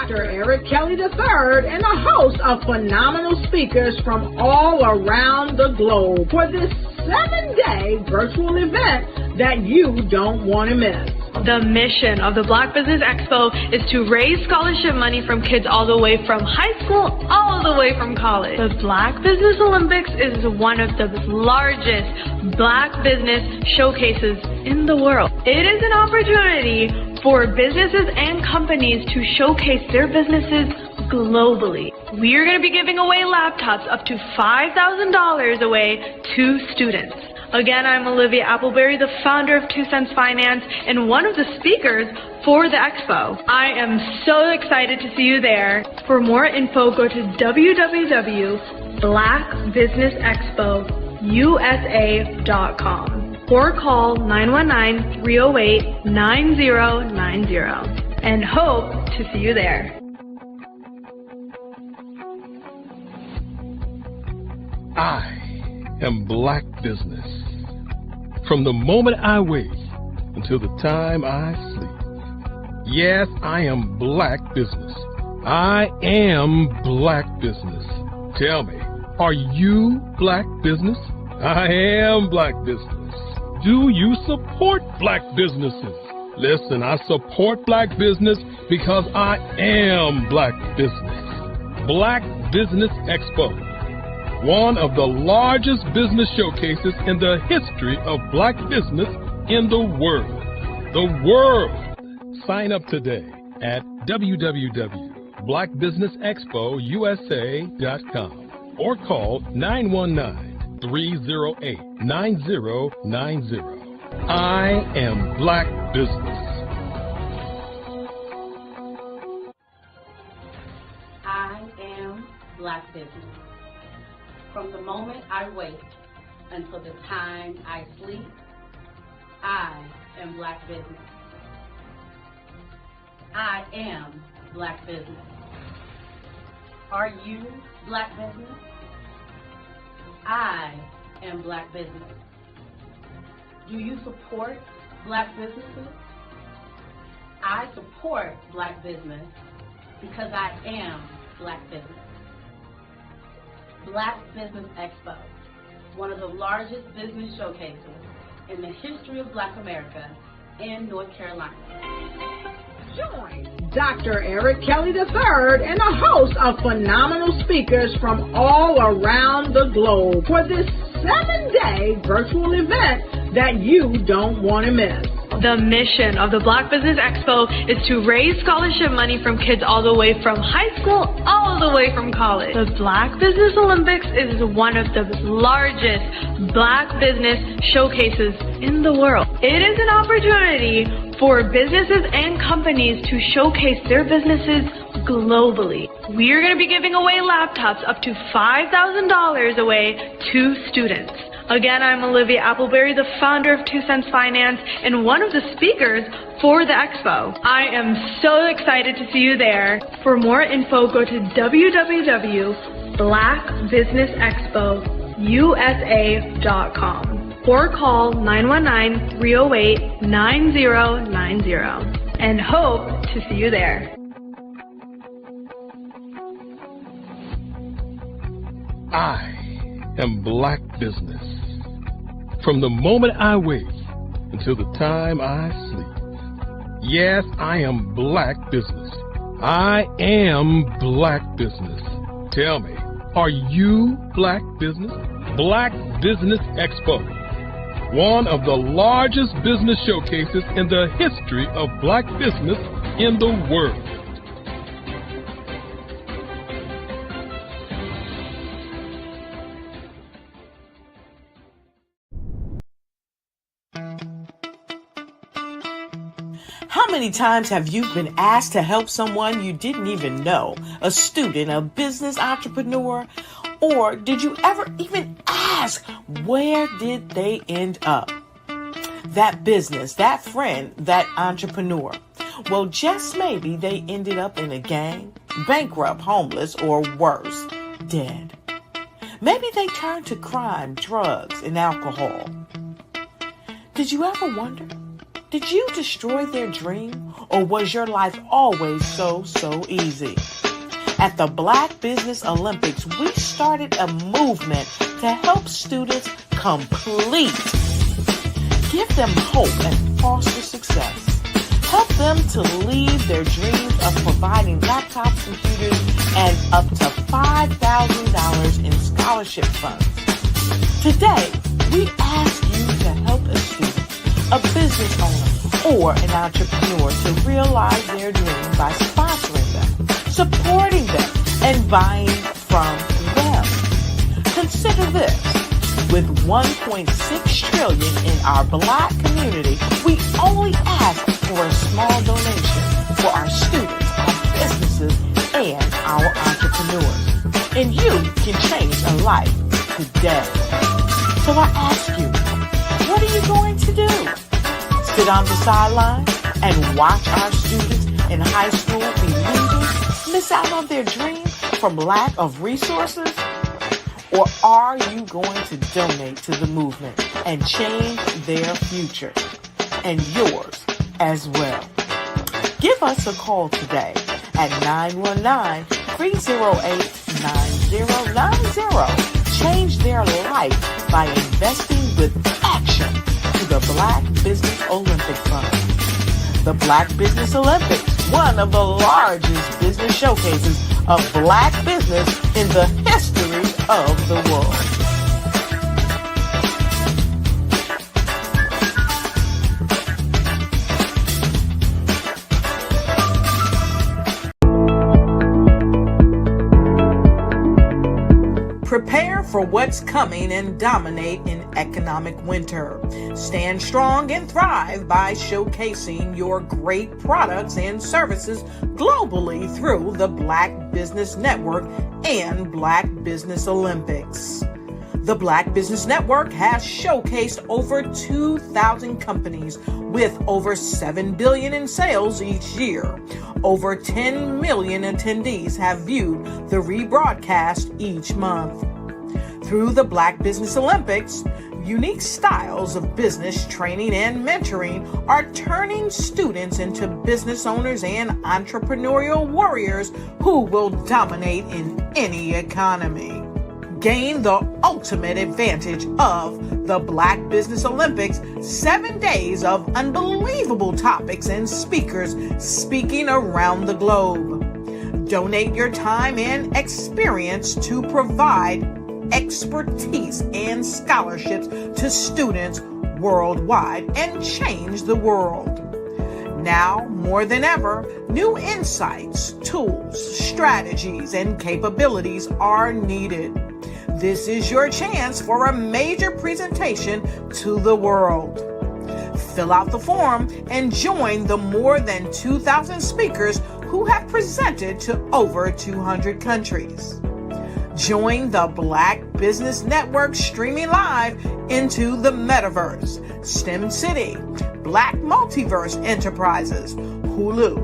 Dr. Eric Kelly III and a host of phenomenal speakers from all around the globe for this 7-day virtual event that you don't want to miss. The mission of the Black Business Expo is to raise scholarship money from kids all the way from high school all the way from college. The Black Business Olympics is one of the largest Black business showcases in the world. It is an opportunity for businesses and companies to showcase their businesses globally. We are going to be giving away laptops up to $5,000 away to students. Again, I'm Olivia Appleberry, the founder of 2 Cents Finance and one of the speakers for the expo. I am so excited to see you there. For more info, go to www.blackbusinessexpousa.com or call 919-308-9090 and hope to see you there. I am Black Business. From the moment I wake until the time I sleep. Yes, I am Black Business. I am Black Business. Tell me, are you Black Business? I am Black Business. Do you support Black businesses? Listen, I support Black business because I am Black Business. Black Business Expo, one of the largest business showcases in the history of Black business in the world. The world! Sign up today at www.blackbusinessexpousa.com or call 919-308-9090. I am Black Business. I am Black Business. From the moment I wake until the time I sleep, I am Black Business. I am Black Business. Are you Black Business? I am Black Business. Do you support Black businesses? I support Black business because I am Black Business. Black Business Expo, one of the largest business showcases in the history of Black America in North Carolina. Join Dr. Eric Kelly III and a host of phenomenal speakers from all around the globe for this 7-day virtual event that you don't want to miss. The mission of the Black Business Expo is to raise scholarship money from kids all the way from high school all the way from college. The Black Business Olympics is one of the largest Black business showcases in the world. It is an opportunity for businesses and companies to showcase their businesses globally. We are going to be giving away laptops up to $5,000 away to students. Again, I'm Olivia Appleberry, the founder of 2 Cents Finance and one of the speakers for the expo. I am so excited to see you there. For more info, go to www.blackbusinessexpousa.com or call 919-308-9090 and hope to see you there. I am Black Business. From the moment I wake until the time I sleep. Yes, I am Black Business. I am Black Business. Tell me, are you Black Business? Black Business Expo, one of the largest business showcases in the history of Black business in the world. How many times have you been asked to help someone you didn't even know, a student, a business entrepreneur, or did you ever even ask, where did they end up? That business, that friend, that entrepreneur. Well, just maybe they ended up in a gang, bankrupt, homeless, or worse, dead. Maybe they turned to crime, drugs, and alcohol. Did you ever wonder? Did you destroy their dream, or was your life always so easy? At the Black Business Olympics, we started a movement to help students complete. Give them hope and foster success. Help them to leave their dreams of providing laptops, computers, and up to $5,000 in scholarship funds. Today, we ask you to help a student, a business owner, or an entrepreneur to realize their dream by sponsoring them, supporting them, and buying from them. Consider this. With $1.6 trillion in our Black community, we only ask for a small donation for our students, our businesses, and our entrepreneurs. And you can change a life today. So I ask you, what are you going to do? Sit on the sideline and watch our students in high school be leaders, miss out on their dream from lack of resources? Or are you going to donate to the movement and change their future and yours as well? Give us a call today at 919-308-9090. Change their life by investing with action to the Black Business Olympic Fund. The Black Business Olympics, one of the largest business showcases of Black business in the history of the world. Prepare for what's coming and dominate in economic winter. Stand strong and thrive by showcasing your great products and services globally through the Black Business Network and Black Business Olympics. The Black Business Network has showcased over 2,000 companies with over $7 billion in sales each year. Over 10 million attendees have viewed the rebroadcast each month. Through the Black Business Olympics, unique styles of business training and mentoring are turning students into business owners and entrepreneurial warriors who will dominate in any economy. Gain the ultimate advantage of the Black Business Olympics, 7 days of unbelievable topics and speakers speaking around the globe. Donate your time and experience to provide expertise and scholarships to students worldwide and change the world. Now, more than ever, new insights, tools, strategies, and capabilities are needed. This is your chance for a major presentation to the world. Fill out the form and join the more than 2,000 speakers who have presented to over 200 countries. Join the Black Business Network streaming live into the Metaverse, STEM City, Black Multiverse Enterprises, Hulu,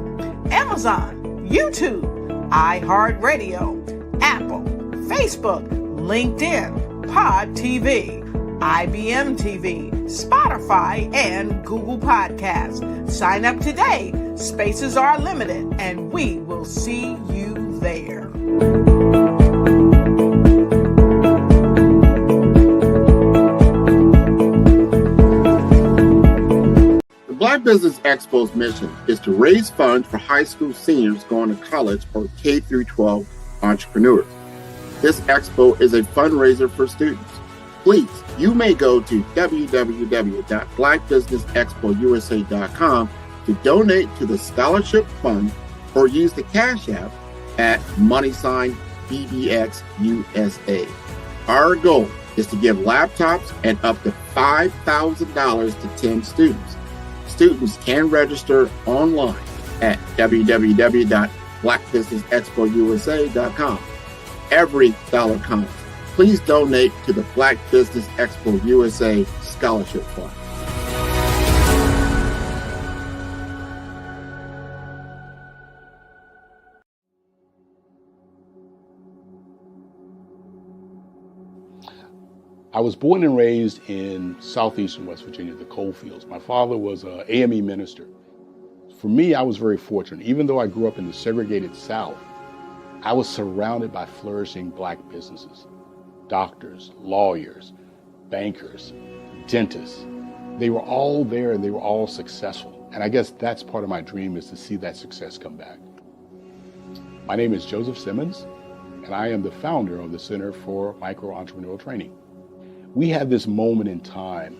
Amazon, YouTube, iHeartRadio, Apple, Facebook, LinkedIn, Pod TV, IBM TV, Spotify, and Google Podcasts. Sign up today. Spaces are limited, and we will see you there. The Black Business Expo's mission is to raise funds for high school seniors going to college or K-12 entrepreneurs. This expo is a fundraiser for students. Please, you may go to www.blackbusinessexpousa.com to donate to the scholarship fund or use the Cash App at $BBXUSA. Our goal is to give laptops and up to $5,000 to 10 students. Students can register online at www.blackbusinessexpousa.com. Every dollar counts. Please donate to the Black Business Expo USA Scholarship Fund. I was born and raised in southeastern West Virginia, the coal fields. My father was an AME minister. For me, I was very fortunate. Even though I grew up in the segregated South, I was surrounded by flourishing Black businesses, doctors, lawyers, bankers, dentists. They were all there and they were all successful. And I guess that's part of my dream, is to see that success come back. My name is Joseph Simmons, and I am the founder of the Center for Micro-Entrepreneurial Training. We have this moment in time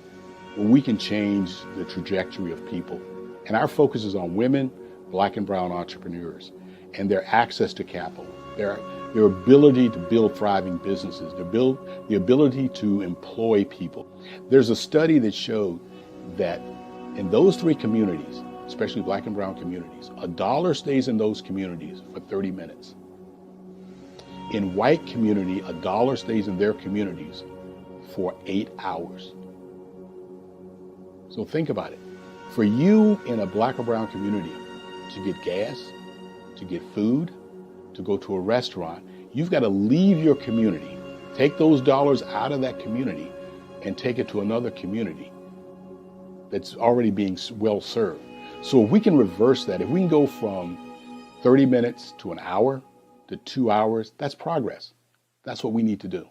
where we can change the trajectory of people. And our focus is on women, Black and brown entrepreneurs, and their access to capital, their ability to build thriving businesses, the ability to employ people. There's a study that showed that in those three communities, especially Black and brown communities, $1 stays in those communities for 30 minutes. In white community, $1 stays in their communities for 8 hours. So think about it. For you in a Black or brown community to get gas, to get food, to go to a restaurant, you've got to leave your community, take those dollars out of that community and take it to another community that's already being well served. So if we can reverse that, if we can go from 30 minutes to an hour to 2 hours, that's progress. That's what we need to do.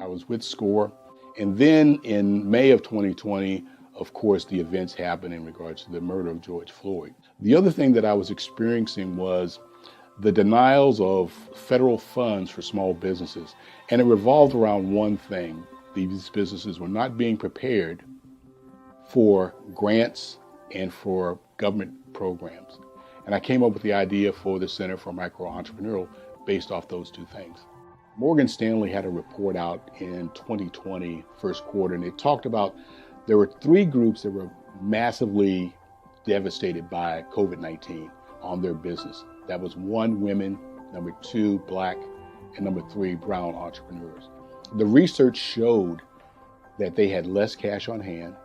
I was with SCORE, and then in May of 2020, of course, the events happened in regards to the murder of George Floyd. The other thing that I was experiencing was the denials of federal funds for small businesses. And it revolved around one thing. These businesses were not being prepared for grants and for government programs. And I came up with the idea for the Center for Micro-Entrepreneurial based off those two things. Morgan Stanley had a report out in 2020, first quarter, and it talked about there were 3 groups that were massively devastated by COVID-19 on their business. That was 1, women, number 2, Black, and number 3, brown entrepreneurs. The research showed that they had less cash on hand,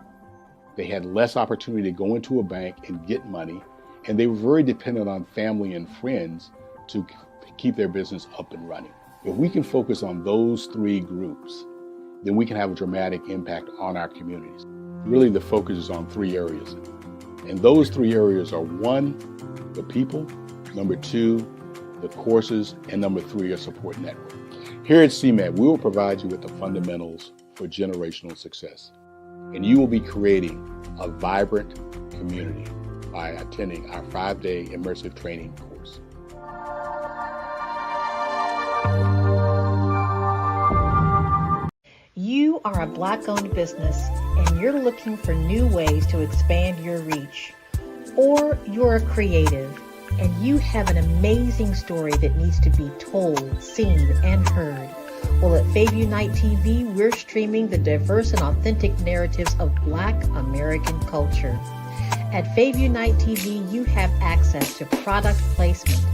they had less opportunity to go into a bank and get money, and they were very dependent on family and friends to keep their business up and running. If we can focus on those 3 groups, then we can have a dramatic impact on our communities. Really, the focus is on 3 areas. And those 3 areas are 1, the people, number 2, the courses, and number 3, a support network. Here at CMAT, we will provide you with the fundamentals for generational success. And you will be creating a vibrant community by attending our 5-day immersive training course. You are a Black-owned business and you're looking for new ways to expand your reach. Or you're a creative and you have an amazing story that needs to be told, seen, and heard. Well, at Fayview Night TV, we're streaming the diverse and authentic narratives of Black American culture. At Fayview Night TV, you have access to product placement,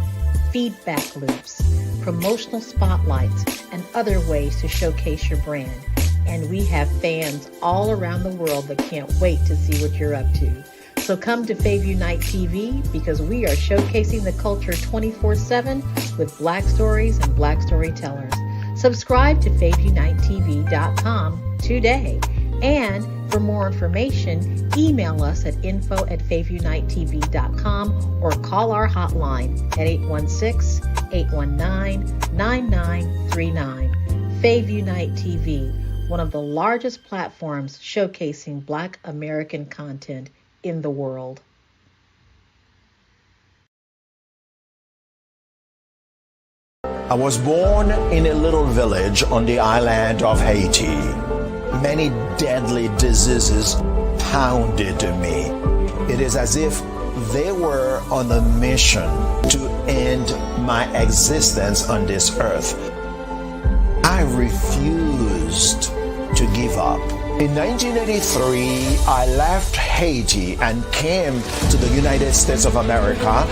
feedback loops, promotional spotlights, and other ways to showcase your brand. And we have fans all around the world that can't wait to see what you're up to. So come to Fayview Night TV because we are showcasing the culture 24/7 with Black stories and Black storytellers. Subscribe to FayviewNightTV.com today. And for more information, email us at info@FayviewNightTV.com or call our hotline at 816-819-9939. Fayview Night TV, one of the largest platforms showcasing Black American content in the world. I was born in a little village on the island of Haiti. Many deadly diseases pounded me. It is as if they were on a mission to end my existence on this earth. I refused to give up. In 1983, I left Haiti and came to the United States of America.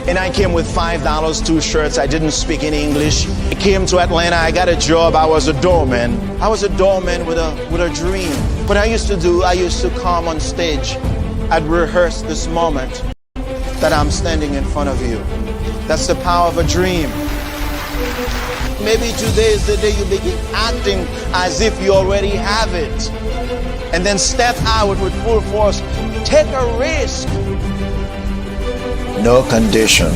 And I came with $5, 2 shirts. I didn't speak in English. I came to Atlanta. I got a job. I was a doorman. I was a doorman with a dream. What I used to come on stage. I'd rehearse this moment that I'm standing in front of you. That's the power of a dream. Maybe today is the day you begin acting as if you already have it. And then step out with full force. Take a risk. No condition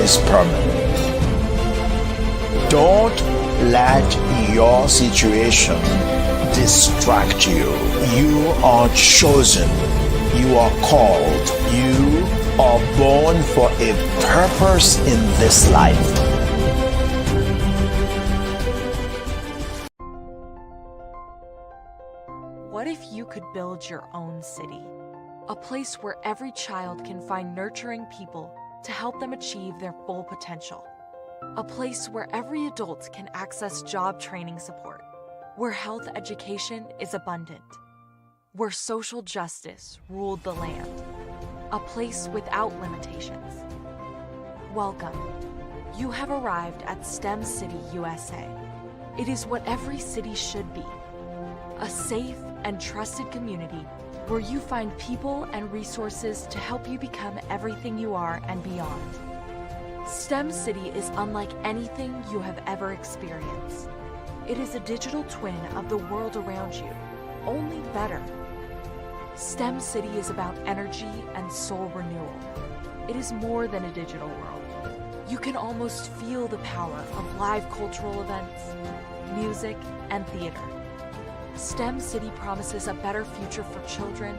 is permanent. Don't let your situation distract you. You are chosen. You are called. You are born for a purpose in this life. What if you could build your own city? A place where every child can find nurturing people to help them achieve their full potential. A place where every adult can access job training support. Where health education is abundant. Where social justice ruled the land. A place without limitations. Welcome. You have arrived at STEM City USA. It is what every city should be. A safe and trusted community where you find people and resources to help you become everything you are and beyond. STEM City is unlike anything you have ever experienced. It is a digital twin of the world around you, only better. STEM City is about energy and soul renewal. It is more than a digital world. You can almost feel the power of live cultural events, music, and theater. STEM City promises a better future for children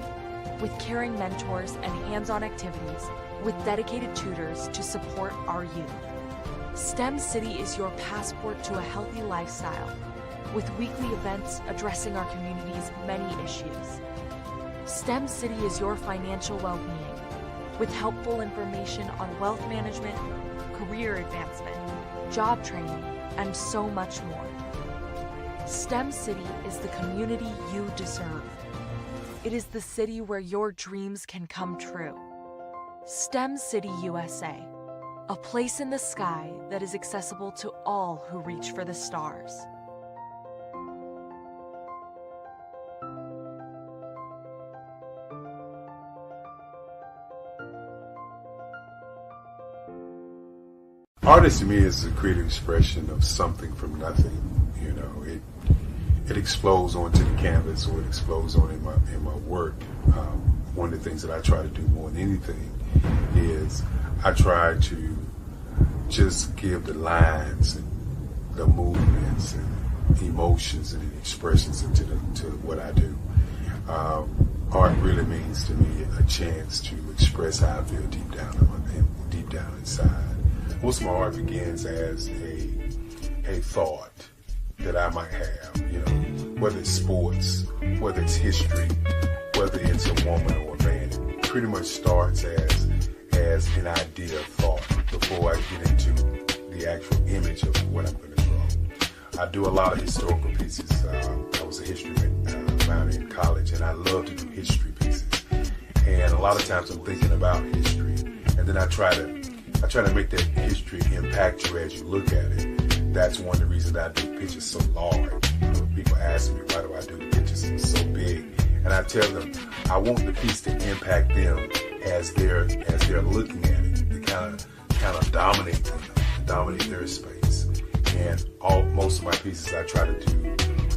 with caring mentors and hands-on activities with dedicated tutors to support our youth. STEM City is your passport to a healthy lifestyle with weekly events addressing our community's many issues. STEM City is your financial well-being with helpful information on wealth management, career advancement, job training, and so much more. STEM City is the community you deserve. It is the city where your dreams can come true. STEM City USA, a place in the sky that is accessible to all who reach for the stars. Artist to me is a creative expression of something from nothing. You know, it explodes onto the canvas, or it explodes on in my work. One of the things that I try to do more than anything is I try to just give the lines and the movements and emotions and the expressions into to what I do. Art really means to me a chance to express how I feel deep down inside. Most of my art begins as a thought that I might have, you know, whether it's sports, whether it's history, whether it's a woman or a man. It pretty much starts as an idea of thought before I get into the actual image of what I'm going to draw. I do a lot of historical pieces. I was a history minor in college, and I love to do history pieces. And a lot of times I'm thinking about history, and then I try to make that history impact you as you look at it. That's one of the reasons I do pictures so large. People ask me, why do I do the pictures so big? And I tell them, I want the piece to impact them as they're looking at it. To kind of dominate them, dominate their space. And most of my pieces I try to do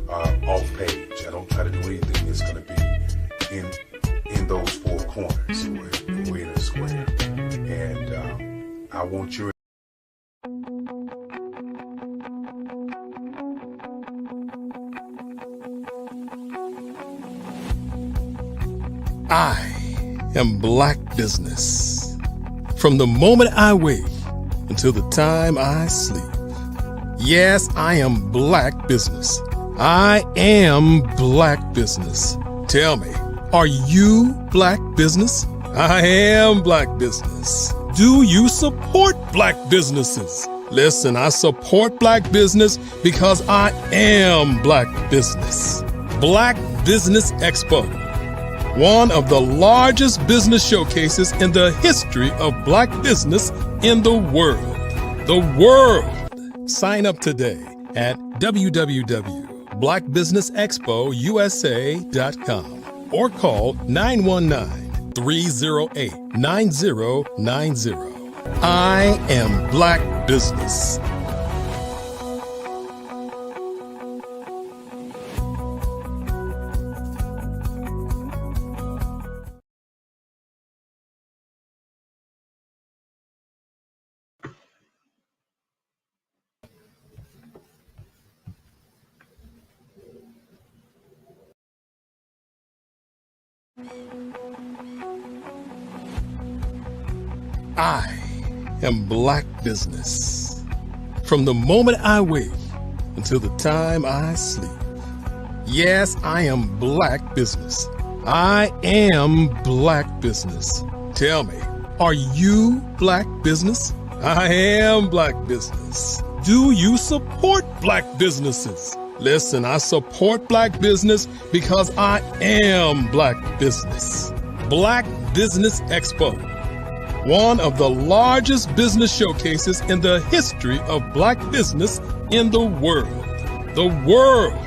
off page. I don't try to do anything that's going to be in those four corners or in a square. And I want your I am Black Business. From the moment I wake until the time I sleep. Yes, I am Black Business. I am Black Business. Tell me, are you Black Business? I am Black Business. Do you support Black businesses? Listen, I support Black business because I am Black Business. Black Business Expo, one of the largest business showcases in the history of Black business in the world. The world! Sign up today at www.blackbusinessexpousa.com or call 919-308-9090. I am Black Business. I am Black Business. From the moment I wake until the time I sleep. Yes, I am Black Business. I am Black Business. Tell me, are you Black Business? I am Black Business. Do you support Black businesses? Listen, I support Black business because I am Black Business. Black Business Expo, one of the largest business showcases in the history of Black business in the world. The world.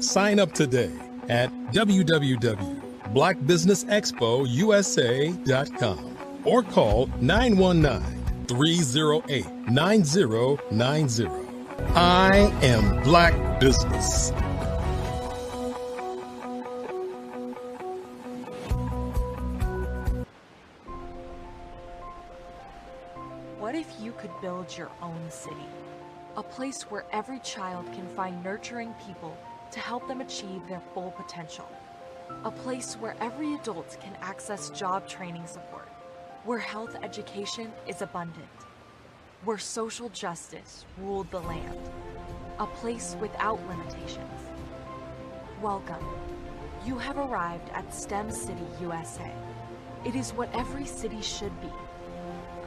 Sign up today at www.blackbusinessexpousa.com or call 919-308-9090. I am Black Business. What if you could build your own city? A place where every child can find nurturing people to help them achieve their full potential. A place where every adult can access job training support, where health education is abundant, where social justice ruled the land. A place without limitations. Welcome. You have arrived at STEM City USA. It is what every city should be.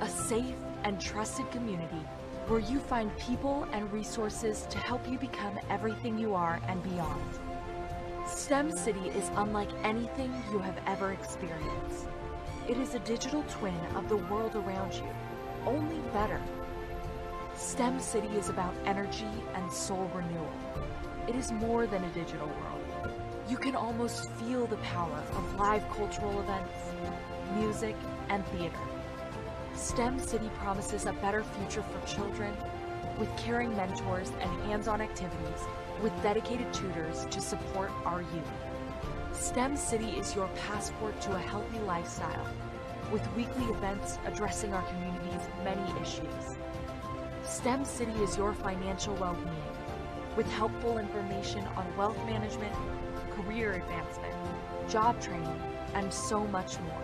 A safe and trusted community where you find people and resources to help you become everything you are and beyond. STEM City is unlike anything you have ever experienced. It is a digital twin of the world around you, only better. STEM City is about energy and soul renewal. It is more than a digital world. You can almost feel the power of live cultural events, music, and theater. STEM City promises a better future for children with caring mentors and hands-on activities with dedicated tutors to support our youth. STEM City is your passport to a healthy lifestyle with weekly events addressing our community's many issues. STEM City is your financial well-being with helpful information on wealth management, career advancement, job training, and so much more.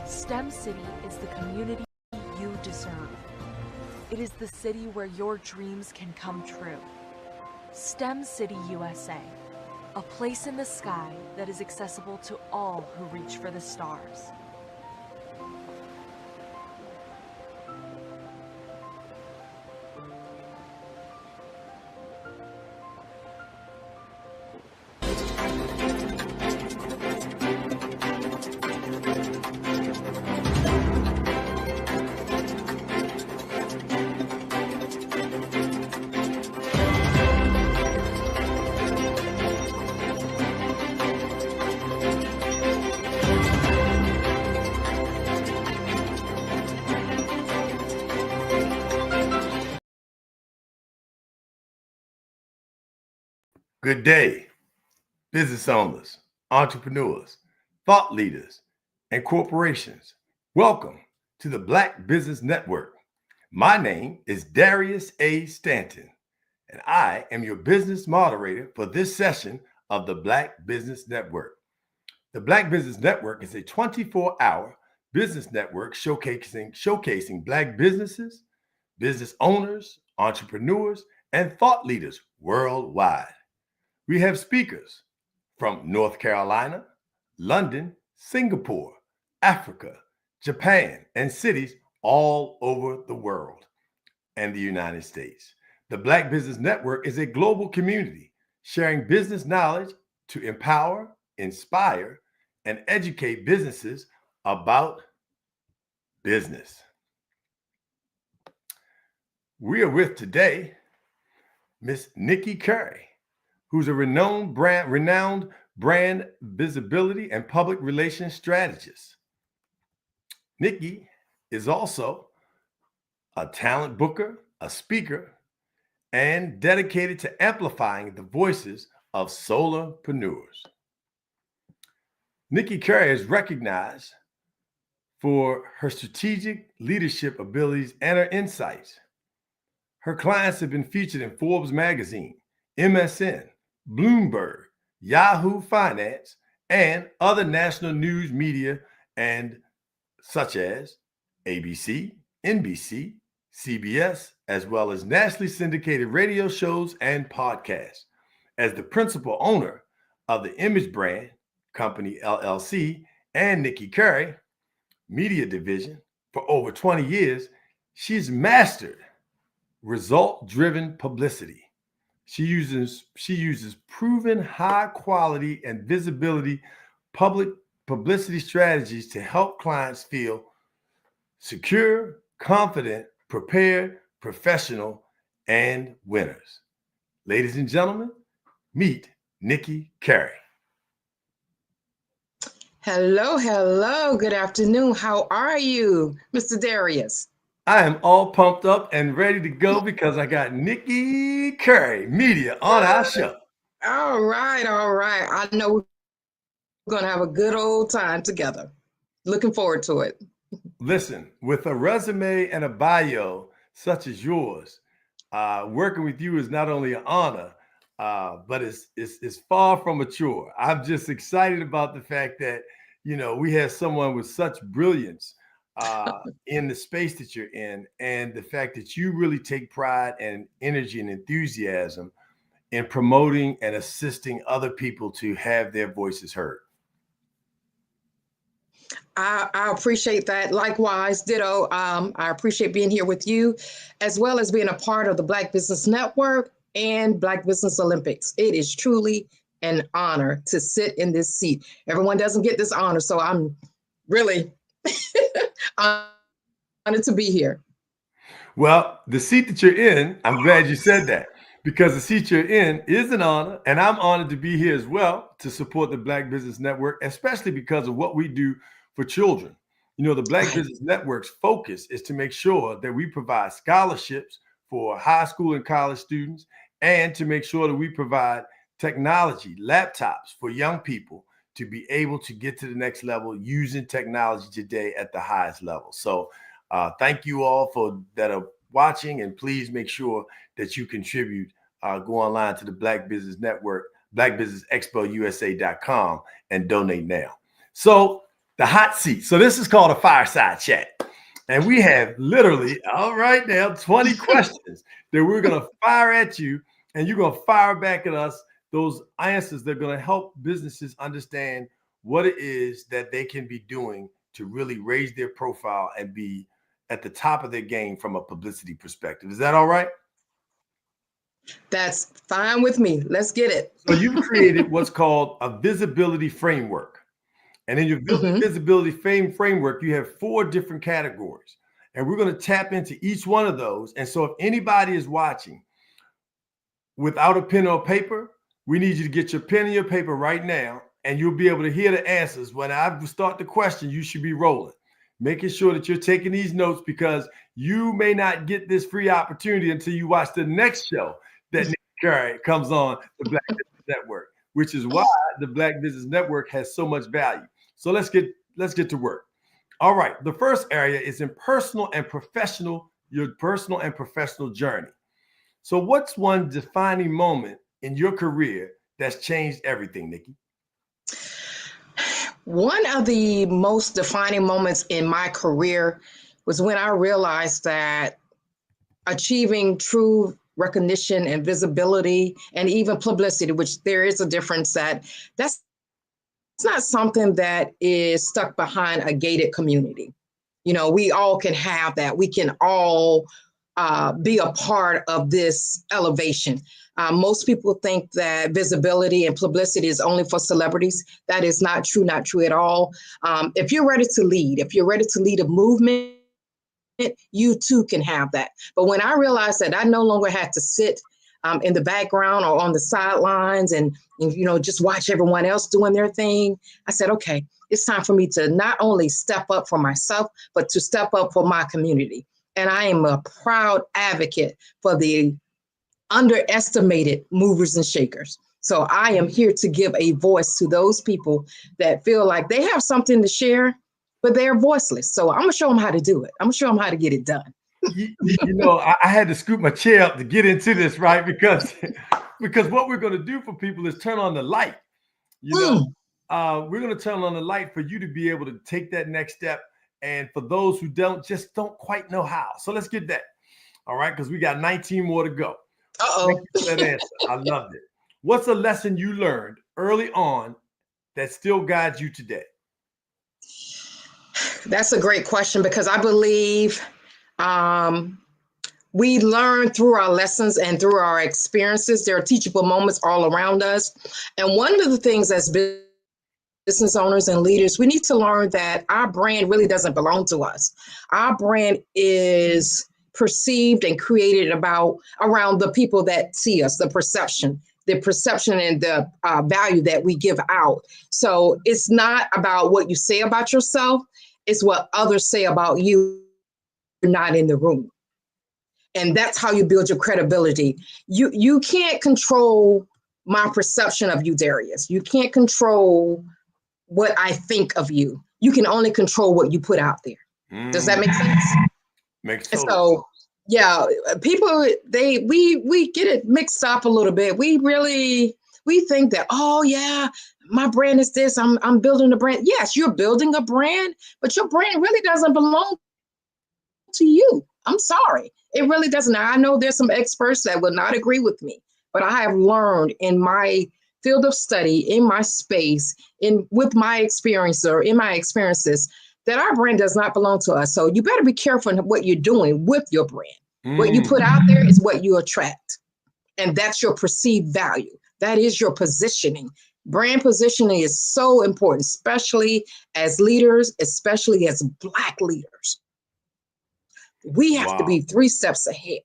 STEM City is the community you deserve. It is the city where your dreams can come true. STEM City USA, a place in the sky that is accessible to all who reach for the stars. Good day, business owners, entrepreneurs, thought leaders, and corporations. Welcome to the Black Business Network. My name is Darius A. Stanton, and I am your business moderator for this session of the Black Business Network. The Black Business Network is a 24-hour business network showcasing Black businesses, business owners, entrepreneurs, and thought leaders worldwide. We have speakers from North Carolina, London, Singapore, Africa, Japan, and cities all over the world and the United States. The Black Business Network is a global community sharing business knowledge to empower, inspire, and educate businesses about business. We are with today Miss Nikki Curry, who's a renowned brand visibility and public relations strategist. Nikki is also a talent booker, a speaker, and dedicated to amplifying the voices of solopreneurs. Nikki Curry is recognized for her strategic leadership abilities and her insights. Her clients have been featured in Forbes magazine, MSN, Bloomberg, Yahoo Finance, and other national news media and such as ABC, NBC, CBS, as well as nationally syndicated radio shows and podcasts. As the principal owner of the Image Brand Company, LLC, and Nikki Curry Media Division for over 20 years, she's mastered result-driven publicity. She uses proven high quality and visibility public publicity strategies to help clients feel secure, confident, prepared, professional, and winners. Ladies and gentlemen, meet Nikki Curry. Hello. Good afternoon. How are you, Mr. Darius? I am all pumped up and ready to go because I got Nikki Curry Media on our show. All right. I know we're going to have a good old time together. Looking forward to it. Listen, with a resume and a bio such as yours, working with you is not only an honor, but it's far from a chore. I'm just excited about the fact that, we have someone with such brilliance in the space that you're in, and the fact that you really take pride and energy and enthusiasm in promoting and assisting other people to have their voices heard. I appreciate that. Likewise, ditto. I appreciate being here with you, as well as being a part of the Black Business Network and Black Business Olympics. It is truly an honor to sit in this seat. Everyone doesn't get this honor, so I'm really honored to be here. Well, the seat that you're in, I'm glad you said that, because the seat you're in is an honor, and I'm honored to be here as well to support the Black Business Network, especially because of what we do for children. The Black Business Network's focus is to make sure that we provide scholarships for high school and college students, and to make sure that we provide technology, laptops for young people to be able to get to the next level using technology today at the highest level. So thank you all that are watching, and please make sure that you contribute. Go online to the Black Business Network, blackbusinessexpousa.com, and donate now. So the hot seat. So this is called a fireside chat. And we have literally, all right now, 20 questions that we're going to fire at you, and you're going to fire back at us those answers that are going to help businesses understand what it is that they can be doing to really raise their profile and be at the top of their game from a publicity perspective. Is that all right? That's fine with me. Let's get it. So you've created what's called a visibility framework. And in your visibility framework, you have 4 different categories. And we're going to tap into each one of those. And so if anybody is watching without a pen or paper, we need you to get your pen and your paper right now, and you'll be able to hear the answers. When I start the question, you should be rolling, making sure that you're taking these notes, because you may not get this free opportunity until you watch the next show that Nikki Curry comes on the Black Business Network, which is why the Black Business Network has so much value. So let's get to work. All right. The first area is in your personal and professional journey. So what's one defining moment in your career that's changed everything, Nikki? One of the most defining moments in my career was when I realized that achieving true recognition and visibility and even publicity, which there is a difference, that's not something that is stuck behind a gated community. We all can have that. We can all be a part of this elevation. Most people think that visibility and publicity is only for celebrities. That is not true at all. If you're ready to lead a movement, you too can have that. But when I realized that I no longer had to sit in the background or on the sidelines and just watch everyone else doing their thing, I said, okay, it's time for me to not only step up for myself, but to step up for my community. And I am a proud advocate for the underestimated movers and shakers. So I am here to give a voice to those people that feel like they have something to share, but they're voiceless. So I'm gonna show them how to do it. I'm gonna show them how to get it done. I had to scoop my chair up to get into this, right? Because what we're going to do for people is turn on the light. We're going to turn on the light for you to be able to take that next step And for those who just don't quite know how. So let's get that. All right, because we got 19 more to go. Uh-oh. Thank you for that answer. I loved it. What's a lesson you learned early on that still guides you today? That's a great question, because I believe we learn through our lessons and through our experiences. There are teachable moments all around us. And one of the things as business owners and leaders, we need to learn that our brand really doesn't belong to us. Our brand is perceived and created around the people that see us, the perception and the value that we give out. So it's not about what you say about yourself, it's what others say about you. You're not in the room. And that's how you build your credibility. You can't control my perception of you, Darius. You can't control what I think of you. You can only control what you put out there. Does that make sense? Makes total sense. So, yeah, people, we get it mixed up a little bit. We think that, oh yeah, my brand is this. I'm building a brand. Yes, you're building a brand, but your brand really doesn't belong to you. I'm sorry. It really doesn't. I know there's some experts that will not agree with me, but I have learned in my field of study, in my space, with my experience or in my experiences, that our brand does not belong to us. So you better be careful in what you're doing with your brand. What you put out there is what you attract. And that's your perceived value. That is your positioning. Brand positioning is so important, especially as leaders, especially as Black leaders. We have to be 3 steps ahead.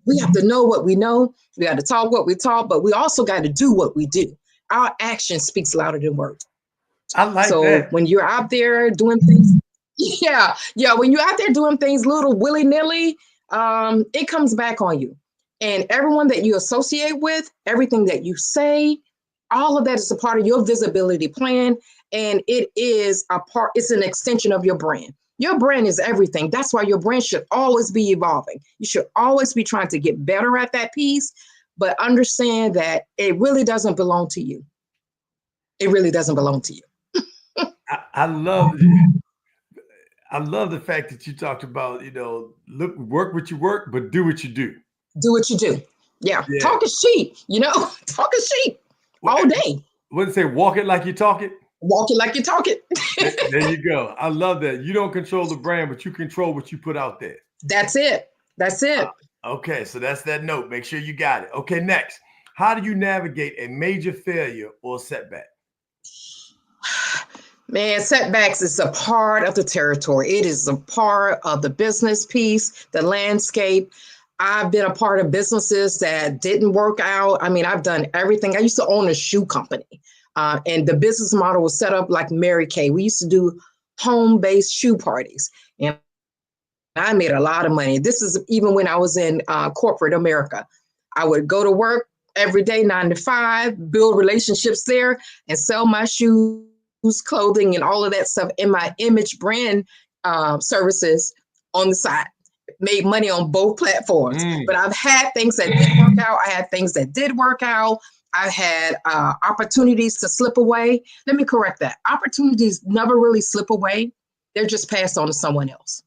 We have to know what we know. We got to talk what we talk, but we also got to do what we do. Our action speaks louder than words. I like that. When you're out there doing things, when you're out there doing things little willy-nilly, it comes back on you. And everyone that you associate with, everything that you say, all of that is a part of your visibility plan. And it's an extension of your brand. Your brand is everything. That's why your brand should always be evolving. You should always be trying to get better at that piece, but understand that it really doesn't belong to you. It really doesn't belong to you. I love the fact that you talked about, work what you work, but do what you do. Do what you do. Yeah. Talk is cheap, talk is cheap all day. What did it say? Walk it like you talk it? Walk it like you talk it. There you go. I love that. You don't control the brand, but you control what you put out there. That's it. Okay, so that's that note. Make sure you got it. Okay, next. How do you navigate a major failure or setback? Man, setbacks is a part of the territory. It is a part of the business piece, the landscape. I've been a part of businesses that didn't work out. I mean, I've done everything. I used to own a shoe company. And the business model was set up like Mary Kay. We used to do home-based shoe parties. And I made a lot of money. This is even when I was in corporate America. I would go to work every day, 9 to 5, build relationships there, and sell my shoes, clothing, and all of that stuff in my image brand services on the side. Made money on both platforms. But I've had things that didn't work out. I had things that did work out. I had opportunities to slip away. Let me correct that. Opportunities never really slip away. They're just passed on to someone else.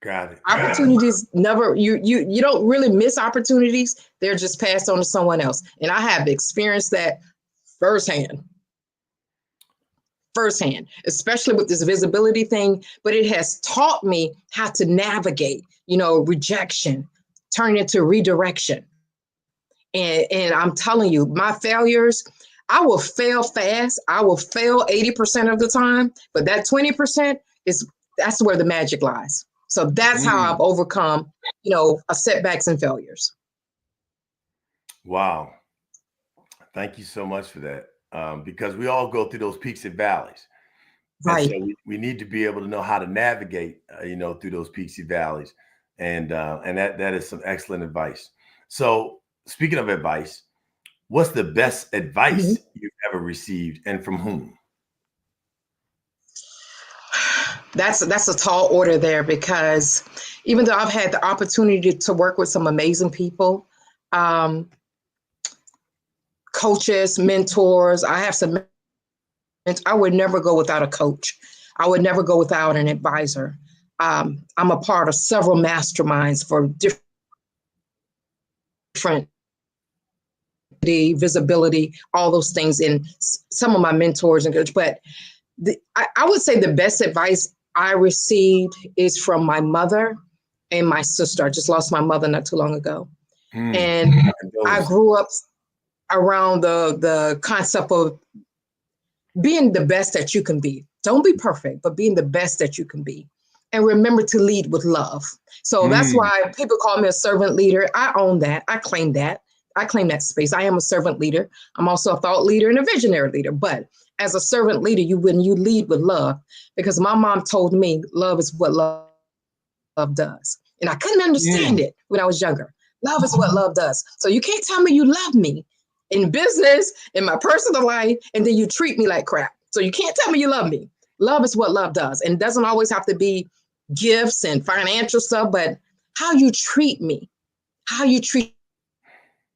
Got it. Opportunities never, you don't really miss opportunities. They're just passed on to someone else. And I have experienced that firsthand, especially with this visibility thing. But it has taught me how to navigate, rejection, turn into redirection. And I'm telling you, my failures, I will fail fast. I will fail 80% of the time, but that 20% that's where the magic lies. So that's how I've overcome, setbacks and failures. Wow. Thank you so much for that. Because we all go through those peaks and valleys. Right. And so we need to be able to know how to navigate, through those peaks and valleys. And that is some excellent advice. So speaking of advice, what's the best advice you've ever received and from whom? That's a tall order there, because even though I've had the opportunity to work with some amazing people, coaches, mentors, I would never go without a coach. I would never go without an advisor. I'm a part of several masterminds for different visibility, all those things, and some of my mentors and coach. But I would say the best advice I received is from my mother and my sister. I just lost my mother not too long ago. And I grew up around the concept of being the best that you can be. Don't be perfect, but being the best that you can be. And remember to lead with love. So that's why people call me a servant leader. I own that. I claim that. I claim that space. I am a servant leader. I'm also a thought leader and a visionary leader. But as a servant leader, when you lead with love, because my mom told me love is what love does. And I couldn't understand it when I was younger. Love is what love does. So you can't tell me you love me in business, in my personal life, and then you treat me like crap. So you can't tell me you love me. Love is what love does. And it doesn't always have to be gifts and financial stuff, but how you treat me, how you treat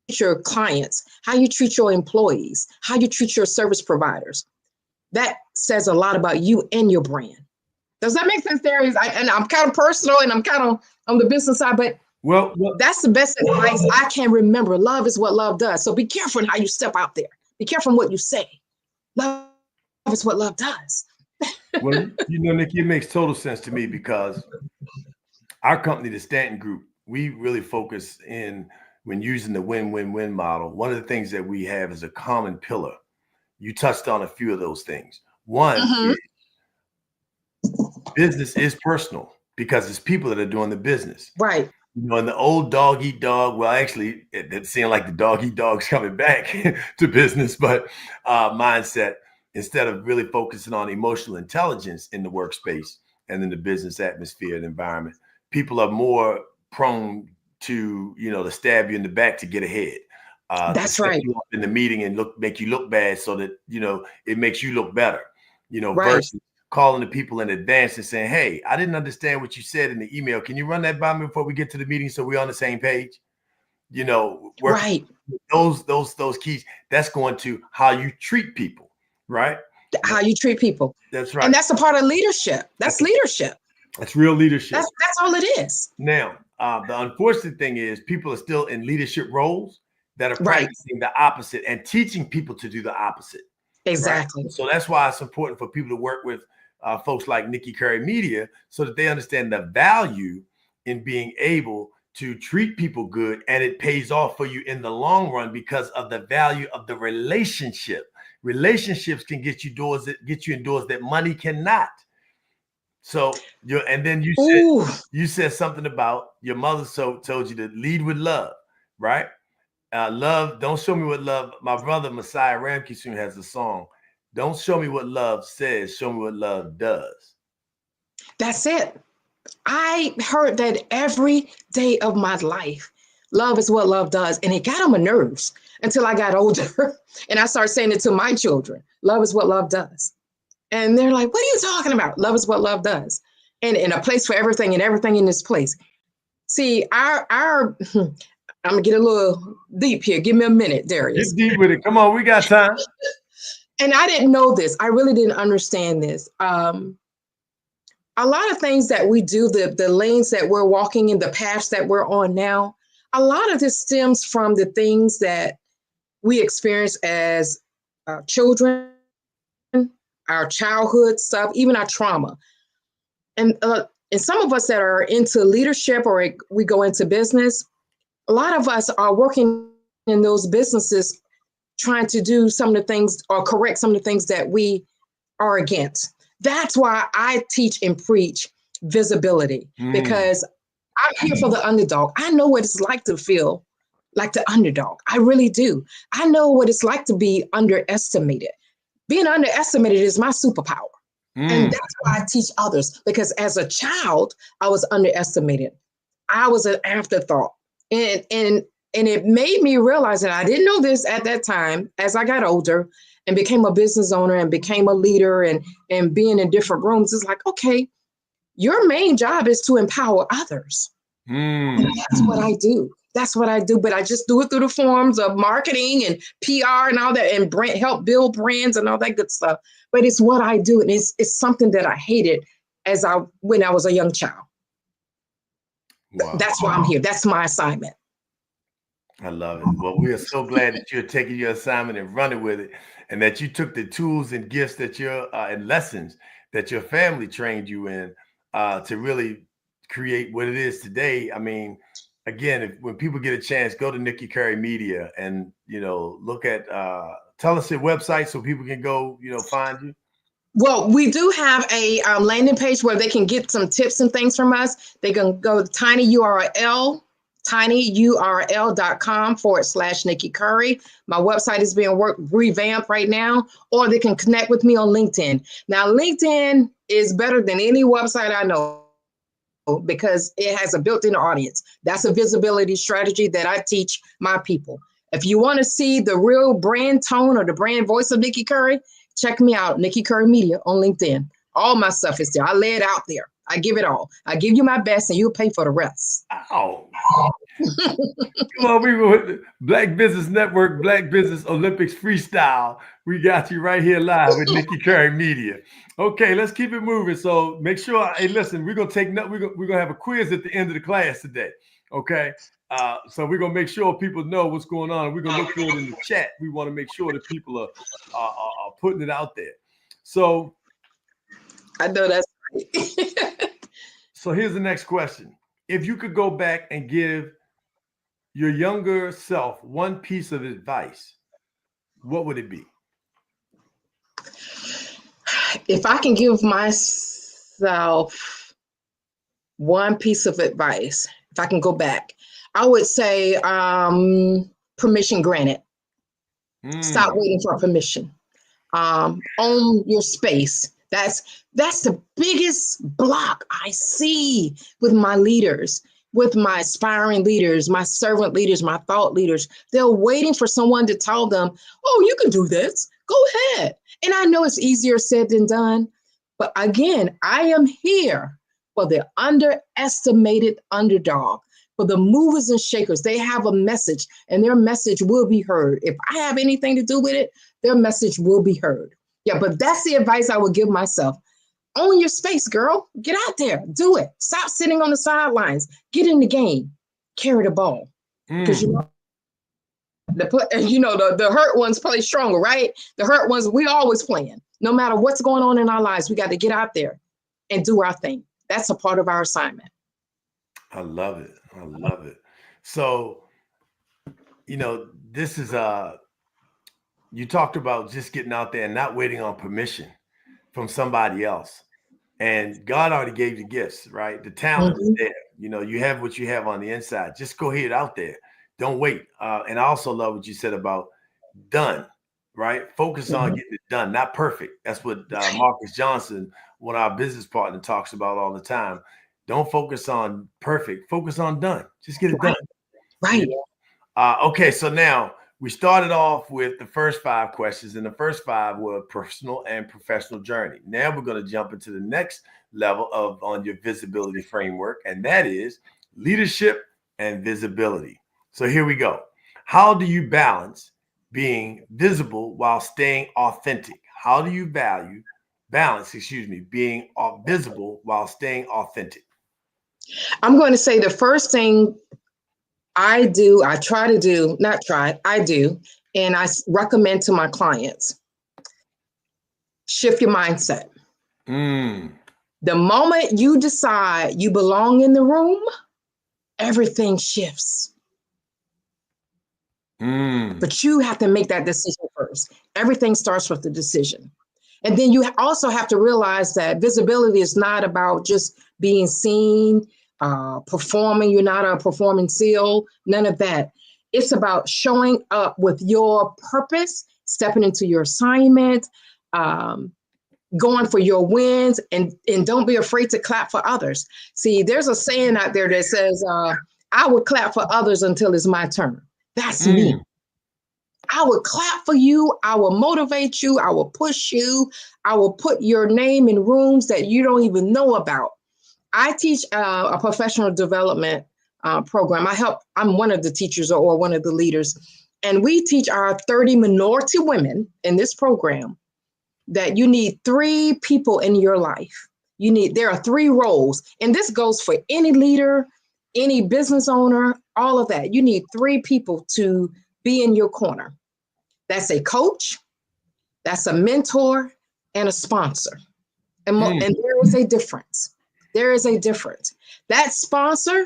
your clients, how you treat your employees, how you treat your service providers. That says a lot about you and your brand. Does that make sense, Darius? And I'm kind of personal and I'm kind of on the business side, but well, that's the best advice I can remember. Love is what love does. So be careful in how you step out there. Be careful in what you say. Love is what love does. Well, Nikki, it makes total sense to me because our company, the Stanton Group, we really focus in when using the win-win-win model. One of the things that we have is a common pillar. You touched on a few of those things. One is business is personal because it's people that are doing the business. Right. And the old dog eat dog, well, actually, it seemed like the dog eat dog's coming back to business, but mindset, instead of really focusing on emotional intelligence in the workspace and in the business atmosphere and environment, people are more prone to, to stab you in the back to get ahead. That's right. You up in the meeting and make you look bad so that, it makes you look better, right. Versus calling the people in advance and saying, hey, I didn't understand what you said in the email. Can you run that by me before we get to the meeting so we're on the same page? Right. Those keys, that's going to how you treat people, right? How you treat people. That's right. And that's a part of leadership. That's leadership. That's real leadership. That's all it is. Now, the unfortunate thing is people are still in leadership roles that are practicing the opposite and teaching people to do the opposite. Exactly. Right? So that's why it's important for people to work with folks like Nikki Curry Media so that they understand the value in being able to treat people good, and it pays off for you in the long run because of the value of the relationship. Relationships can get you in doors that money cannot. So you said something about your mother told you to lead with love, right? Love, don't show me what love. My brother Messiah Ramkissoon has a song. Don't show me what love says, show me what love does. That's it. I heard that every day of my life. Love is what love does. And it got on my nerves until I got older. And I started saying it to my children. Love is what love does. And they're like, what are you talking about? Love is what love does. And a place for everything and everything in this place. See, I'm going to get a little deep here. Give me a minute, Darius. Get deep with it. Come on, we got time. And I didn't know this. I really didn't understand this. A lot of things that we do, the lanes that we're walking in, the paths that we're on now, a lot of this stems from the things that we experience as children, our childhood stuff, even our trauma. And some of us that are into leadership or we go into business, a lot of us are working in those businesses trying to do some of the things or correct some of the things that we are against. That's why I teach and preach visibility, because I'm here for the underdog. I know what it's like to feel like the underdog. I really do. I know what it's like to be underestimated. Being underestimated is my superpower. And that's why I teach others, because as a child, I was underestimated. I was an afterthought. And it made me realize that I didn't know this at that time. As I got older and became a business owner and became a leader and being in different rooms, it's like, okay, your main job is to empower others. And that's what I do. That's what I do. But I just do it through the forms of marketing and PR and all that, and help build brands and all that good stuff. But it's what I do. And it's something that I hated when I was a young child. Wow. That's why I'm here. That's my assignment. I love it. Well, we are so glad that you're taking your assignment and running with it, and that you took the tools and gifts that and lessons that your family trained you in to really create what it is today. I mean, again, when people get a chance, go to Nikki Curry Media and, look at, tell us your website so people can go, find you. Well, we do have a landing page where they can get some tips and things from us. They can go to tinyurl.com/Nikki Curry. My website is being revamped right now, or they can connect with me on LinkedIn. Now, LinkedIn is better than any website I know because it has a built-in audience. That's a visibility strategy that I teach my people. If you want to see the real brand tone or the brand voice of Nikki Curry, check me out, Nikki Curry Media on LinkedIn. All my stuff is there. I lay it out there. I give it all. I give you my best and you'll pay for the rest. Oh. Come on, we go with the Black Business Network, Black Business Olympics Freestyle. We got you right here live with Nikki Curry Media. Okay, let's keep it moving. So make sure, hey, listen, we're gonna have a quiz at the end of the class today. Okay. So we're gonna make sure people know what's going on. We're gonna look for it in the chat. We want to make sure that people are putting it out there. So I know that's right. So here's the next question. If you could go back and give your younger self one piece of advice, what would it be? If I can give myself one piece of advice, if I can go back, I would say permission granted. Stop waiting for permission. Own your space. That's the biggest block I see with my leaders, with my aspiring leaders, my servant leaders, my thought leaders. They're waiting for someone to tell them, oh, you can do this. Go ahead. And I know it's easier said than done. But again, I am here for the underestimated underdog, for the movers and shakers. They have a message and their message will be heard. If I have anything to do with it, their message will be heard. Yeah, but that's the advice I would give myself. Own your space, girl. Get out there. Do it. Stop sitting on the sidelines. Get in the game. Carry the ball. Because the hurt ones play stronger, right? The hurt ones, we always playing. No matter what's going on in our lives, we got to get out there and do our thing. That's a part of our assignment. I love it. I love it. So, this is you talked about just getting out there and not waiting on permission from somebody else. And God already gave you gifts, right? The talent is there. You have what you have on the inside. Just go ahead out there. Don't wait. And I also love what you said about done, right? Focus on getting it done, not perfect. That's what Marcus Johnson, one of our business partners, talks about all the time. Don't focus on perfect. Focus on done. Just get it done. Right. Okay, so now we started off with the first 5 questions, and the first 5 were personal and professional journey. Now we're going to jump into the next level on your visibility framework, and that is leadership and visibility. So here we go. How do you balance being visible while staying authentic? How do you balance being visible while staying authentic? I'm going to say the first thing I do, and I recommend to my clients, shift your mindset. The moment you decide you belong in the room, everything shifts. But you have to make that decision first. Everything starts with the decision. And then you also have to realize that visibility is not about just being seen, performing. You're not a performing seal, none of that. It's about showing up with your purpose, stepping into your assignment, going for your wins, and don't be afraid to clap for others. See, there's a saying out there that says, I will clap for others until it's my turn. That's me. I will clap for you. I will motivate you. I will push you. I will put your name in rooms that you don't even know about. I teach a professional development program. I'm one of the teachers or one of the leaders, and we teach our 30 minority women in this program that you need 3 people in your life. There are 3 roles, and this goes for any leader, any business owner, all of that. You need 3 people to be in your corner. That's a coach, that's a mentor, and a sponsor. And there is a difference. There is a difference. That sponsor,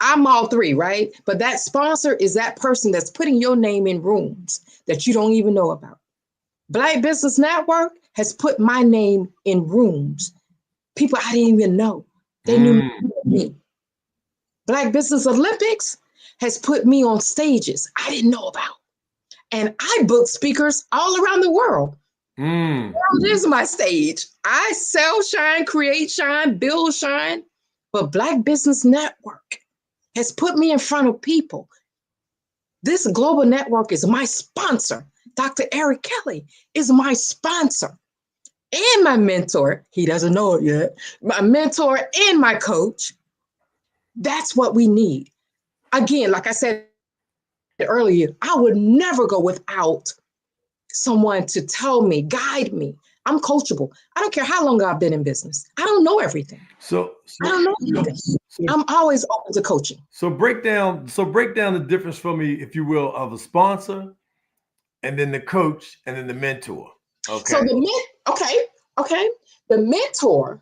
I'm all 3, right? But that sponsor is that person that's putting your name in rooms that you don't even know about. Black Business Network has put my name in rooms. People I didn't even know. They knew me. Black Business Olympics has put me on stages I didn't know about. And I book speakers all around the world. This is my stage. I sell shine, create shine, build shine. But Black Business Network has put me in front of people. This global network is my sponsor. Dr. Eric Kelly is my sponsor and my mentor. He doesn't know it yet. My mentor and my coach. That's what we need. Again, like I said earlier, I would never go without someone to tell me, guide me. I'm coachable. I don't care how long I've been in business. I don't know everything. I don't know everything. I'm always open to coaching. So break down the difference for me, if you will, of a sponsor, and then the coach, and then the mentor. Okay. So the mentor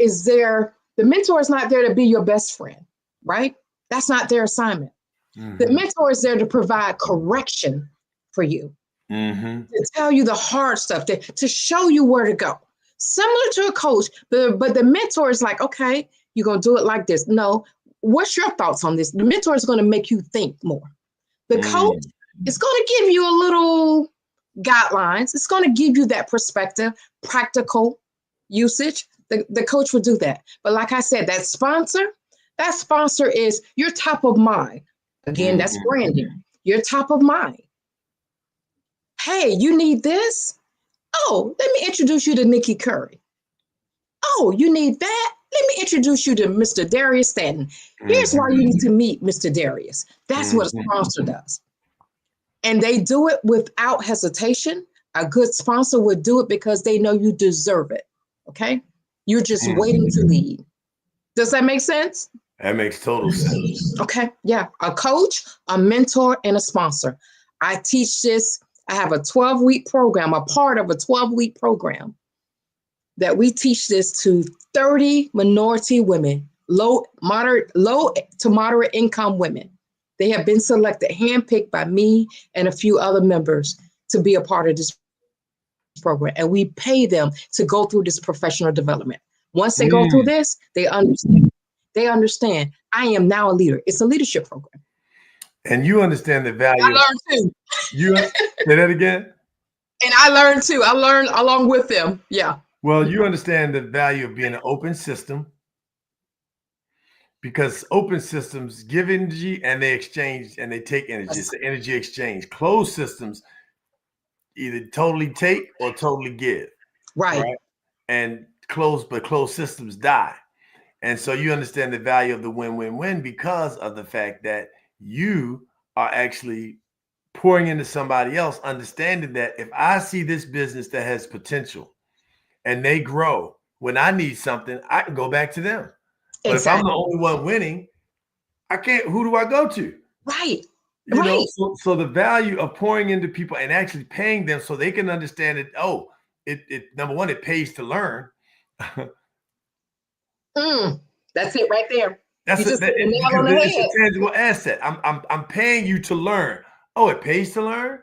is there. The mentor is not there to be your best friend, right? That's not their assignment. The mentor is there to provide correction for you, to tell you the hard stuff, to show you where to go. Similar to a coach, but the mentor is like, okay, you're going to do it like this. No, what's your thoughts on this? The mentor is going to make you think more. The coach is going to give you a little guidelines. It's going to give you that perspective, practical usage. The coach will do that. But like I said, that sponsor is your top of mind. Again, that's branding. You're top of mind. Hey, you need this? Oh, let me introduce you to Nikki Curry. Oh, you need that? Let me introduce you to Mr. Darius Stanton. Here's why you need to meet Mr. Darius. That's what a sponsor does. And they do it without hesitation. A good sponsor would do it because they know you deserve it. Okay? You're just waiting to lead. Does that make sense? That makes total sense. Okay. Yeah. A coach, a mentor, and a sponsor. I teach this. I have a 12-week program, a part of a 12-week program that we teach this to 30 minority women, low to moderate income women. They have been selected, handpicked by me and a few other members to be a part of this program. And we pay them to go through this professional development. Once they go through this, they understand. They understand I am now a leader. It's a leadership program. And you understand the value. I learned too. You say that again? And I learned too. I learned along with them. Yeah. Well, you understand the value of being an open system, because open systems give energy and they exchange and they take energy. It's the energy exchange. Closed systems either totally take or totally give. Right? And closed systems die. And so you understand the value of the win-win-win because of the fact that you are actually pouring into somebody else, understanding that if I see this business that has potential and they grow, when I need something, I can go back to them. But if I'm the only one winning, I can't. Who do I go to? Right. You know, so the value of pouring into people and actually paying them so they can understand it. Oh, it number one, it pays to learn. That's it right there. It's a tangible asset. I'm paying you to learn. Oh, it pays to learn.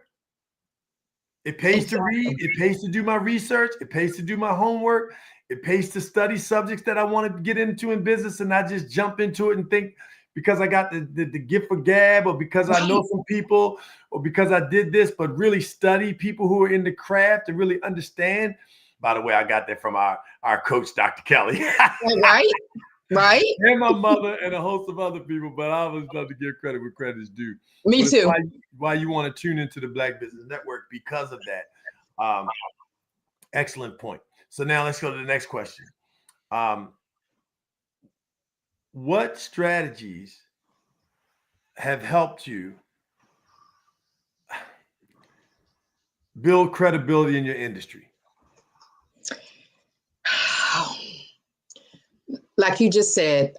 It pays to read. It pays to do my research. It pays to do my homework. It pays to study subjects that I want to get into in business and not just jump into it and think because I got the gift for gab or because I know some people or because I did this, but really study people who are in the craft and really understand. By the way, I got that from our coach, Dr. Kelly. Right. And my mother and a host of other people, but I always love to give credit where credit is due. Me too. Why you want to tune into the Black Business Network because of that. Excellent point. So now let's go to the next question. what strategies have helped you build credibility in your industry? Like you just said,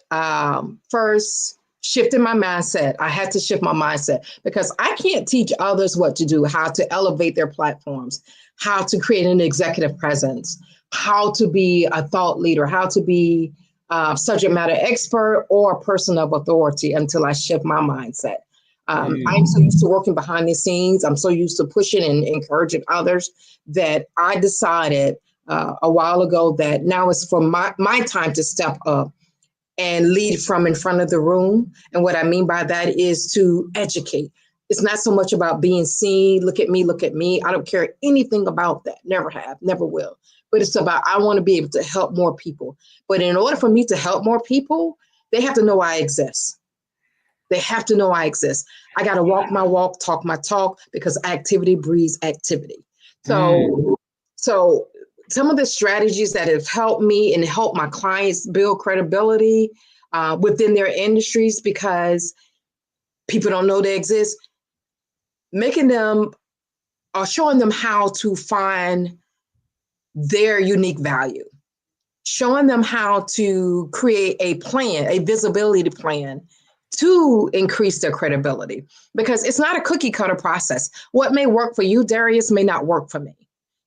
first, shifting my mindset. I had to shift my mindset because I can't teach others what to do, how to elevate their platforms, how to create an executive presence, how to be a thought leader, how to be a subject matter expert or a person of authority until I shift my mindset. I'm so used to working behind the scenes. I'm so used to pushing and encouraging others that I decided a while ago that now it's for my time to step up and lead from in front of the room. And what I mean by that is to educate. It's not so much about being seen, look at me, look at me. I don't care anything about that. Never have, never will. But it's about, I want to be able to help more people. But in order for me to help more people, they have to know I exist. They have to know I exist. I got to walk my walk, talk my talk, because activity breeds activity. So some of the strategies that have helped me and helped my clients build credibility within their industries, because people don't know they exist, making them or showing them how to find their unique value, showing them how to create a plan, a visibility plan to increase their credibility, because it's not a cookie cutter process. What may work for you, Darius, may not work for me.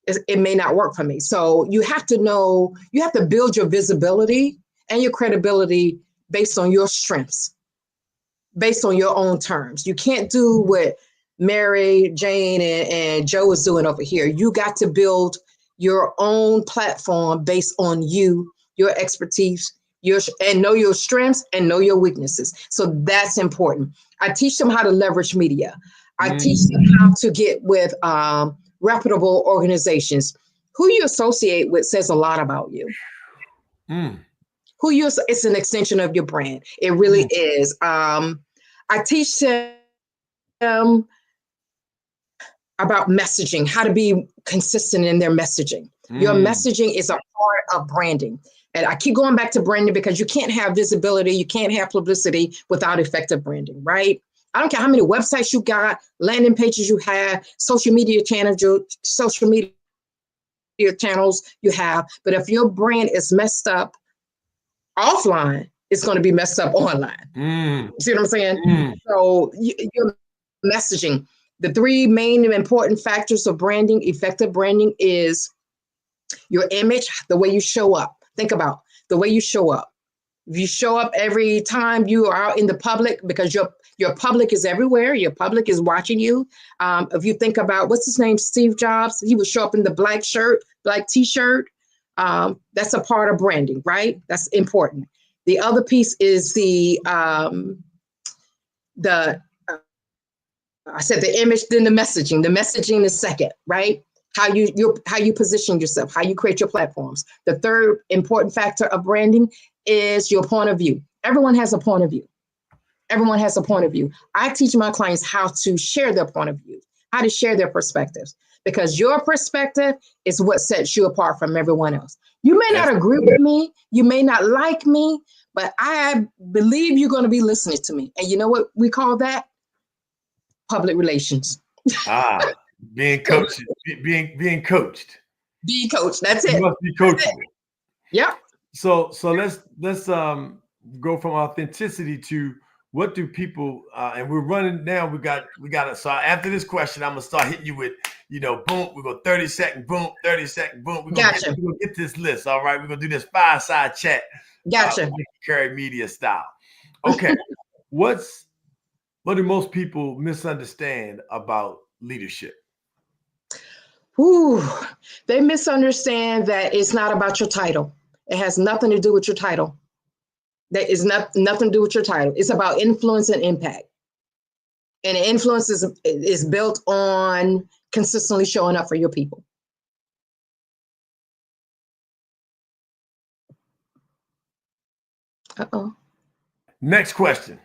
It may not work for me. So you have to know, you have to build your visibility and your credibility based on your strengths, based on your own terms. You can't do what Mary, Jane, and Joe is doing over here. You got to build your own platform based on you, your expertise, and know your strengths and know your weaknesses. So that's important. I teach them how to leverage media. I teach them how to get with reputable organizations. Who you associate with says a lot about you. It's an extension of your brand. It really is. I teach them about messaging, how to be consistent in their messaging. Your messaging is a part of branding. And I keep going back to branding because you can't have visibility, you can't have publicity without effective branding, right? I don't care how many websites you got, landing pages you have, social media channels you have, but if your brand is messed up offline, it's going to be messed up online. See what I'm saying? So your messaging, the three main important factors of branding, effective branding, is your image, the way you show up. Think about the way you show up. If you show up every time you are out in the public, because your public is everywhere, your public is watching you. If you think about, what's his name, Steve Jobs, he would show up in the black shirt, black t-shirt. That's a part of branding, right? That's important. The other piece is I said the image, then the messaging. The messaging is second, right? How you position yourself, how you create your platforms. The third important factor of branding is your point of view. Everyone has a point of view. Everyone has a point of view. I teach my clients how to share their point of view, how to share their perspectives, because your perspective is what sets you apart from everyone else. You may not agree with me, you may not like me, but I believe you're going to be listening to me. And you know what we call that? Public relations. Being coached. Being coached. Being coached. That's it. You must be coachable. Yep. So let's go from authenticity to what do people and we're running now. We got to. So after this question, I'm gonna start hitting you with, boom. We go 30-second, boom, 30-second, boom. We're gonna get this list. All right, we're gonna do this fireside chat. Gotcha. Carry media style. Okay. What do most people misunderstand about leadership? They misunderstand that it's not about your title. It has nothing to do with your title. That is nothing to do with your title. It's about influence and impact. And influence is built on consistently showing up for your people. Next question.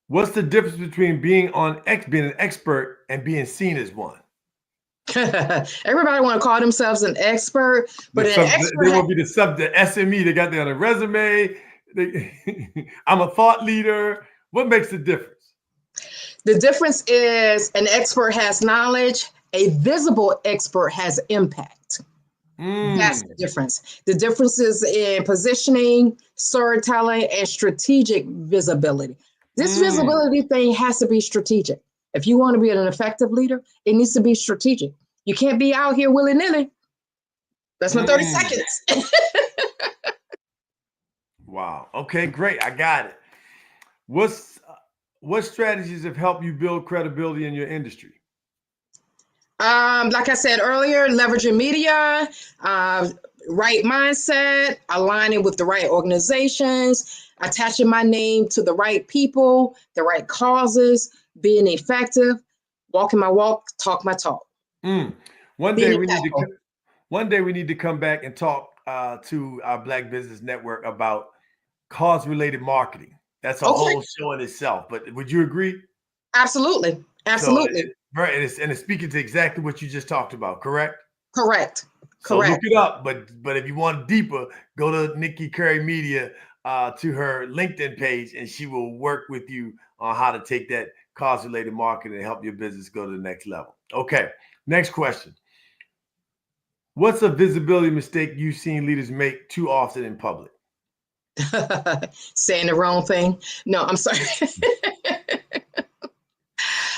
What's the difference between being an expert and being seen as one? Everybody want to call themselves an expert, but they will be the SME. They got that on a resume. I'm a thought leader. What makes the difference? The difference is an expert has knowledge, a visible expert has impact. That's the difference. The difference is in positioning, storytelling, and strategic visibility. This visibility thing has to be strategic. If you want to be an effective leader, it needs to be strategic. You can't be out here willy-nilly. That's my 30 seconds. Wow. Okay, great. I got it. What strategies have helped you build credibility in your industry? Like I said earlier, leveraging media, right mindset, aligning with the right organizations, attaching my name to the right people, the right causes, being effective, walking my walk, talk my talk. One day we need to come back and talk to our Black Business Network about cause-related marketing. That's a whole show in itself. But would you agree? Absolutely. Absolutely. So, and it's speaking to exactly what you just talked about, correct? Correct. So look it up. But if you want deeper, go to Nikki Curry Media to her LinkedIn page, and she will work with you on how to take that cause-related marketing and help your business go to the next level. Okay. Next question. What's a visibility mistake you've seen leaders make too often in public? Saying the wrong thing. No, I'm sorry.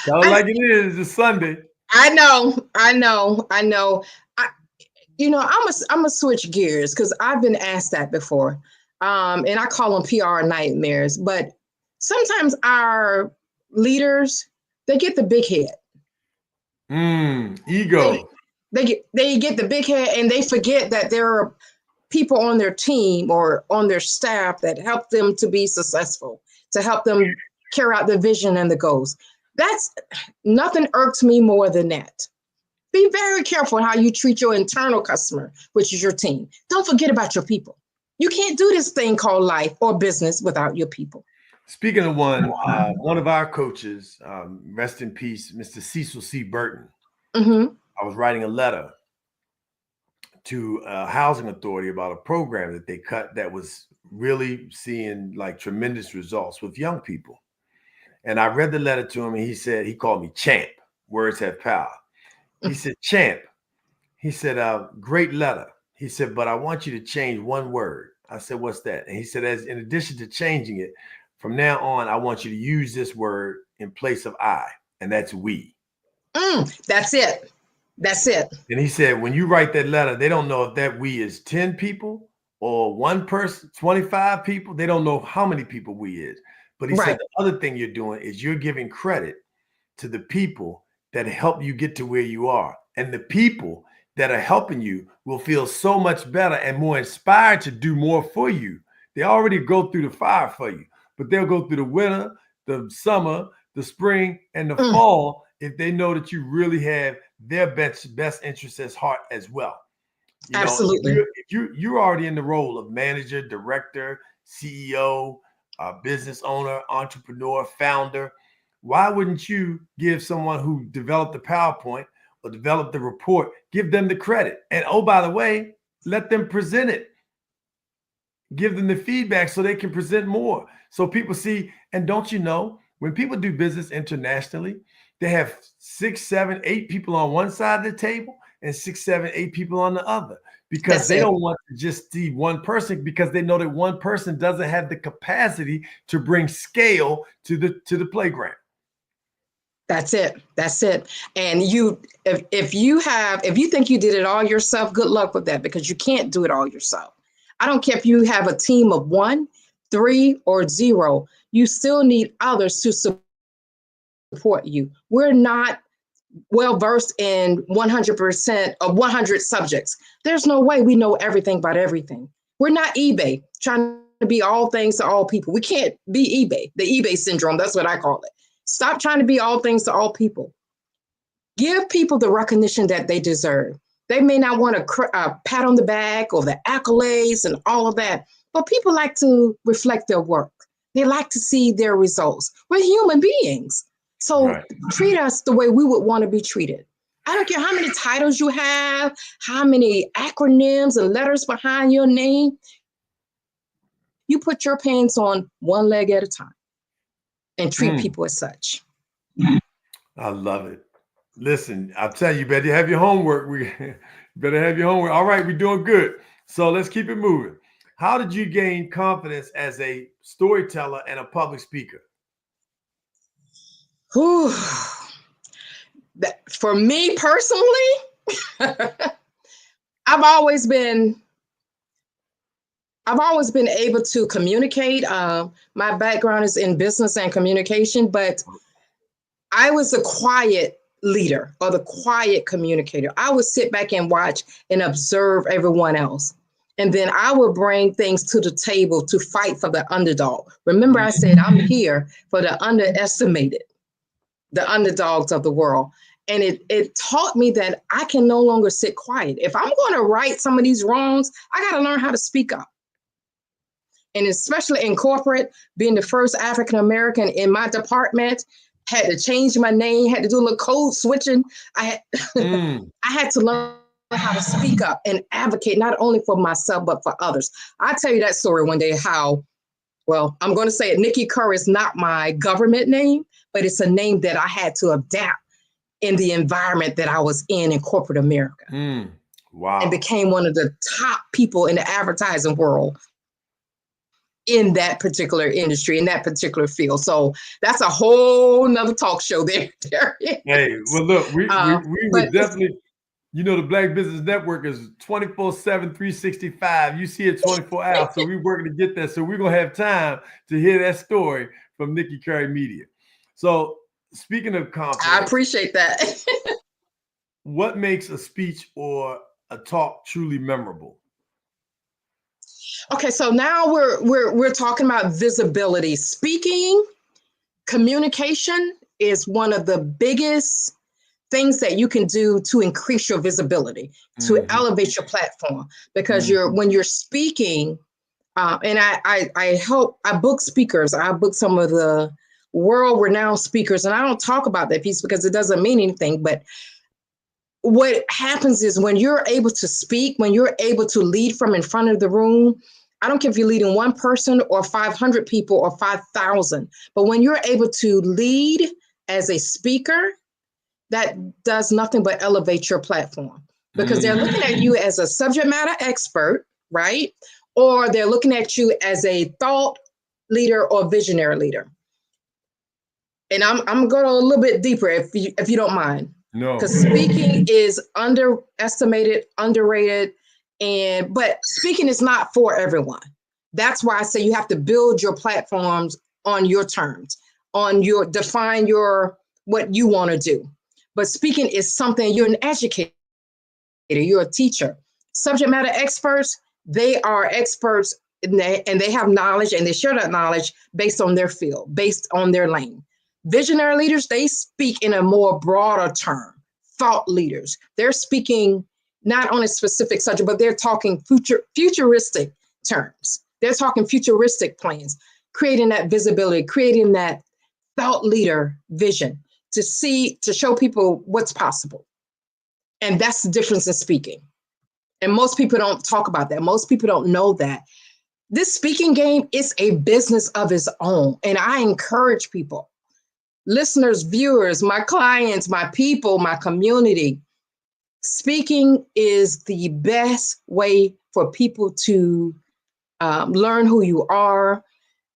Tell it like it is. It's Sunday. I know. I'm gonna switch gears because I've been asked that before. And I call them PR nightmares. But sometimes our leaders, they get the big head. Ego. They get the big head and they forget that there are people on their team or on their staff that help them to be successful, to help them carry out the vision and the goals. That's nothing irks me more than that. Be very careful how you treat your internal customer, which is your team. Don't forget about your people. You can't do this thing called life or business without your people. Speaking of one of our coaches, rest in peace, Mr. Cecil C. Burton. I was writing a letter to a housing authority about a program that they cut that was really seeing like tremendous results with young people. And I read the letter to him and he called me champ. Words have power. He said, champ. He said, great letter. He said, but I want you to change one word. I said, what's that? And he said, in addition to changing it, from now on, I want you to use this word in place of I, and that's we. That's it. That's it. And he said, when you write that letter, they don't know if that we is 10 people or one person, 25 people. They don't know how many people we is. But he said, the other thing you're doing is you're giving credit to the people that help you get to where you are. And the people that are helping you will feel so much better and more inspired to do more for you. They already go through the fire for you, but they'll go through the winter, the summer, the spring, and the fall if they know that you really have their best interests at heart as well. Absolutely. If you're already in the role of manager, director, CEO, business owner, entrepreneur, founder, why wouldn't you give someone who developed the PowerPoint or developed the report, give them the credit? And oh, by the way, let them present it. Give them the feedback so they can present more. So people see, and don't you know, when people do business internationally, they have 6, 7, 8 people on one side of the table and 6, 7, 8 people on the other, because they don't want to just see one person, because they know that one person doesn't have the capacity to bring scale to the playground. That's it. That's it. And if you think you did it all yourself, good luck with that, because you can't do it all yourself. I don't care if you have a team of 1, 3, or 0. You still need others to support you. We're not well versed in 100% of 100 subjects. There's no way we know everything about everything. We're not eBay trying to be all things to all people. We can't be eBay, the eBay syndrome. That's what I call it. Stop trying to be all things to all people. Give people the recognition that they deserve. They may not want a pat on the back or the accolades and all of that, but people like to reflect their work. They like to see their results. We're human beings. So treat us the way we would want to be treated. I don't care how many titles you have, how many acronyms and letters behind your name. You put your pants on one leg at a time and treat people as such. I love it. Listen, I'll tell you, better have your homework. We better have your homework. All right, we're doing good. So let's keep it moving. How did you gain confidence as a storyteller and a public speaker? Whew. For me personally, I've always been able to communicate. My background is in business and communication, but I was a quiet leader or the quiet communicator. I would sit back and watch and observe everyone else. And then I would bring things to the table to fight for the underdog. Remember, I said I'm here for the underestimated, the underdogs of the world. And it taught me that I can no longer sit quiet. If I'm going to right some of these wrongs, I got to learn how to speak up. And especially in corporate, being the first African-American in my department, had to change my name, had to do a little code switching. I had to learn how to speak up and advocate, not only for myself, but for others. I'll tell you that story one day, how, well, I'm going to say it. Nikki Kerr is not my government name, but it's a name that I had to adapt in the environment that I was in corporate America. Wow. And became one of the top people in the advertising world in that particular industry, in that particular field. So that's a whole nother talk show there. Hey, well, look, we would definitely, you know, the Black Business Network is 24/7, 365. You see it 24 hours. So we're working to get that. So we're going to have time to hear that story from Nikki Curry Media. So speaking of confidence, I appreciate that. What makes a speech or a talk truly memorable? Okay, so now we're talking about visibility. Speaking, communication is one of the biggest things that you can do to increase your visibility, to elevate your platform. Because when you're speaking, and I book speakers. I book some of the world-renowned speakers, and I don't talk about that piece because it doesn't mean anything. But what happens is when you're able to speak, when you're able to lead from in front of the room, I don't care if you're leading one person or 500 people or 5,000, but when you're able to lead as a speaker, that does nothing but elevate your platform, because they're looking at you as a subject matter expert, right? Or they're looking at you as a thought leader or visionary leader. And I'm going a little bit deeper if you don't mind. No. Because speaking is underestimated, underrated, but speaking is not for everyone. That's why I say you have to build your platforms on your terms, define what you want to do. But speaking is something, you're an educator, you're a teacher. Subject matter experts, they are experts and they have knowledge, and they share that knowledge based on their field, based on their lane. Visionary leaders, they speak in a more broader term. Thought leaders, they're speaking not on a specific subject, but they're talking futuristic terms. They're talking futuristic plans, creating that visibility, creating that thought leader vision to show people what's possible. And that's the difference in speaking. And most people don't talk about that. Most people don't know that. This speaking game is a business of its own. And I encourage people, listeners, viewers, my clients, my people, my community, speaking is the best way for people to learn who you are.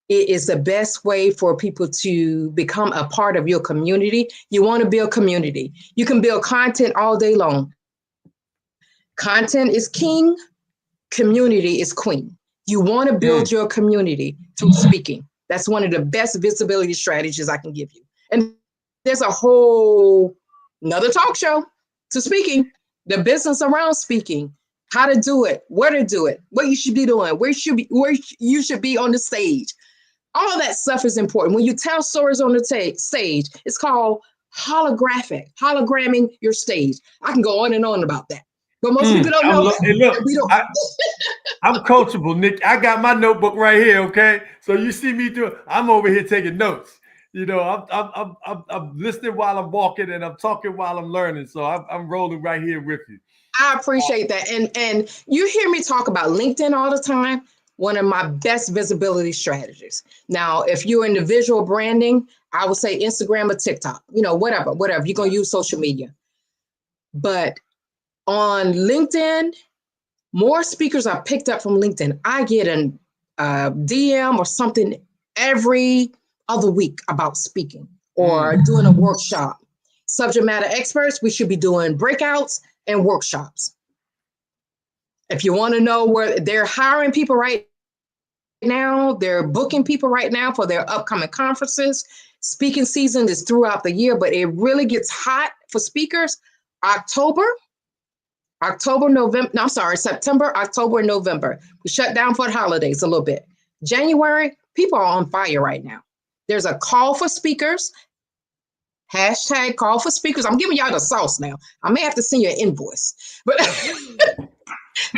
It is the best way for people to become a part of your community. You want to build community. You can build content all day long. Content is king, community is queen. You want to build your community through speaking. That's one of the best visibility strategies I can give you. And there's a whole another talk show to speaking, the business around speaking, how to do it, where to do it, what you should be doing, where you should be on the stage. All of that stuff is important. When you tell stories on the stage, it's called hologramming your stage. I can go on and on about that. But most people don't know that. Hey, look, I'm coachable, Nick. I got my notebook right here, okay? So you see me I'm over here taking notes. You know, I'm listening while I'm walking, and I'm talking while I'm learning. So I'm rolling right here with you. I appreciate that. And you hear me talk about LinkedIn all the time. one of my best visibility strategies. Now, if you're into visual branding, I would say Instagram or TikTok, whatever, you're going to use social media. But on LinkedIn, more speakers are picked up from LinkedIn. I get a DM or something every other week about speaking or doing a workshop. Subject matter experts, we should be doing breakouts and workshops. If you want to know where they're hiring people right now, they're booking people right now for their upcoming conferences. Speaking season is throughout the year, but it really gets hot for speakers September, October, and November. We shut down for the holidays a little bit. January, people are on fire right now. There's a call for speakers. Hashtag call for speakers. I'm giving y'all the sauce now. I may have to send you an invoice, but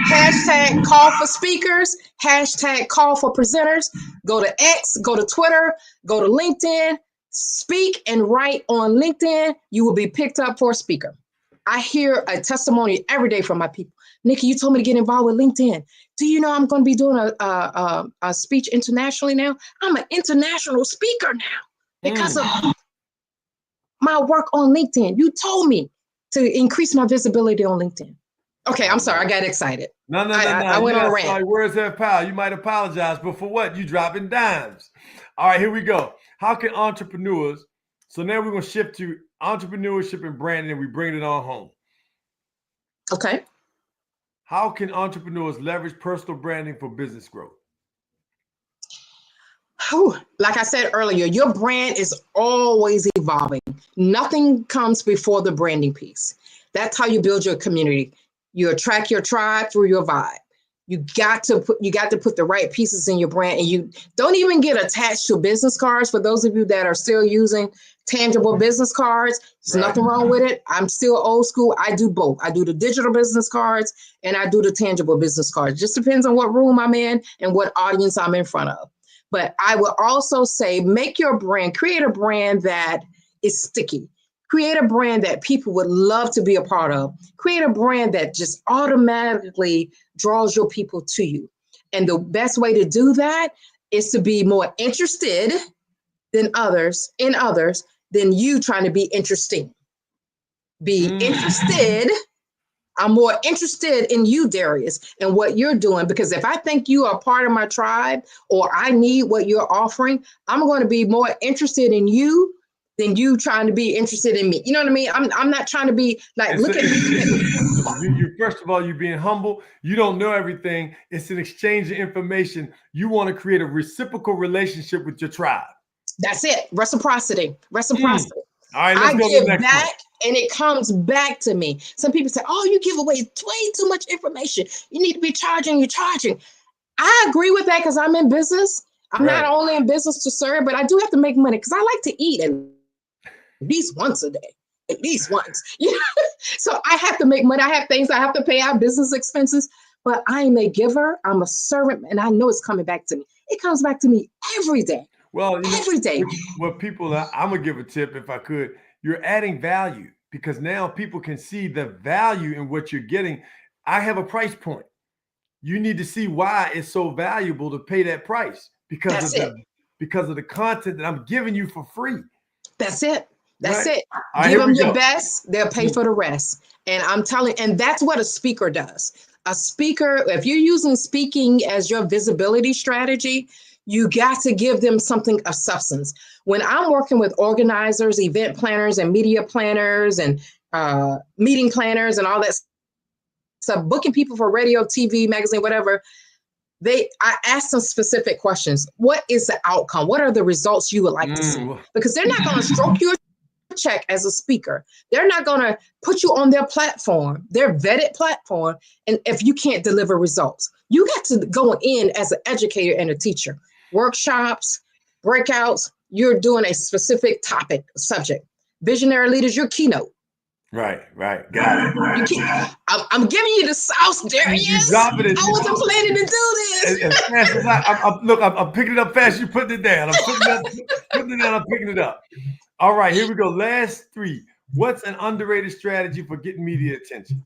hashtag call for speakers, hashtag call for presenters. Go to X, go to Twitter, go to LinkedIn, speak and write on LinkedIn. You will be picked up for a speaker. I hear a testimony every day from my people. Nikki, you told me to get involved with LinkedIn. Do you know I'm going to be doing a speech internationally now? I'm an international speaker now because of my work on LinkedIn. You told me to increase my visibility on LinkedIn. Okay, I'm sorry. I got excited. No. I went on a rant. Words have power. You might apologize, but for what? You dropping dimes. All right, here we go. How can entrepreneurs, so now we're going to shift to entrepreneurship and branding, and we bring it on home. Okay. How can entrepreneurs leverage personal branding for business growth? Like I said earlier, your brand is always evolving. Nothing comes before the branding piece. That's how you build your community. You attract your tribe through your vibe. You got to put the right pieces in your brand, and you don't even get attached to business cards. For those of you that are still using tangible business cards, there's nothing wrong with it. I'm still old school. I do both. I do the digital business cards and I do the tangible business cards. Just depends on what room I'm in and what audience I'm in front of. But I will also say, make your brand, create a brand that is sticky. Create a brand that people would love to be a part of. Create a brand that just automatically draws your people to you. And the best way to do that is to be more interested than others, than you trying to be interesting. Be interested. I'm more interested in you, Darius, and what you're doing, because if I think you are part of my tribe or I need what you're offering, I'm going to be more interested in you than you trying to be interested in me. You know what I mean? I'm not trying to be like, look at me. First of all, you're being humble. You don't know everything. It's an exchange of information. You want to create a reciprocal relationship with your tribe. That's it. Reciprocity. All right, let's go to the next back one. and it comes back to me. Some people say, oh, you give away way too much information. You need to be charging, you're charging. I agree with that because I'm in business. I'm not only in business to serve, but I do have to make money because I like to eat at least once a day. At least once. So I have to make money. I have things I have to pay out, business expenses, but I'm a giver. I'm a servant, and I know it's coming back to me. It comes back to me every day. Well, every day. What people, I'm going to give a tip if I could. You're adding value because now people can see the value in what you're getting. I have a price point. You need to see why it's so valuable to pay that price because of the content that I'm giving you for free. That's it. That's it. Give them your best. They'll pay for the rest. And I'm telling, and that's what a speaker does. A speaker, if you're using speaking as your visibility strategy, you got to give them something of substance. When I'm working with organizers, event planners, and media planners, and meeting planners, and all that stuff, booking people for radio, TV, magazine, whatever, I ask them specific questions. What is the outcome? What are the results you would like to see? Because they're not going to stroke your check as a speaker. They're not going to put you on their platform, their vetted platform, and if you can't deliver results. You got to go in as an educator and a teacher. Workshops, breakouts, you're doing a specific topic, subject. Visionary leaders, your keynote. Right. Got it. I'm giving you the sauce, Darius. I wasn't planning to do this. As fast as I'm picking it up fast. You putting it down. I'm putting it down. I'm picking it up. All right, here we go. Last three. What's an underrated strategy for getting media attention?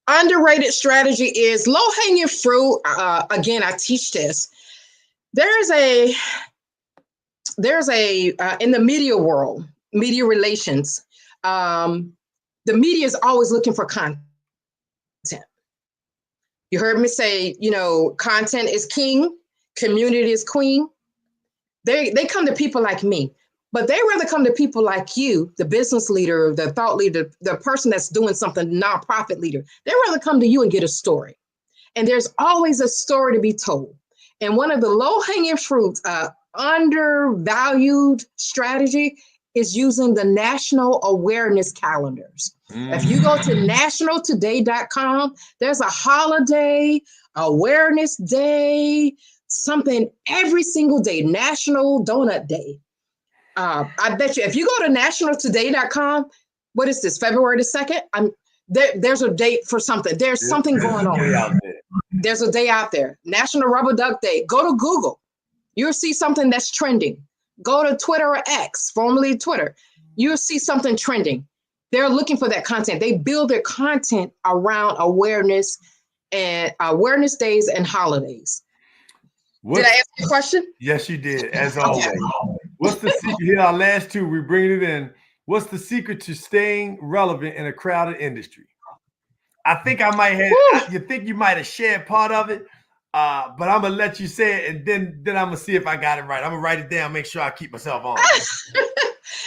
underrated strategy is low-hanging fruit. Again, I teach this. There's a in the media world, media relations, the media is always looking for content. You heard me say, content is king, community is queen. They come to people like me, but they rather come to people like you, the business leader, the thought leader, the person that's doing something, nonprofit leader. They rather come to you and get a story. And there's always a story to be told. And one of the low-hanging fruits, undervalued strategy is using the national awareness calendars. If you go to nationaltoday.com, there's a holiday, awareness day, something every single day, National Donut Day. I bet you if you go to nationaltoday.com, what is this, February the 2nd? There's a date for something. There's something going on. There's a day out there. National Rubber Duck Day. Go to Google. You'll see something that's trending. Go to Twitter or X, formerly Twitter. You'll see something trending. They're looking for that content. They build their content around awareness and awareness days and holidays. Did I answer your question? Yes, you did, as always. What's the secret? Here, our last two, we bring it in. What's the secret to staying relevant in a crowded industry? I think I might have, you think you might have shared part of it, but I'm going to let you say it, and then I'm going to see if I got it right. I'm going to write it down, make sure I keep myself on.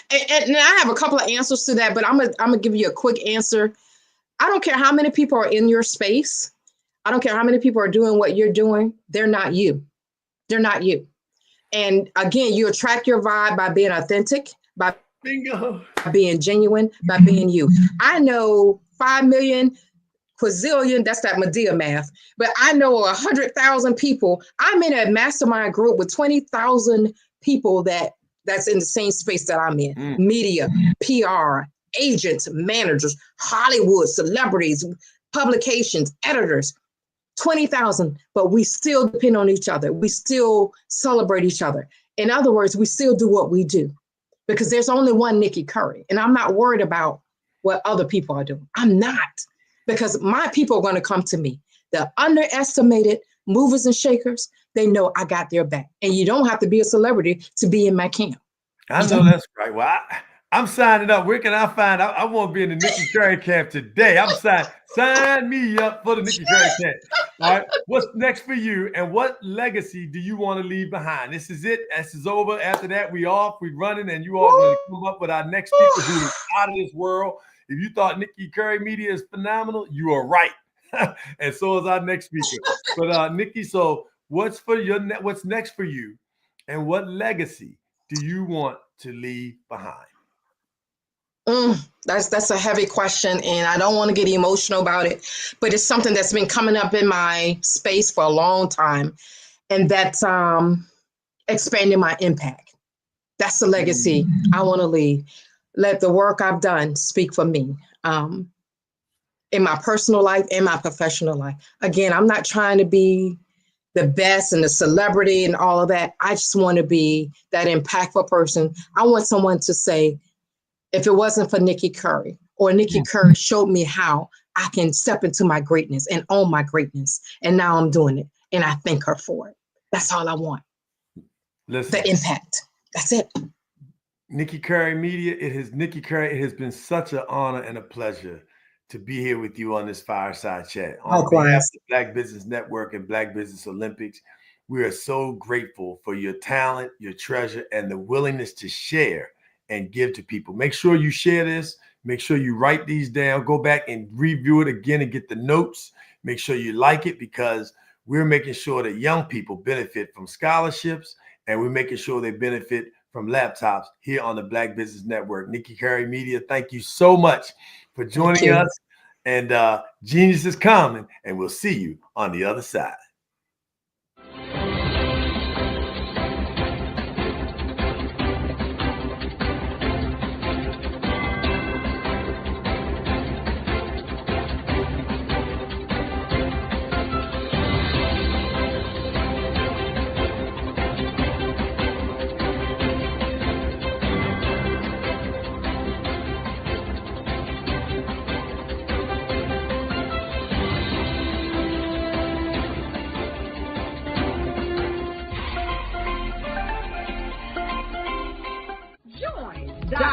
and I have a couple of answers to that, but I'm gonna give you a quick answer. I don't care how many people are in your space. I don't care how many people are doing what you're doing. They're not you. They're not you. And again, you attract your vibe by being authentic, by being genuine, by being you. I know 5 million, quazillion, that's that Medea math, but I know 100,000 people. I'm in a mastermind group with 20,000 people that's in the same space that I'm in. Media, PR, agents, managers, Hollywood, celebrities, publications, editors, 20,000, but we still depend on each other. We still celebrate each other. In other words, we still do what we do because there's only one Nikki Curry, and I'm not worried about what other people are doing. I'm not, because my people are going to come to me. The underestimated movers and shakers, they know I got their back. And you don't have to be a celebrity to be in my camp. I know that's right. Well, I'm signing up. Where can I find? I want to be in the Nikki Curry camp today. I'm sign me up for the Nikki Curry camp. All right. What's next for you, and what legacy do you want to leave behind? This is it. This is over. After that, we running, and you all going to come up with our next speaker who is out of this world. If you thought Nikki Curry Media is phenomenal, you are right. And so is our next speaker. But Nikki, so what's next for you, and what legacy do you want to leave behind? That's a heavy question, and I don't want to get emotional about it, but it's something that's been coming up in my space for a long time, and that's expanding my impact. That's the legacy I want to leave. Let the work I've done speak for me in my personal life and my professional life. Again, I'm not trying to be the best and the celebrity and all of that. I just want to be that impactful person. I want someone to say, if it wasn't for Nikki Curry, or Nikki Curry showed me how I can step into my greatness and own my greatness, and now I'm doing it, and I thank her for it. That's all I want. Listen, the impact. That's it. Nikki Curry Media, Nikki Curry, it has been such an honor and a pleasure to be here with you on this fireside chat. On behalf of the Black Business Network and Black Business Olympics, we are so grateful for your talent, your treasure, and the willingness to share and give to people. Make sure you share this. Make sure you write these down. Go back and review it again and get the notes. Make sure you like it, because we're making sure that young people benefit from scholarships, and we're making sure they benefit from laptops here on the Black Business Network. Nikki Curry Media, thank you so much for joining us. And genius is coming, and we'll see you on the other side.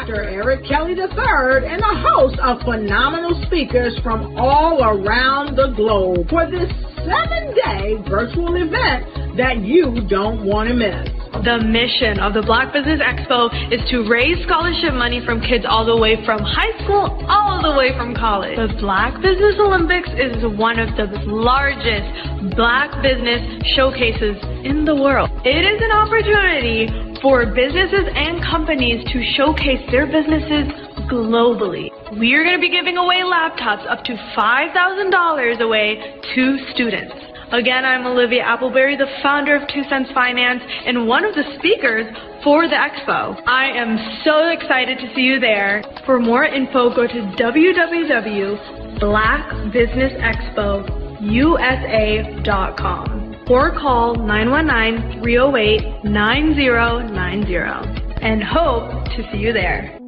Dr. Eric Kelly III and a host of phenomenal speakers from all around the globe for this 7-day virtual event that you don't want to miss. The mission of the Black Business Expo is to raise scholarship money from kids all the way from high school all the way from college. The Black Business Olympics is one of the largest Black business showcases in the world. It is an opportunity for businesses and companies to showcase their businesses globally. We are going to be giving away laptops up to $5,000 away to students. Again, I'm Olivia Appleberry, the founder of 2 Cents Finance and one of the speakers for the expo. I am so excited to see you there. For more info, go to www.blackbusinessexpousa.com or call 919-308-9090 and hope to see you there.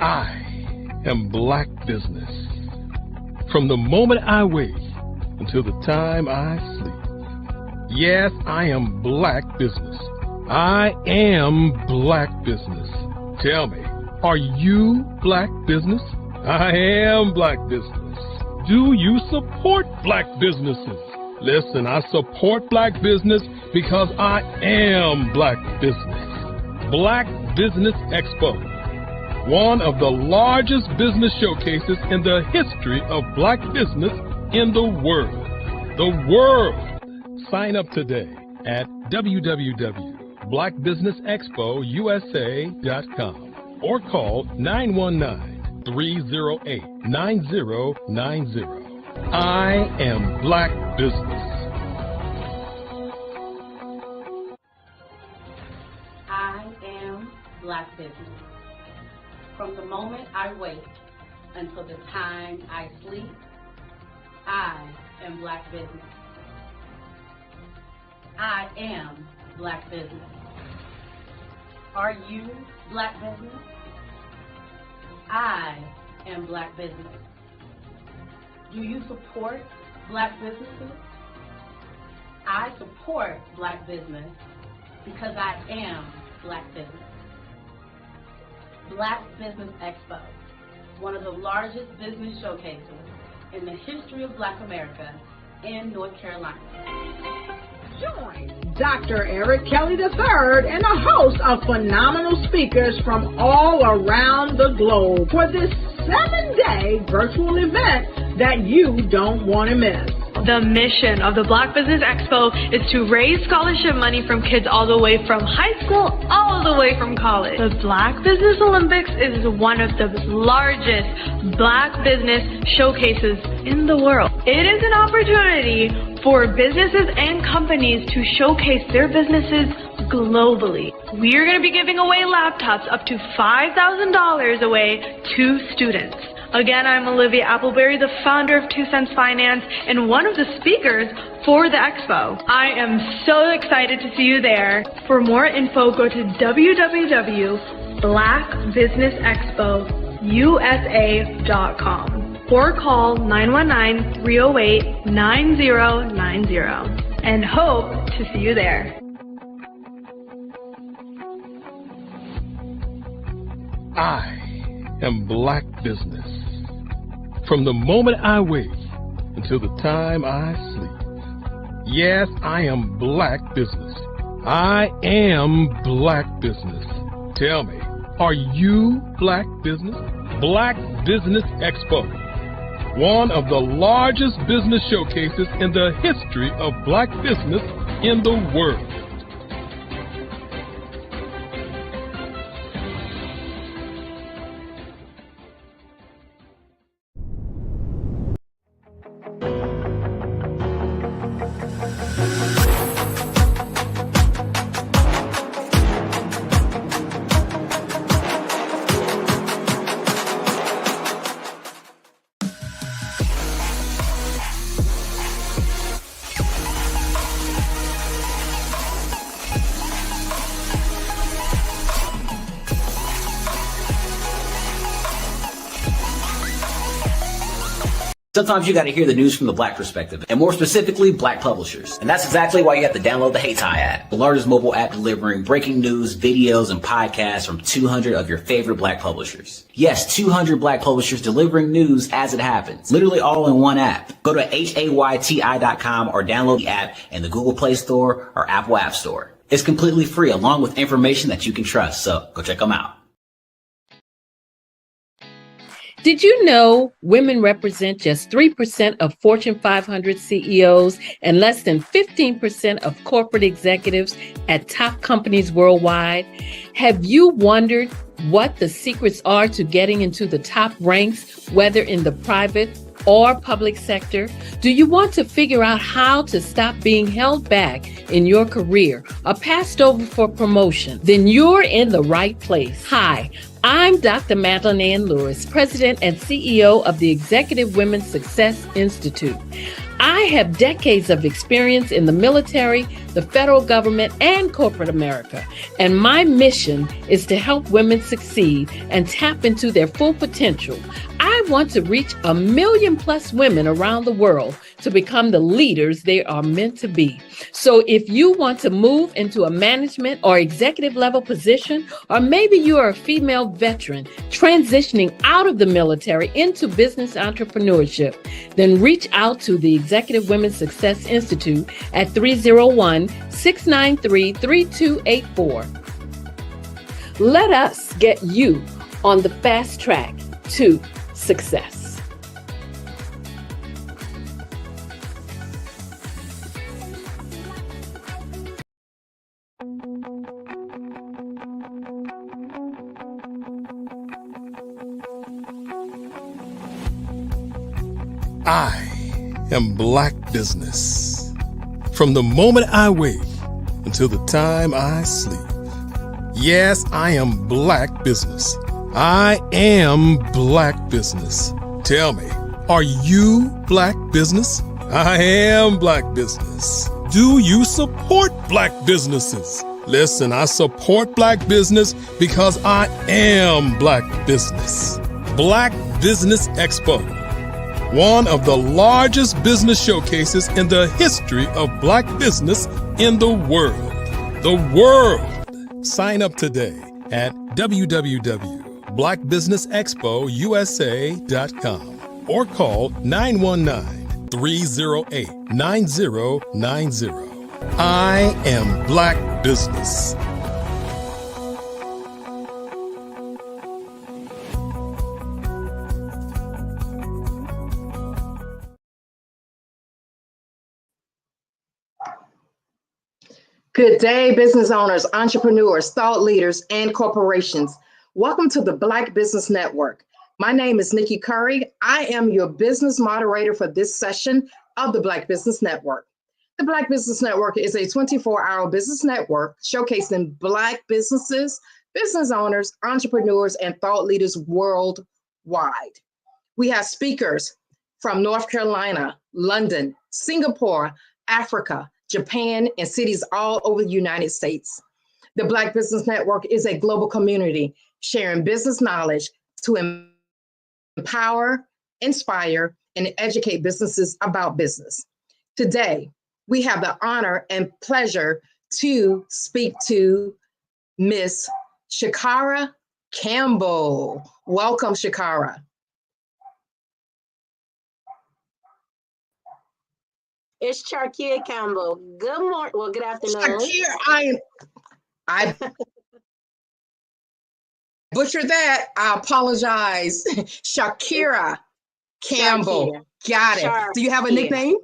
I am Black Business. From the moment I wake until the time I sleep. Yes, I am Black Business. I am Black Business. Tell me, are you Black Business? I am Black Business. Do you support Black businesses? Listen, I support Black business because I am Black Business. Black Business Expo, one of the largest business showcases in the history of Black business in the world. The world! Sign up today at www.blackbusinessexpousa.com or call 919-308-9090. I am Black Business. I am Black Business. From the moment I wake until the time I sleep, I am Black Business. I am Black Business. Are you Black Business? I am Black Business. Do you support Black businesses? I support Black business because I am Black Business. Black Business Expo, one of the largest business showcases in the history of Black America in North Carolina. Join Dr. Eric Kelly III and a host of phenomenal speakers from all around the globe for this 7-day virtual event that you don't want to miss. The mission of the Black Business Expo is to raise scholarship money from kids all the way from high school all the way from college. The Black Business Olympics is one of the largest Black business showcases in the world. It is an opportunity for businesses and companies to showcase their businesses globally. We are going to be giving away laptops up to $5,000 away to students. Again, I'm Olivia Appleberry, the founder of 2 Cents Finance and one of the speakers for the expo. I am so excited to see you there. For more info, go to www.blackbusinessexpousa.com or call 919-308-9090 and hope to see you there. I am Black Business. From the moment I wake until the time I sleep. Yes, I am Black Business. I am Black Business. Tell me, are you Black Business? Black Business Expo, one of the largest business showcases in the history of Black business in the world. Sometimes you got to hear the news from the Black perspective, and more specifically, Black publishers. And that's exactly why you have to download the HeyTie app, the largest mobile app delivering breaking news, videos, and podcasts from 200 of your favorite Black publishers. Yes, 200 Black publishers delivering news as it happens, literally all in one app. Go to HAYTI.com or download the app in the Google Play Store or Apple App Store. It's completely free, along with information that you can trust, so go check them out. Did you know women represent just 3% of Fortune 500 CEOs and less than 15% of corporate executives at top companies worldwide? Have you wondered what the secrets are to getting into the top ranks, whether in the private or public sector? Do you want to figure out how to stop being held back in your career or passed over for promotion? Then you're in the right place. Hi, I'm Dr. Madeline Ann Lewis, President and CEO of the Executive Women's Success Institute. I have decades of experience in the military, the federal government, and corporate America, and my mission is to help women succeed and tap into their full potential. I want to reach 1 million plus women around the world to become the leaders they are meant to be. So if you want to move into a management or executive level position, or maybe you are a female veteran transitioning out of the military into business entrepreneurship, then reach out to the Executive Women's Success Institute at 301-693-3284. Let us get you on the fast track to success. I am Black Business. From the moment I wake until the time I sleep. Yes, I am Black Business. I am Black Business. Tell me, are you Black Business? I am Black Business. Do you support Black businesses? Listen, I support Black business because I am Black Business. Black Business Expo, one of the largest business showcases in the history of Black business in the world. The world. Sign up today at www.blackbusinessexpousa.com or call 919-308-9090. I am Black Business. Good day, business owners, entrepreneurs, thought leaders, and corporations. Welcome to the Black Business Network. My name is Nikki Curry. I am your business moderator for this session of the Black Business Network. The Black Business Network is a 24-hour business network showcasing Black businesses, business owners, entrepreneurs, and thought leaders worldwide. We have speakers from North Carolina, London, Singapore, Africa, Japan, and cities all over the United States. The Black Business Network is a global community sharing business knowledge to empower, inspire, and educate businesses about business. Today, we have the honor and pleasure to speak to Miss Shakara Campbell. Welcome, Shakara. It's Charkia Campbell. Good morning. Well, good afternoon. Shakira, I butchered that. I apologize. Shakira Campbell. Charkia. Got it. Do you have a nickname?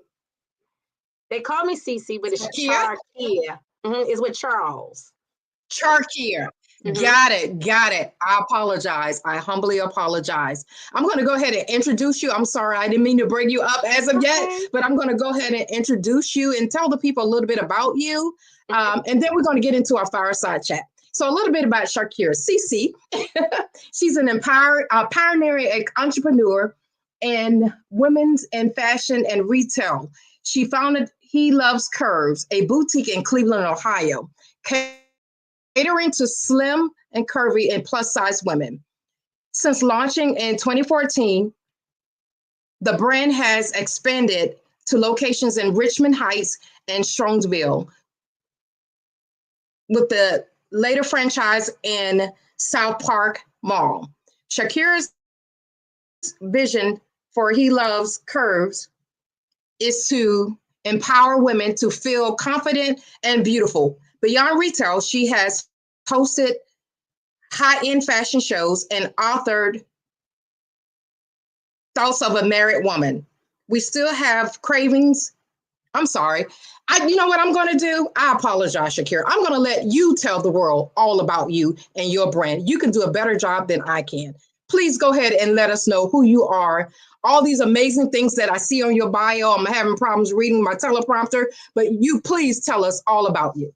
They call me Cece, but it's Charkia. Charkia. It's with Charles. Charkia. Got it. I apologize. I humbly apologize. I'm going to go ahead and introduce you. I'm sorry, I didn't mean to bring you up as of yet, but I'm going to go ahead and introduce you and tell the people a little bit about you. And then we're going to get into our fireside chat. So a little bit about Shakira. Cece, she's an pioneering entrepreneur in women's and fashion and retail. She founded He Loves Curves, a boutique in Cleveland, Ohio, catering to slim and curvy and plus size women. Since launching in 2014, the brand has expanded to locations in Richmond Heights and Strongsville, with the later franchise in South Park Mall. Shakira's vision for He Loves Curves is to empower women to feel confident and beautiful. Beyond retail, she has hosted high-end fashion shows and authored Thoughts of a Married Woman. We still have cravings. I'm sorry. You know what I'm going to do? I apologize, Shakira. I'm going to let you tell the world all about you and your brand. You can do a better job than I can. Please go ahead and let us know who you are. All these amazing things that I see on your bio. I'm having problems reading my teleprompter, but you please tell us all about you.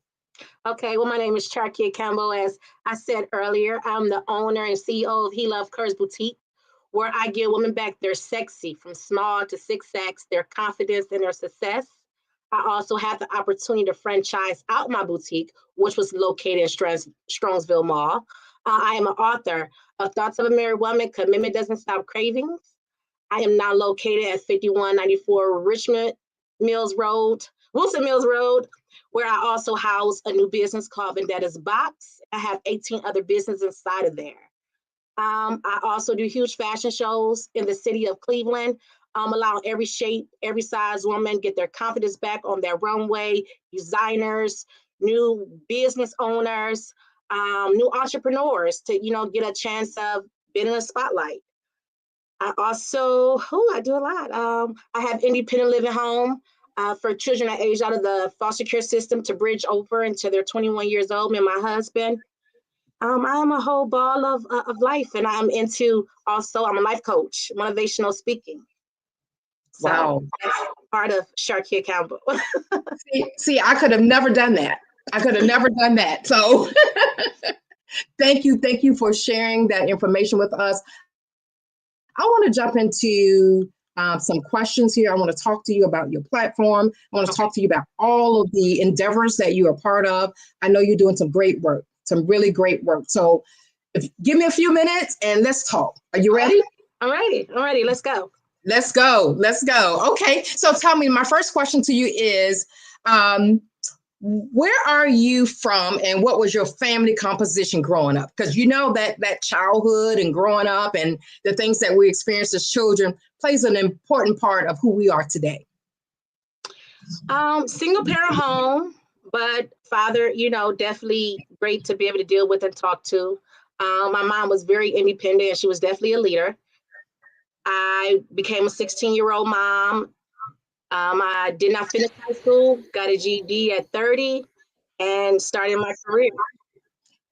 Okay, well, my name is Charkia Campbell. As I said earlier, I'm the owner and CEO of He Love Curves Boutique, where I give women back their sexy from small to 6X, their confidence and their success. I also have the opportunity to franchise out my boutique, which was located in Strongsville Mall. I am an author of Thoughts of a Married Woman, Commitment Doesn't Stop Cravings. I am now located at 5194 Wilson Mills Road, where I also house a new business called Vendetta's Box. I have 18 other businesses inside of there. I also do huge fashion shows in the city of Cleveland, allowing every shape, every size woman get their confidence back on their runway, designers, new business owners, new entrepreneurs to, get a chance of being in the spotlight. I also, I do a lot. I have independent living home for children that age out of the foster care system to bridge over until they're 21 years old, me and my husband. I am a whole ball of life, and I'm a life coach, motivational speaking. So wow. That's part of Sharkia Campbell. see, I could have never done that. So thank you for sharing that information with us. I want to jump into some questions here. I want to talk to you about your platform. I want to talk to you about all of the endeavors that you are part of. I know you're doing some great work, some really great work. So give me a few minutes and let's talk. Are you ready? I'm ready. Let's go. Okay. So tell me, my first question to you is, where are you from and what was your family composition growing up? Because you know that childhood and growing up and the things that we experience as children plays an important part of who we are today. Single parent home, but father, definitely great to be able to deal with and talk to. My mom was very independent and she was definitely a leader. I became a 16-year-old mom. I did not finish high school, got a GED at 30 and started my career.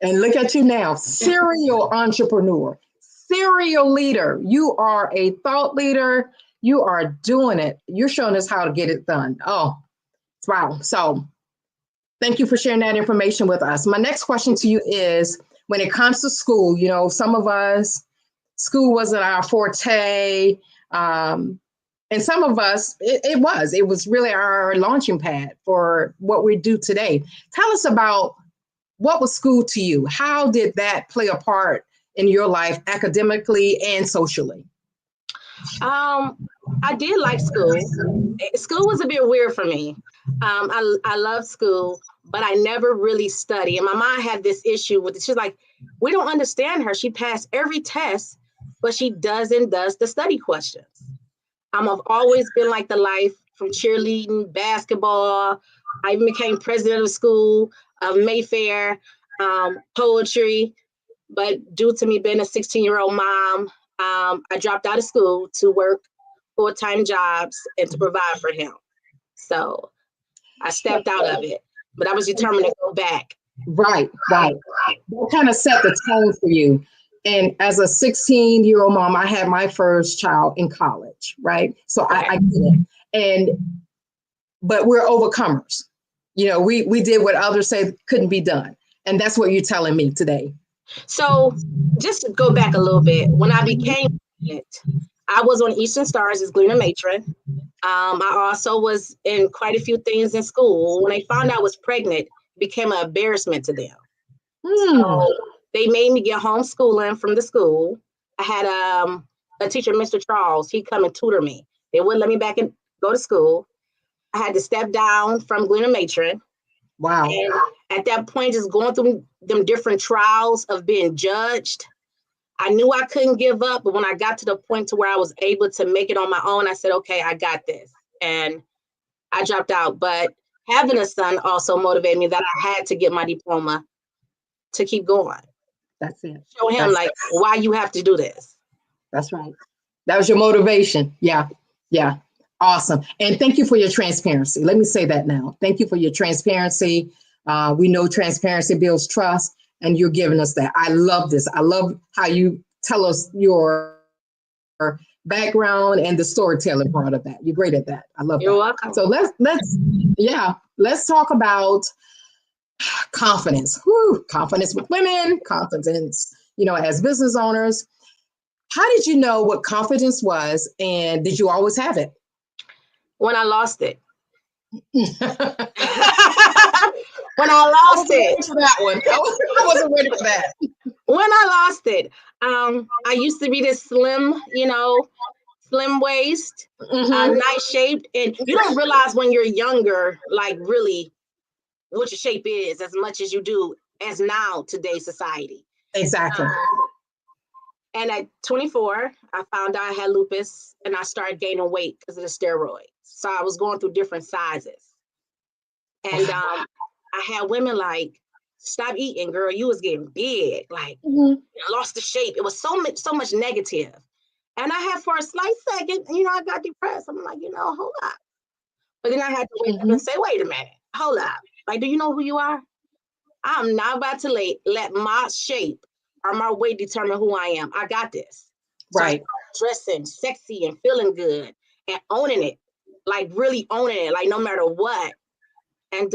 And look at you now, serial entrepreneur, serial leader. You are a thought leader. You are doing it. You're showing us how to get it done. Oh, wow. So thank you for sharing that information with us. My next question to you is, when it comes to school, some of us, school wasn't our forte. And some of us, it was really our launching pad for what we do today. Tell us about, what was school to you? How did that play a part in your life academically and socially? I did like school. School was a bit weird for me. I loved school, but I never really studied. And my mom had this issue with it. She's like, we don't understand her. She passed every test, but she doesn't does the study questions. I've always been like the life, from cheerleading, basketball. I even became president of school, of Mayfair, poetry. But due to me being a 16-year-old mom, I dropped out of school to work full-time jobs and to provide for him. So I stepped out of it, but I was determined to go back. Right. That kind of set the tone for you. And as a 16-year-old mom, I had my first child in college, right? So I did it. But we're overcomers. We did what others say couldn't be done. And that's what you're telling me today. So just to go back a little bit, when I became pregnant, I was on Eastern Stars as Gleaner Matron. I also was in quite a few things in school. When they found out I was pregnant, it became an embarrassment to them. So they made me get homeschooling from the school. I had a teacher, Mr. Charles, he'd come and tutor me. They wouldn't let me back and go to school. I had to step down from Gleaner Matron. Wow. And at that point, just going through them different trials of being judged, I knew I couldn't give up. But when I got to the point to where I was able to make it on my own, I said, okay, I got this. And I dropped out. But having a son also motivated me that I had to get my diploma to keep going. That's it. Show him why you have to do this. That's right. That was your motivation. Yeah. Yeah. Awesome. And thank you for your transparency. Let me say that now. Thank you for your transparency. We know transparency builds trust, and you're giving us that. I love this. I love how you tell us your background and the storytelling part of that. You're great at that. I love that. You're welcome. So let's talk about confidence. Confidence with women, confidence, as business owners. How did you know what confidence was, and did you always have it? When I lost it. When I lost it. For that one. I wasn't ready for that. When I lost it. I used to be this slim, slim waist, nice shaped. And you don't realize when you're younger, really what your shape is as much as you do as now today's society. Exactly. And at 24, I found out I had lupus, and I started gaining weight because of the steroids. So I was going through different sizes. And I had women stop eating, girl. You was getting big. You lost the shape. It was so much negative. And I had, for a slight second, I got depressed. I'm like, hold up. But then I had to wake up and say, wait a minute, hold up. Do you know who you are? I'm not about to let my shape or my weight determine who I am. I got this. So right. I started dressing sexy and feeling good and owning it, really owning it, no matter what. And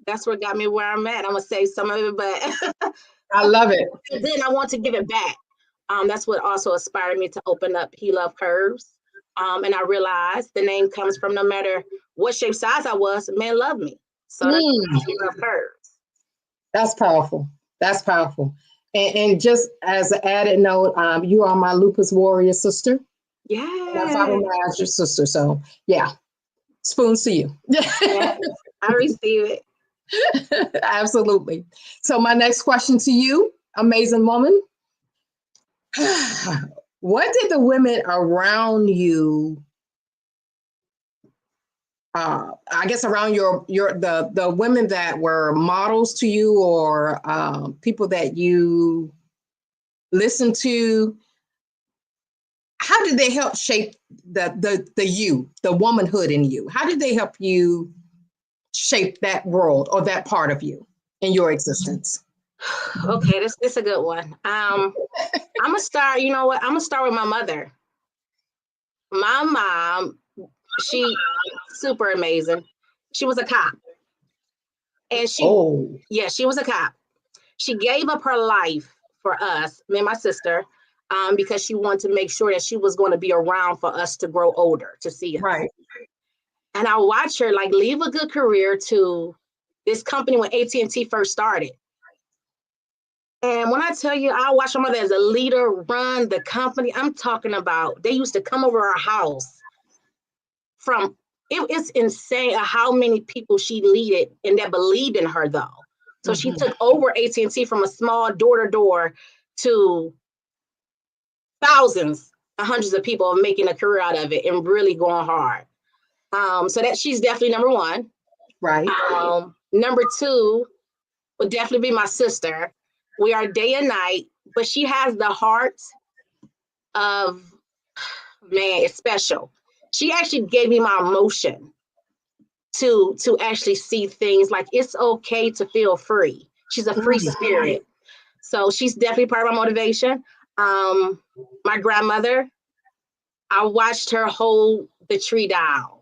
that's what got me where I'm at. I'm gonna say some of it, but I love it. And then I want to give it back. That's what also inspired me to open up He Love Curves. And I realized the name comes from no matter what shape, size I was, men love me. So that's He Love Curves. That's powerful. That's powerful. And just as an added note, you are my lupus warrior sister. Yeah. That's my your sister. So yeah, spoons to you. Yeah, I receive it. Absolutely. So my next question to you, amazing woman. What did the women around you, I guess around the women that were models to you or people that you listened to, how did they help shape the womanhood in you? How did they help you shape that world or that part of you in your existence? Okay, this is a good one. I'm gonna start. You know what? I'm gonna start with my mother. My mom, she super amazing. She was a cop, and she was a cop. She gave up her life for us, me and my sister, because she wanted to make sure that she was going to be around for us to grow older, to see us. Right. And I watched her leave a good career to this company when AT&T first started. And when I tell you, I watched my mother as a leader run the company. I'm talking about they used to come over our house it's insane how many people she leaded and that believed in her though. So she took over AT&T from a small door-to-door to thousands and hundreds of people making a career out of it and really going hard. So that she's definitely number one. Right. Number two would definitely be my sister. We are day and night, but she has the heart of, man, it's special. She actually gave me my emotion to actually see things it's okay to feel free. She's a free spirit. So she's definitely part of my motivation. My grandmother, I watched her hold the tree down.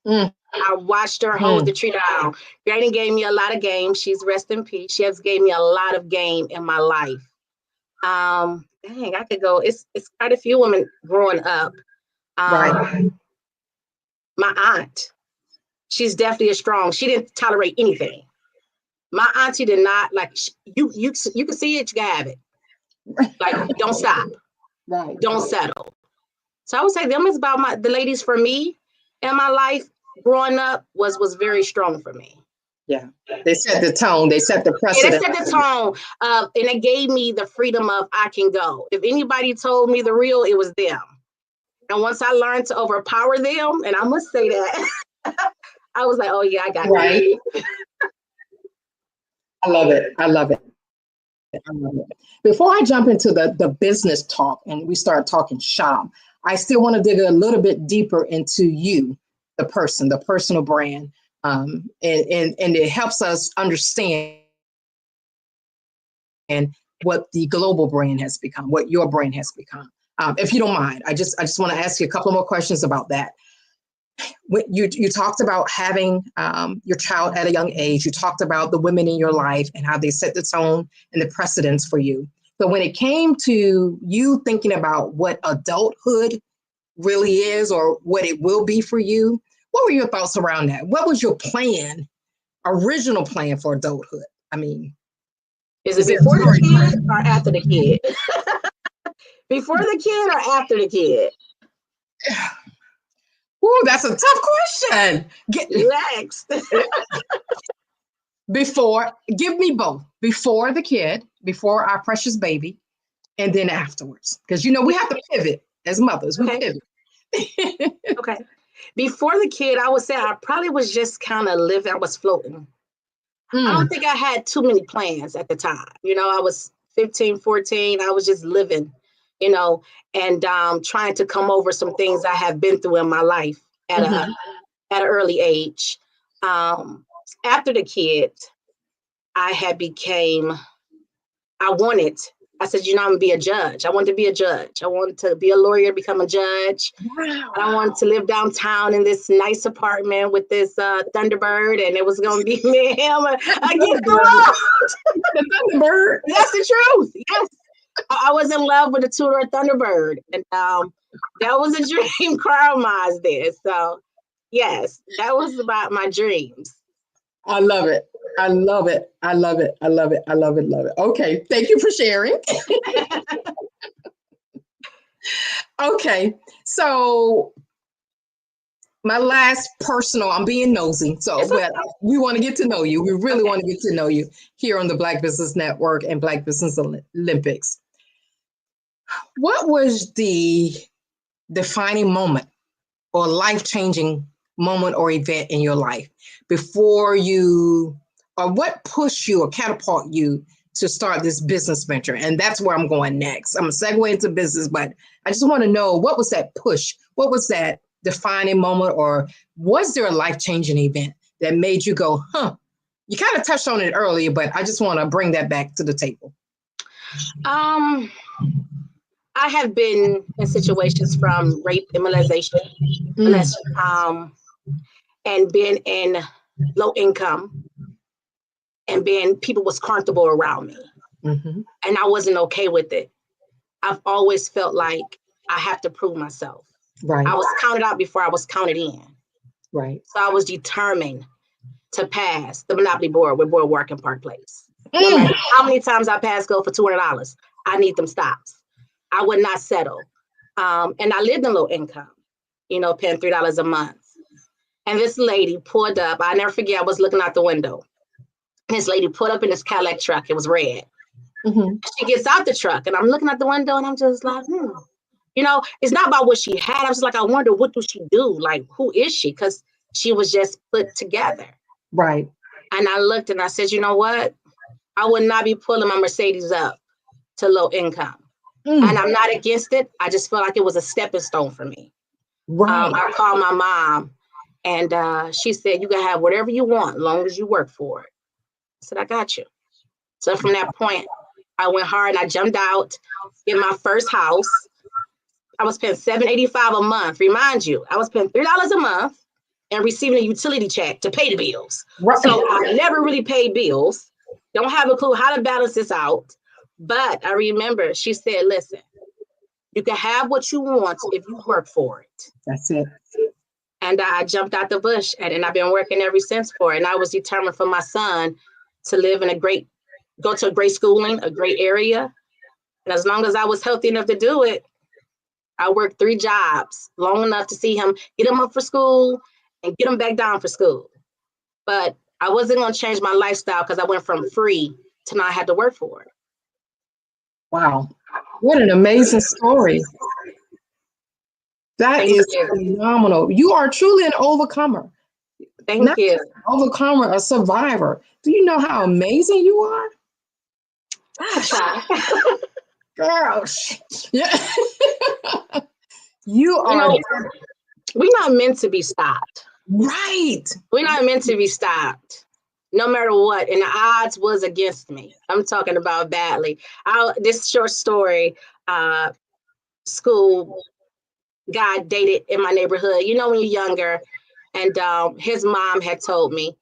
I watched her hold the tree down. Granny gave me a lot of game. She's rest in peace. She has gave me a lot of game in my life. Dang, I could go. It's quite a few women growing up. Right. My aunt, she's definitely strong. She didn't tolerate anything. My auntie did not you can see it, you can have it. Don't stop. Right. Don't settle. So I would say them is about the ladies for me in my life growing up was very strong for me. Yeah, they set the tone. They set the Yeah, precedent. they set the tone, and it gave me the freedom of I can go. If anybody told me the real, it was them. And once I learned to overpower them, and I must say that, I was like, oh yeah, I got Right. it. I love it. I love it. I love it. Before I jump into the business talk and we start talking shop, I still want to dig a little bit deeper into you, the person, the personal brand. And it helps us understand what the global brand has become, what your brand has become. If you don't mind, I just want to ask you a couple more questions about that. When you talked about having your child at a young age. You talked about the women in your life and how they set the tone and the precedents for you. So when it came to you thinking about what adulthood really is or what it will be for you, what were your thoughts around that? What was your plan, original plan for adulthood? I mean, Is it before the kid or after the kid? Before the kid or after the kid? Ooh, that's a tough question. Next. Before, give me both. Before the kid, before our precious baby, and then afterwards. Because, you know, we have to pivot as mothers. We pivot. Okay. Before the kid, I would say I probably was just kind of living. I was floating. I don't think I had too many plans at the time. You know, I was 15, 14. I was just living, you know, and trying to come over some things I have been through in my life at an early age. After the kid, I said, you know, I'm gonna be a judge. I wanted to be a judge. I wanted to be a lawyer, become a judge. Wow. I wanted to live downtown in this nice apartment with this Thunderbird, and it was gonna be me and him against the world. The Thunderbird. That's the truth. Yes. I was in love with the two-door Thunderbird, and that was a dream car of mine there. So, yes, that was about my dreams. I love it. I love it. I love it. I love it. I love it. Love it. Okay. Thank you for sharing. Okay. So my last personal, I'm being nosy. So but we want to get to know you. We really want to get to know you here on the Black Business Network and Black Business Olympics. What was the defining moment or life-changing moment or event in your life before you, or what pushed you or catapult you to start this business venture? And that's where I'm going next. I'm going to segue into business, but I just want to know, what was that push? What was that defining moment, or was there a life-changing event that made you go, huh? You kind of touched on it earlier, but I just want to bring that back to the table. I have been in situations from rape and molestation, and been in low income, and people was comfortable around me. And I wasn't okay with it. I've always felt like I have to prove myself. Right. I was counted out before I was counted in. Right. So I was determined to pass the Monopoly board with Boardwalk and Park Place. No matter how many times I pass go for $200, I need them stops. I would not settle. And I lived in low income, you know, paying $3 a month. And this lady pulled up. I never forget, I was looking out the window. This lady pulled up in this Cadillac truck. It was red. She gets out the truck, and I'm looking out the window, and I'm just like, You know, it's not about what she had. I was like, I wonder, what do she do? Like, who is she? Because she was just put together. Right. And I looked and I said, you know what? I would not be pulling my Mercedes up to low income. And I'm not against it. I just felt like it was a stepping stone for me. Right. I called my mom, and she said, you can have whatever you want as long as you work for it. I said, I got you. So from that point, I went hard and I jumped out in my first house. I was paying $785 a month. Remind you, I was paying $3 a month and receiving a utility check to pay the bills. Right. So I never really paid bills. Don't have a clue how to balance this out. But I remember she said, listen, you can have what you want if you work for it. That's it. And I jumped out the bush, and I've been working ever since for it. And I was determined for my son to live in go to a great schooling, a great area. And as long as I was healthy enough to do it, I worked 3 jobs long enough to see him, get him up for school and get him back down for school. But I wasn't going to change my lifestyle because I went from free to now I had to work for it. Wow. What an amazing story. That is phenomenal. You are truly an overcomer. Thank you. An overcomer, a survivor. Do you know how amazing you are? Girl, yeah. You are. We're not meant to be stopped. Right. We're not meant to be stopped, no matter what. And the odds was against me. I'm talking about badly. This short story, school guy dated in my neighborhood. You know, when you're younger, and his mom had told me,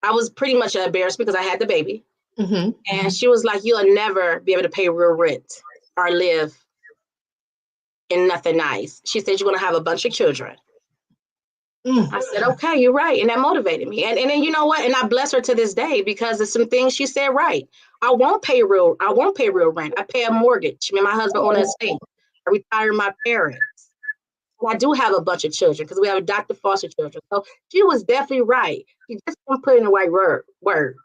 I was pretty much embarrassed because I had the baby. Mm-hmm. And she was like, you'll never be able to pay real rent or live in nothing nice. She said, you're going to have a bunch of children. I said, okay, you're right. And that motivated me. And then you know what? And I bless her to this day because there's some things she said right. I won't pay real rent. I pay a mortgage. Me and my husband own an estate. I retired my parents. And I do have a bunch of children because we have adopted foster children. So she was definitely right. She just didn't put in the right word.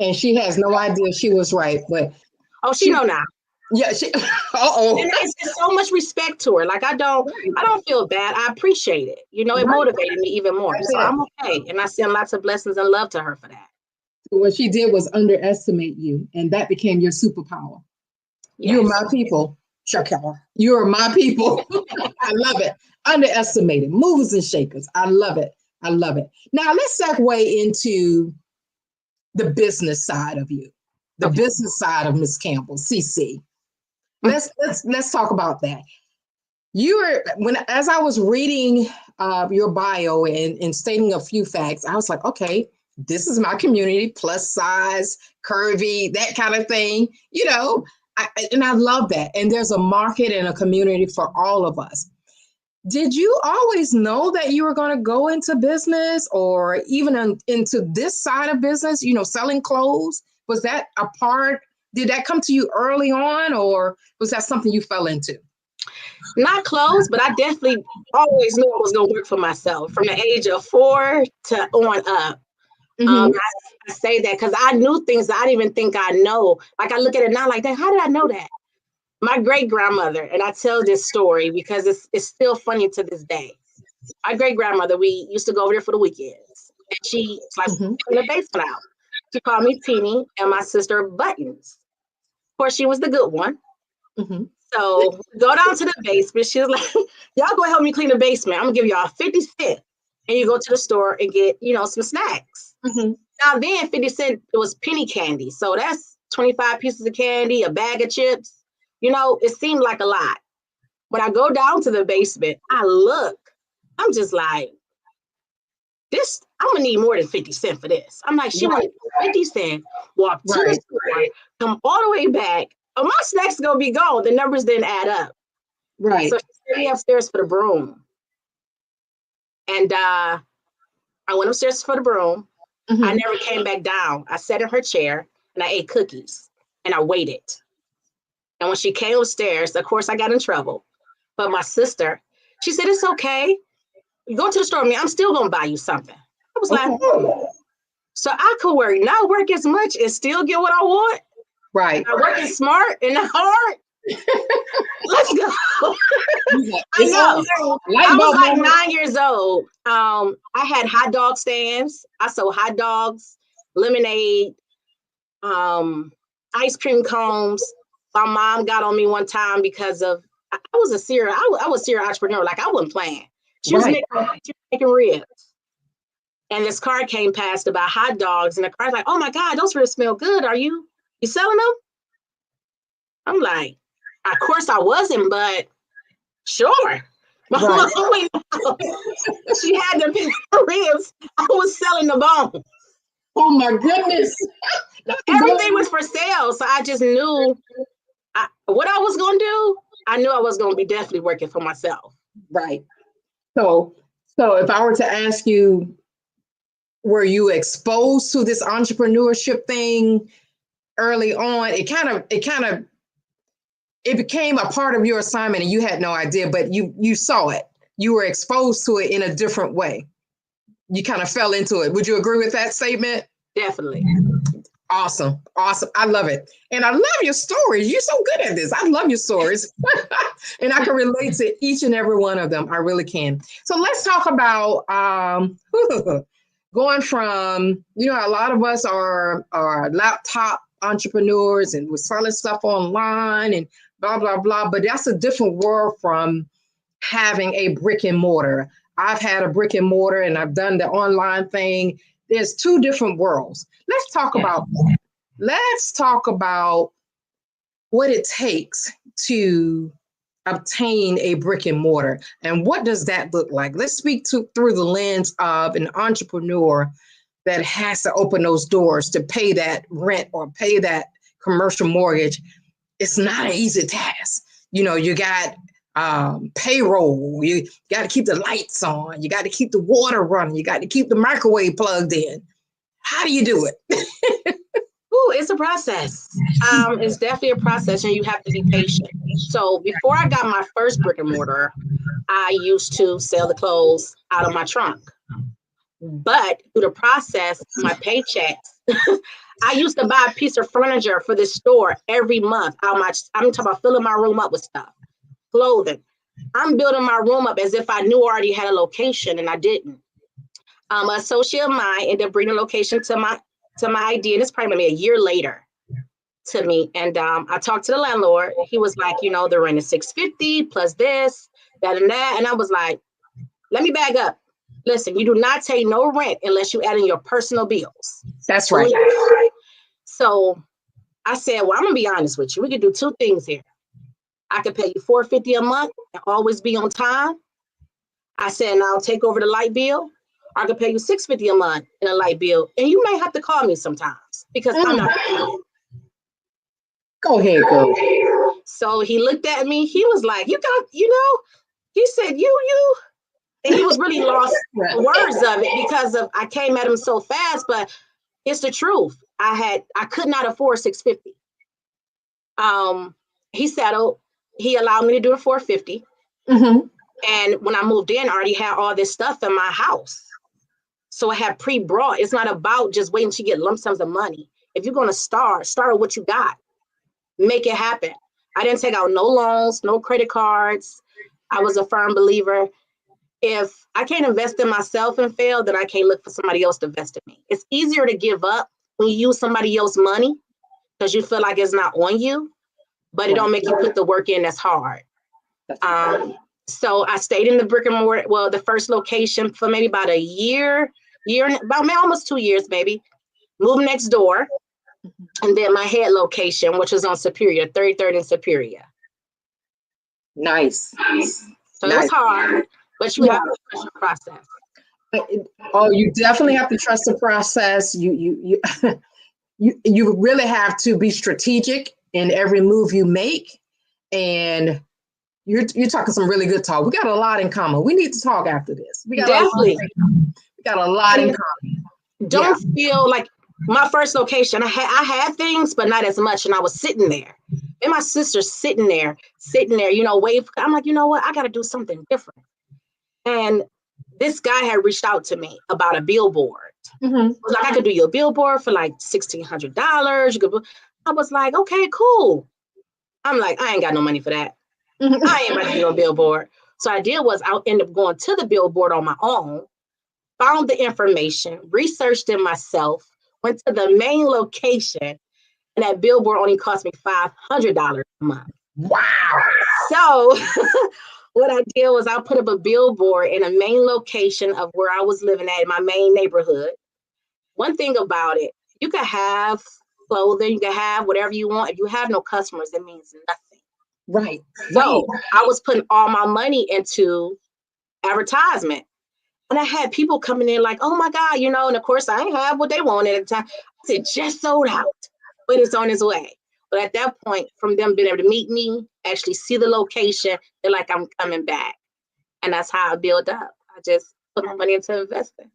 And she has no idea she was right, but she know now. Yeah, she. And it's so much respect to her. Like I don't feel bad. I appreciate it. You know, it motivated me even more. So I'm okay, and I send lots of blessings and love to her for that. What she did was underestimate you, and that became your superpower. Yes. You're my people, Shakara. You're my people. I love it. Underestimated, movers and shakers. I love it. I love it. Now let's segue into the business side of you, the business side of Miss Campbell, CC. Let's talk about that. As I was reading your bio and stating a few facts, I was like, okay, this is my community, plus size, curvy, that kind of thing, you know, and I love that. And there's a market and a community for all of us. Did you always know that you were going to go into business or even into this side of business, you know, selling clothes? Was that a part? Did that come to you early on, or was that something you fell into? Not close, but I definitely always knew I was going to work for myself from the age of 4 to on up. I say that because I knew things that I didn't even think I know. Like I look at it now like that. How did I know that? My great grandmother, and I tell this story because it's still funny to this day. My great grandmother, we used to go over there for the weekends, and she's like in the basement out. She called me Teeny and my sister Buttons. Of course, she was the good one. So go down to the basement. She was like, y'all go help me clean the basement. I'm gonna give y'all 50 cents. And you go to the store and get, you know, some snacks. Now then 50 cents, it was penny candy. So that's 25 pieces of candy, a bag of chips. You know, it seemed like a lot. When I go down to the basement, I look, I'm just like, this, I'm gonna need more than 50 cents for this. I'm like, she wanted 50 cents, walk to the store, come all the way back. Oh, my snacks gonna be gone. The numbers didn't add up. Right. So she sent me upstairs for the broom. And I went upstairs for the broom. I never came back down. I sat in her chair and I ate cookies and I waited. And when she came upstairs, of course, I got in trouble. But my sister, she said, it's okay. You go to the store with me. I'm still going to buy you something. I was like, so I could work, not work as much and still get what I want. Right. I working smart and not hard. Let's go. I know. I was like 9 years old. I had hot dog stands. I sold hot dogs, lemonade, ice cream cones. My mom got on me one time because of I was a serial entrepreneur. Like I wasn't playing. She was making ribs. And this car came past about hot dogs, and the car's like, oh my God, those ribs smell good. Are you selling them? I'm like, of course I wasn't, but sure. My mom, she had the ribs. I was selling the bone. Oh my goodness. Everything was for sale. So I just knew what I was going to do. I knew I was going to be definitely working for myself. Right. So if I were to ask you, were you exposed to this entrepreneurship thing early on? It kind of it became a part of your assignment and you had no idea, but you saw it. You were exposed to it in a different way. You kind of fell into it. Would you agree with that statement? Definitely. Awesome. Awesome. I love it. And I love your stories. You're so good at this. I love your stories. And I can relate to each and every one of them. I really can. So let's talk about going from, a lot of us are laptop entrepreneurs and we're selling stuff online and blah, blah, blah. But that's a different world from having a brick and mortar. I've had a brick and mortar and I've done the online thing. There's two different worlds. Let's talk about that. Let's talk about what it takes to obtain a brick and mortar and what does that look like? Let's speak through the lens of an entrepreneur that has to open those doors to pay that rent or pay that commercial mortgage. It's not an easy task. You got payroll, you got to keep the lights on, you got to keep the water running, you got to keep the microwave plugged in. How do you do it? It's a process. It's definitely a process and you have to be patient. So before I got my first brick and mortar, I used to sell the clothes out of my trunk. But through the process, my paychecks, I used to buy a piece of furniture for this store every month. I'm talking about filling my room up with stuff. Clothing. I'm building my room up as if I knew I already had a location and I didn't. An associate of mine ended up bringing a location to my idea, and it's probably maybe a year later to me. And I talked to the landlord. He was like, the rent is $650 plus this, that, and that. And I was like, let me back up. Listen, you do not take no rent unless you add in your personal bills. That's right. So I said, well, I'm gonna be honest with you. We could do two things here. I could pay you $450 a month and always be on time. I said, and I'll take over the light bill. I could pay you $650 a month in a light bill, and you may have to call me sometimes because I'm not. Go ahead, girl. So he looked at me. He was like, "You got, He said, "You," and he was really lost words of it because I came at him so fast. But it's the truth. I could not afford $650. He settled. He allowed me to do it for $450. Mm-hmm. And when I moved in, I already had all this stuff in my house. So I had pre-brought. It's not about just waiting to get lump sums of money. If you're going to start with what you got. Make it happen. I didn't take out no loans, no credit cards. I was a firm believer. If I can't invest in myself and fail, then I can't look for somebody else to invest in me. It's easier to give up when you use somebody else's money because you feel like it's not on you, but it don't make you put the work in that's hard. So I stayed in the brick and mortar, the first location for maybe about a year, about almost 2 years, maybe. Moved next door. And then my head location, which was on Superior, 33rd and Superior. Nice. So it was hard, but you have to trust the process. Oh, you definitely have to trust the process. You really have to be strategic in every move you make. And you're talking some really good talk. We got a lot in common. We need to talk after this. We got a lot in common. Don't feel like my first location, I had things, but not as much. And I was sitting there. And my sister's sitting there, waiting. I'm like, you know what? I got to do something different. And this guy had reached out to me about a billboard. Mm-hmm. It was like, I could do your billboard for like $1,600. I was like, okay, cool. I'm like, I ain't got no money for that. Mm-hmm. I ain't about to do a billboard. So I did was I ended up going to the billboard on my own, found the information, researched it myself, went to the main location, and that billboard only cost me $500 a month. Wow. So what I did was I put up a billboard in a main location of where I was living at in my main neighborhood. One thing about it, you can have clothing, you can have whatever you want. If you have no customers, it means nothing. Right. So I was putting all my money into advertisement. And I had people coming in like, oh my God, and of course I didn't have what they wanted at the time. I said, just sold out, but it's on its way. But at that point, from them being able to meet me, actually see the location, they're like, I'm coming back. And that's how I built up. I just put my money into investing.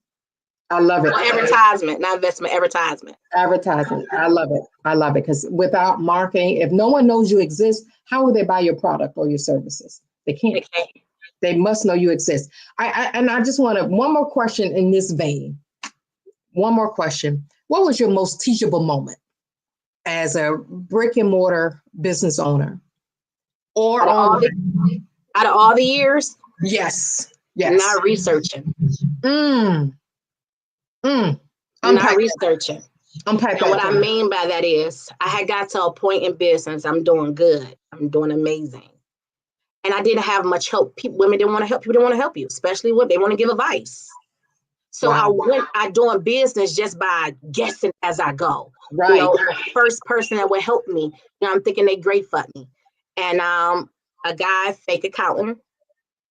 I love it. Advertisement, not investment, advertisement. Advertising. I love it. I love it because without marketing, if no one knows you exist, how will they buy your product or your services? They can't. They must know you exist. I just want to, one more question in this vein. One more question. What was your most teachable moment as a brick and mortar business owner? Or out of all the years? Yes. Not researching. I'm not researching. Unpack and what I mean by that is I had got to a point in business, I'm doing good. I'm doing amazing. And I didn't have much help. Women didn't want to help. People didn't want to help you, especially when they want to give advice. So I doing business just by guessing as I go. Right. You know, the first person that would help me, you know, I'm thinking they great for me. And a guy, fake accountant,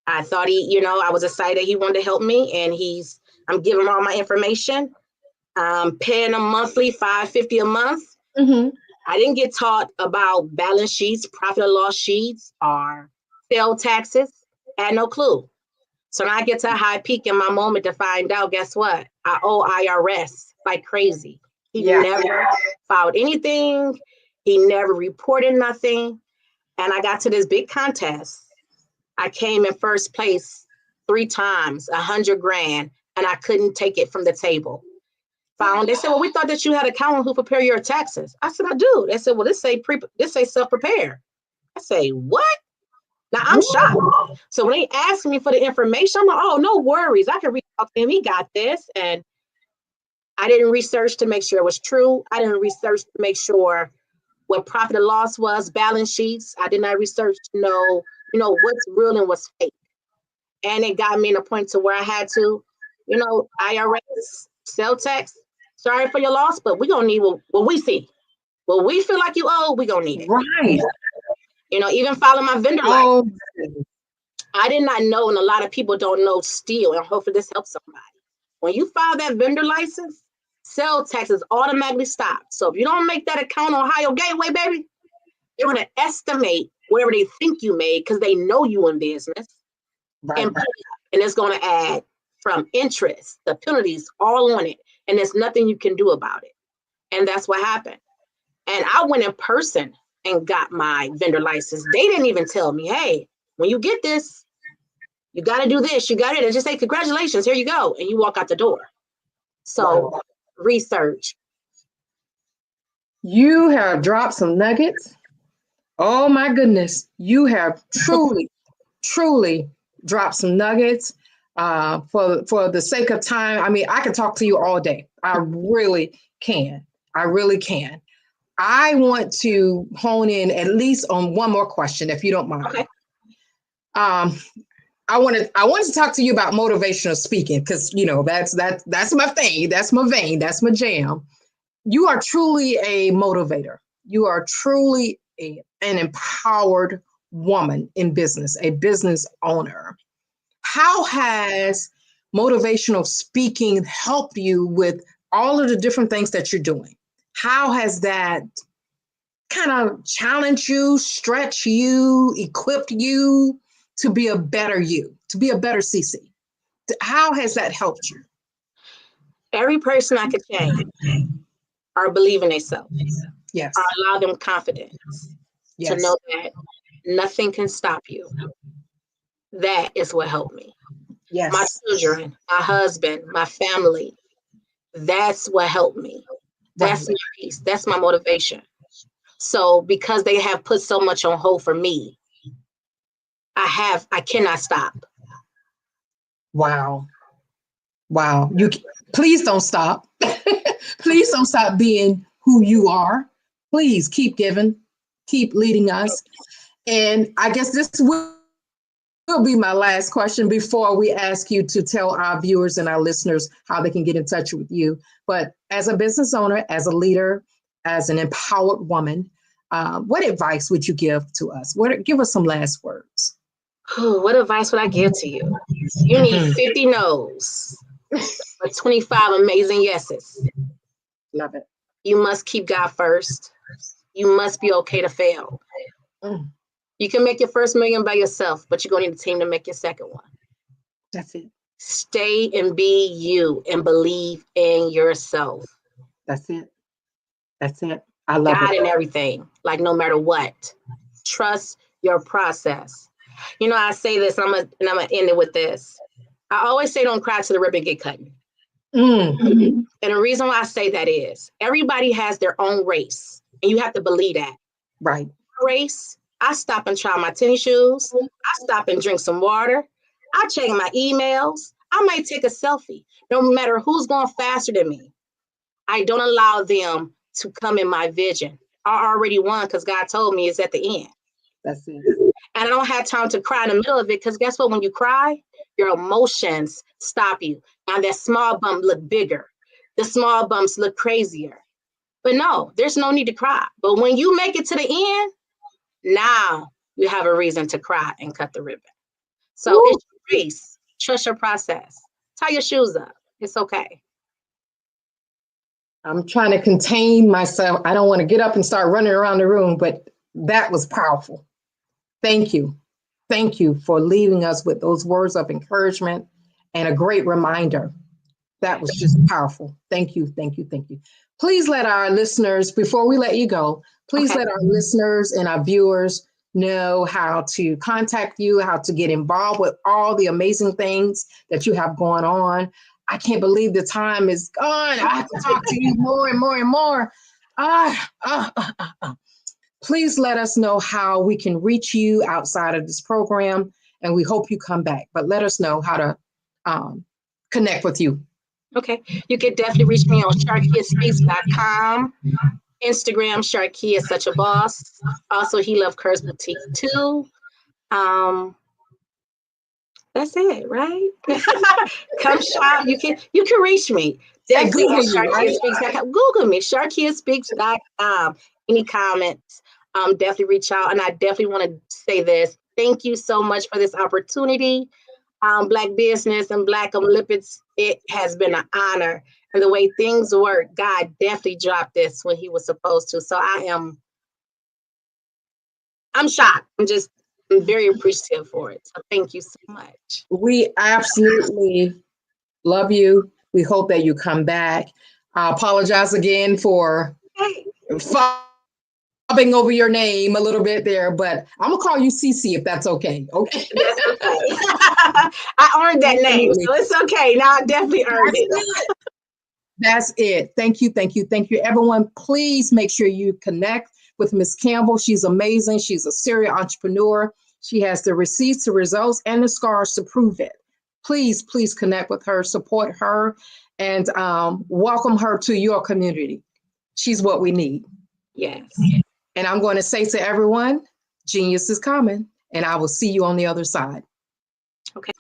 I thought he, you know, I was excited he wanted to help me, and I'm giving him all my information. Paying him monthly, $550 a month. Mm-hmm. I didn't get taught about balance sheets, profit and loss sheets, or sales taxes. I had no clue. So now I get to a high peak in my moment to find out, guess what? I owe IRS like crazy. He never filed anything. He never reported nothing. And I got to this big contest. I came in first place 3 times, $100,000, and I couldn't take it from the table. They said, well, we thought that you had an accountant who prepare your taxes. I said, I do. They said, well, this say self-prepare. I say, what? Now I'm shocked. So when they asked me for the information, I'm like, oh, no worries. I can reach out to him. He got this. And I didn't research to make sure it was true. I didn't research to make sure what profit and loss was, balance sheets. I did not research to know, you know, what's real and what's fake. And it got me in a point to where I had to, you know, IRS, sales tax, sorry for your loss, but we're going to need what we see. What we feel like you owe, we're going to need it. Right. You know, even following my vendor license. I did not know, and a lot of people don't know still, and hopefully this helps somebody. When you file that vendor license, sales tax is automatically stopped. So if you don't make that account on Ohio Gateway, baby, they're going to estimate whatever they think you made because they know you in business. Right. And it's going to add from interest, the penalties all on it. And there's nothing you can do about it. And that's what happened. And I went in person and got my vendor license. They didn't even tell me, hey, when you get this, you got to do this. You got it. And just say, congratulations, here you go. And you walk out the door. So research. You have dropped some nuggets. Oh my goodness. You have truly dropped some nuggets. For the sake of time, I mean, I can talk to you all day. I really can. I want to hone in at least on one more question, if you don't mind. Okay. I wanted to talk to you about motivational speaking because you know that's my thing, that's my vein, that's my jam. You are truly a motivator. You are truly an empowered woman in business, a business owner. How has motivational speaking helped you with all of the different things that you're doing? How has that kind of challenged you, stretched you, equipped you to be a better you, to be a better CC? How has that helped you? Every person I could change or believe in themselves. Yes. Or allow them confidence to know that nothing can stop you. That is what helped me. Yes. My children, my husband, my family. That's what helped me. That's my peace. That's my motivation. So because they have put so much on hold for me, I cannot stop. Wow. Please don't stop. Please don't stop being who you are. Please keep giving, keep leading us. And I guess this will be my last question before we ask you to tell our viewers and our listeners how they can get in touch with you. But as a business owner, as a leader, as an empowered woman, what advice would you give to us? Give us some last words. What advice would I give to you? You need 50 no's, but 25 amazing yeses. Love it. You must keep God first. You must be okay to fail. You can make your first million by yourself, but you're going to need a team to make your second one. That's it. Stay and be you and believe in yourself. That's it. That's it. I love God it. in everything, like no matter what. Trust your process. You know, I say this, and I'm gonna end it with this. I always say, don't cry till the ribbon get cut. And the reason why I say that is everybody has their own race, and you have to believe that. Right. Race. I stop and try my tennis shoes. I stop and drink some water. I check my emails. I might take a selfie. No matter who's going faster than me, I don't allow them to come in my vision. I already won because God told me it's at the end. That's it. And I don't have time to cry in the middle of it because guess what? When you cry, your emotions stop you. Now that small bump look bigger. The small bumps look crazier. But no, there's no need to cry. But when you make it to the end, now you have a reason to cry and cut the ribbon. So it's your race. Trust your process. Tie your shoes up. It's okay. I'm trying to contain myself. I don't want to get up and start running around the room, but that was powerful. Thank you. Thank you for leaving us with those words of encouragement and a great reminder. That was just powerful. Thank you. Thank you. Thank you. Please let our listeners, before we let you go, please let our listeners and our viewers know how to contact you, how to get involved with all the amazing things that you have going on. I can't believe the time is gone. I have to talk to you more and more and more. Please let us know how we can reach you outside of this program, and we hope you come back. But let us know how to connect with you. Okay. You can definitely reach me on sharkkidspeaks.com. Instagram, Sharky is such a boss. Also, He Love Curves Boutique too. That's it, right? Come shop. You can reach me. Definitely at sharkkidspeaks.com. Google me, sharkkidspeaks.com. Any comments? Definitely reach out. And I definitely want to say this. Thank you so much for this opportunity. Black Business and Black Olympics, it has been an honor. And the way things work, God definitely dropped this when he was supposed to. So I'm shocked. I'm very appreciative for it. So thank you so much. We absolutely love you. We hope that you come back. I apologize again for fobbing over your name a little bit there, but I'm gonna call you Cece if that's okay. Okay. That's okay. I earned that name, so it's okay. Now I definitely earned it. That's it. Thank you, thank you, thank you. Everyone, please make sure you connect with Ms. Campbell. She's amazing. She's a serial entrepreneur. She has the receipts, the results, and the scars to prove it. Please, please connect with her, support her, and welcome her to your community. She's what we need. Yes. And I'm going to say to everyone, genius is coming, and I will see you on the other side. Okay.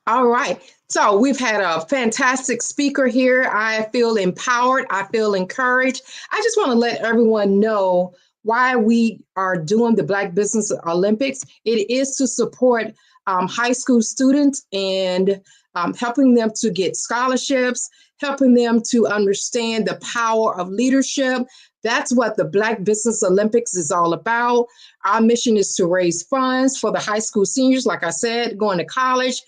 All right. So we've had a fantastic speaker here. I feel empowered. I feel encouraged. I just want to let everyone know why we are doing the Black Business Olympics. It is to support high school students and helping them to get scholarships, helping them to understand the power of leadership. That's what the Black Business Olympics is all about. Our mission is to raise funds for the high school seniors, like I said, going to college,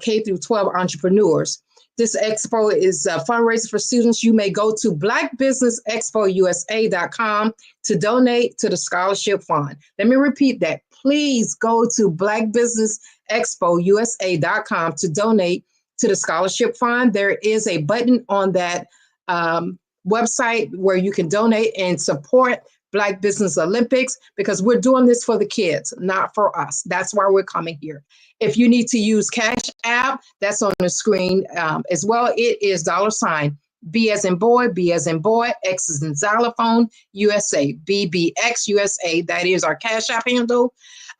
K through 12 entrepreneurs. This expo is a fundraiser for students. You may go to blackbusinessexpousa.com to donate to the scholarship fund. Let me repeat that. Please go to blackbusinessexpousa.com to donate to the scholarship fund. There is a button on that website where you can donate and support Black Business Olympics, because we're doing this for the kids, not for us. That's why we're coming here. If you need to use Cash App, that's on the screen as well. It is $ B as in boy, B as in boy, X as in xylophone, USA, BBX USA. That is our Cash App handle.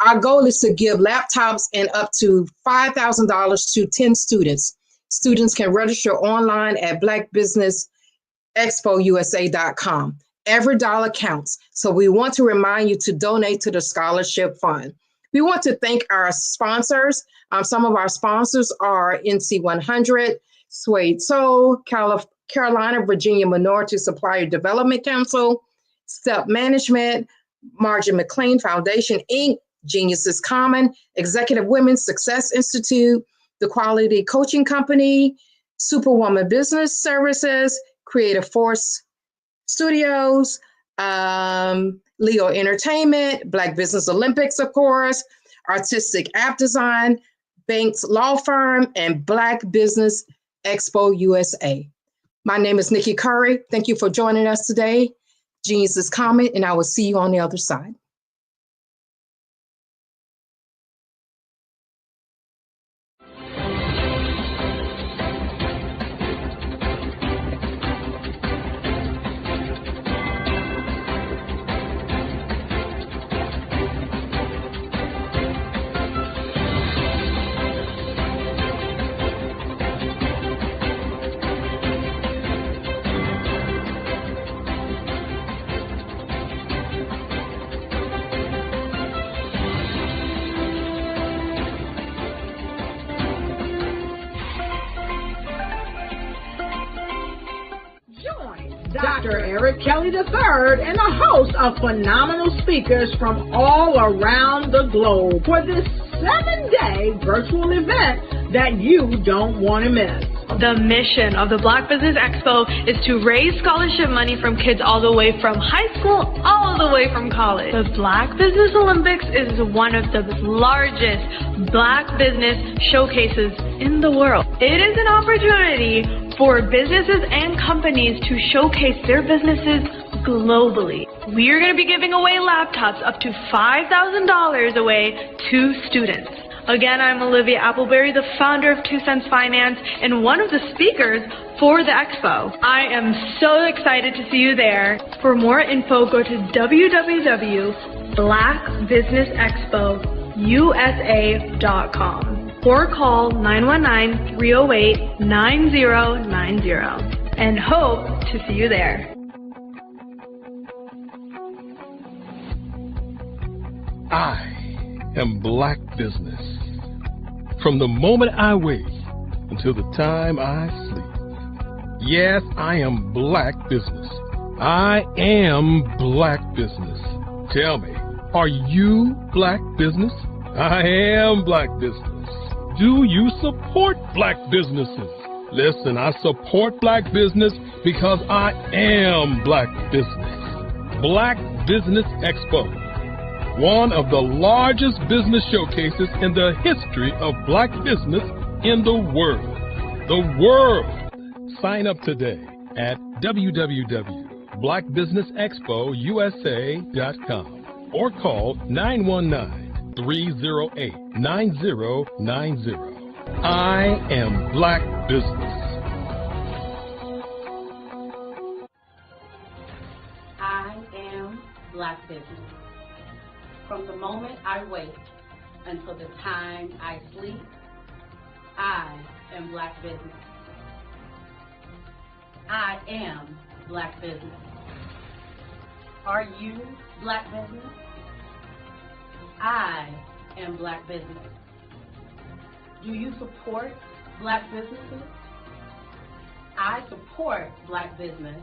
Our goal is to give laptops and up to $5,000 to 10 students. Students can register online at blackbusinessexpousa.com. Every dollar counts. So we want to remind you to donate to the scholarship fund. We want to thank our sponsors. Some of our sponsors are NC100, Suede Soul, Carolina, Virginia Minority Supplier Development Council, Step Management, Margin McLean Foundation, Inc., Genius is Common, Executive Women's Success Institute, The Quality Coaching Company, Superwoman Business Services, Creative Force Studios, Leo Entertainment, Black Business Olympics, of course, Artistic App Design, Banks Law Firm, and Black Business Expo USA. My name is Nikki Curry. Thank you for joining us today. Genius is Common, and I will see you on the other side. Dr. Eric Kelly III and a host of phenomenal speakers from all around the globe for this 7-day virtual event that you don't want to miss. The mission of the Black Business Expo is to raise scholarship money from kids all the way from high school all the way from college. The Black Business Olympics is one of the largest Black business showcases in the world. It is an opportunity for businesses and companies to showcase their businesses globally. We are going to be giving away laptops up to $5,000 away to students. Again, I'm Olivia Appleberry, the founder of 2 Cents Finance and one of the speakers for the expo. I am so excited to see you there. For more info, go to www.blackbusinessexpousa.com or call 919-308-9090 and hope to see you there. I am Black Business. From the moment I wake until the time I sleep. Yes, I am Black Business. I am Black Business. Tell me, are you Black Business? I am Black Business. Do you support Black businesses? Listen, I support Black business because I am Black Business. Black Business Expo, one of the largest business showcases in the history of Black business in the world. The world! Sign up today at www.blackbusinessexpousa.com or call 919-308-9090. I am Black Business. I am Black Business. From the moment I wake until the time I sleep, I am Black Business. I am Black Business. Are you Black Business? I am Black Business. Do you support Black businesses? I support Black business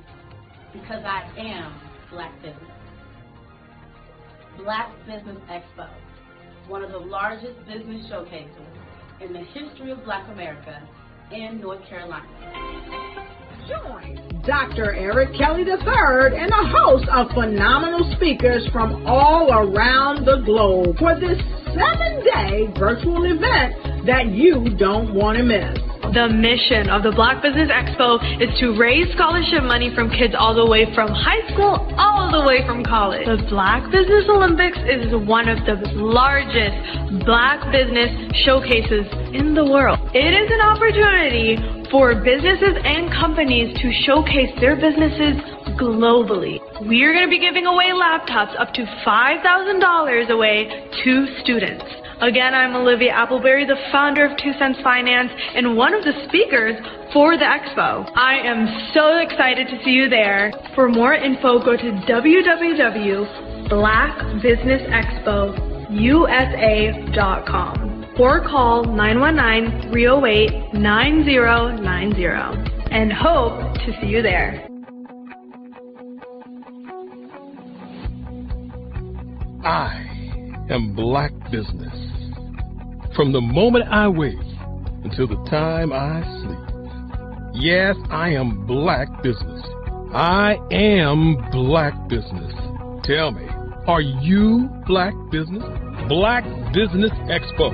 because I am Black business. Black Business Expo, one of the largest business showcases in the history of Black America in North Carolina. Join Dr. Eric Kelly III and a host of phenomenal speakers from all around the globe for this 7-day virtual event that you don't want to miss. The mission of the Black Business Expo is to raise scholarship money from kids all the way from high school all the way from college. The Black Business Olympics is one of the largest Black business showcases in the world. It is an opportunity for businesses and companies to showcase their businesses globally. We are going to be giving away laptops up to $5,000 away to students. Again, I'm Olivia Appleberry, the founder of 2 Cents Finance and one of the speakers for the expo. I am so excited to see you there. For more info, go to www.blackbusinessexpousa.com or call 919-308-9090 and hope to see you there. I am Black business. From the moment I wake until the time I sleep. Yes, I am Black business. I am Black business. Tell me, are you Black business? Black Business Expo,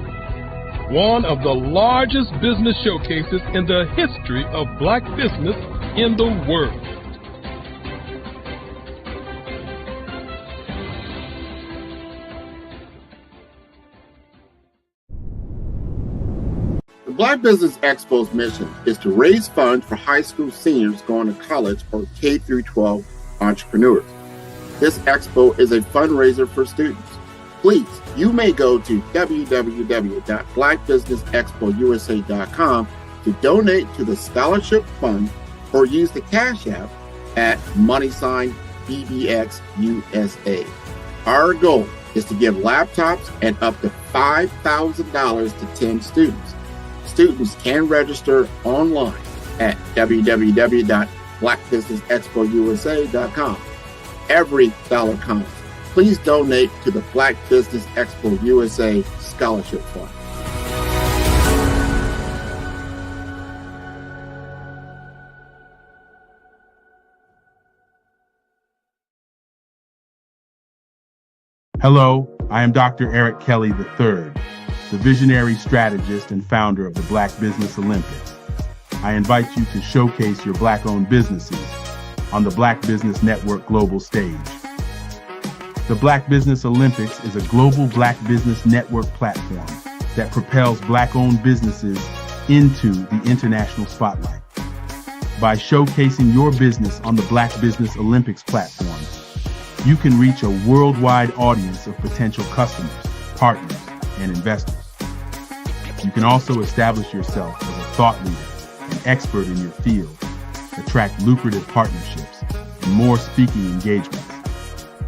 one of the largest business showcases in the history of Black business in the world. The Black Business Expo's mission is to raise funds for high school seniors going to college or K through 12 entrepreneurs. This expo is a fundraiser for students. Please, you may go to www.blackbusinessexpousa.com to donate to the scholarship fund or use the Cash App at $BBXUSA. Our goal is to give laptops and up to $5,000 to 10 students. Students can register online at www.blackbusinessexpousa.com. Every dollar counts. Please donate to the Black Business Expo USA Scholarship Fund. Hello, I am Dr. Eric Kelly III, the visionary strategist and founder of the Black Business Olympics. I invite you to showcase your Black-owned businesses on the Black Business Network global stage. The Black Business Olympics is a global Black Business Network platform that propels Black-owned businesses into the international spotlight. By showcasing your business on the Black Business Olympics platform, you can reach a worldwide audience of potential customers, partners, and investors. You can also establish yourself as a thought leader and expert in your field, attract lucrative partnerships, and more speaking engagements.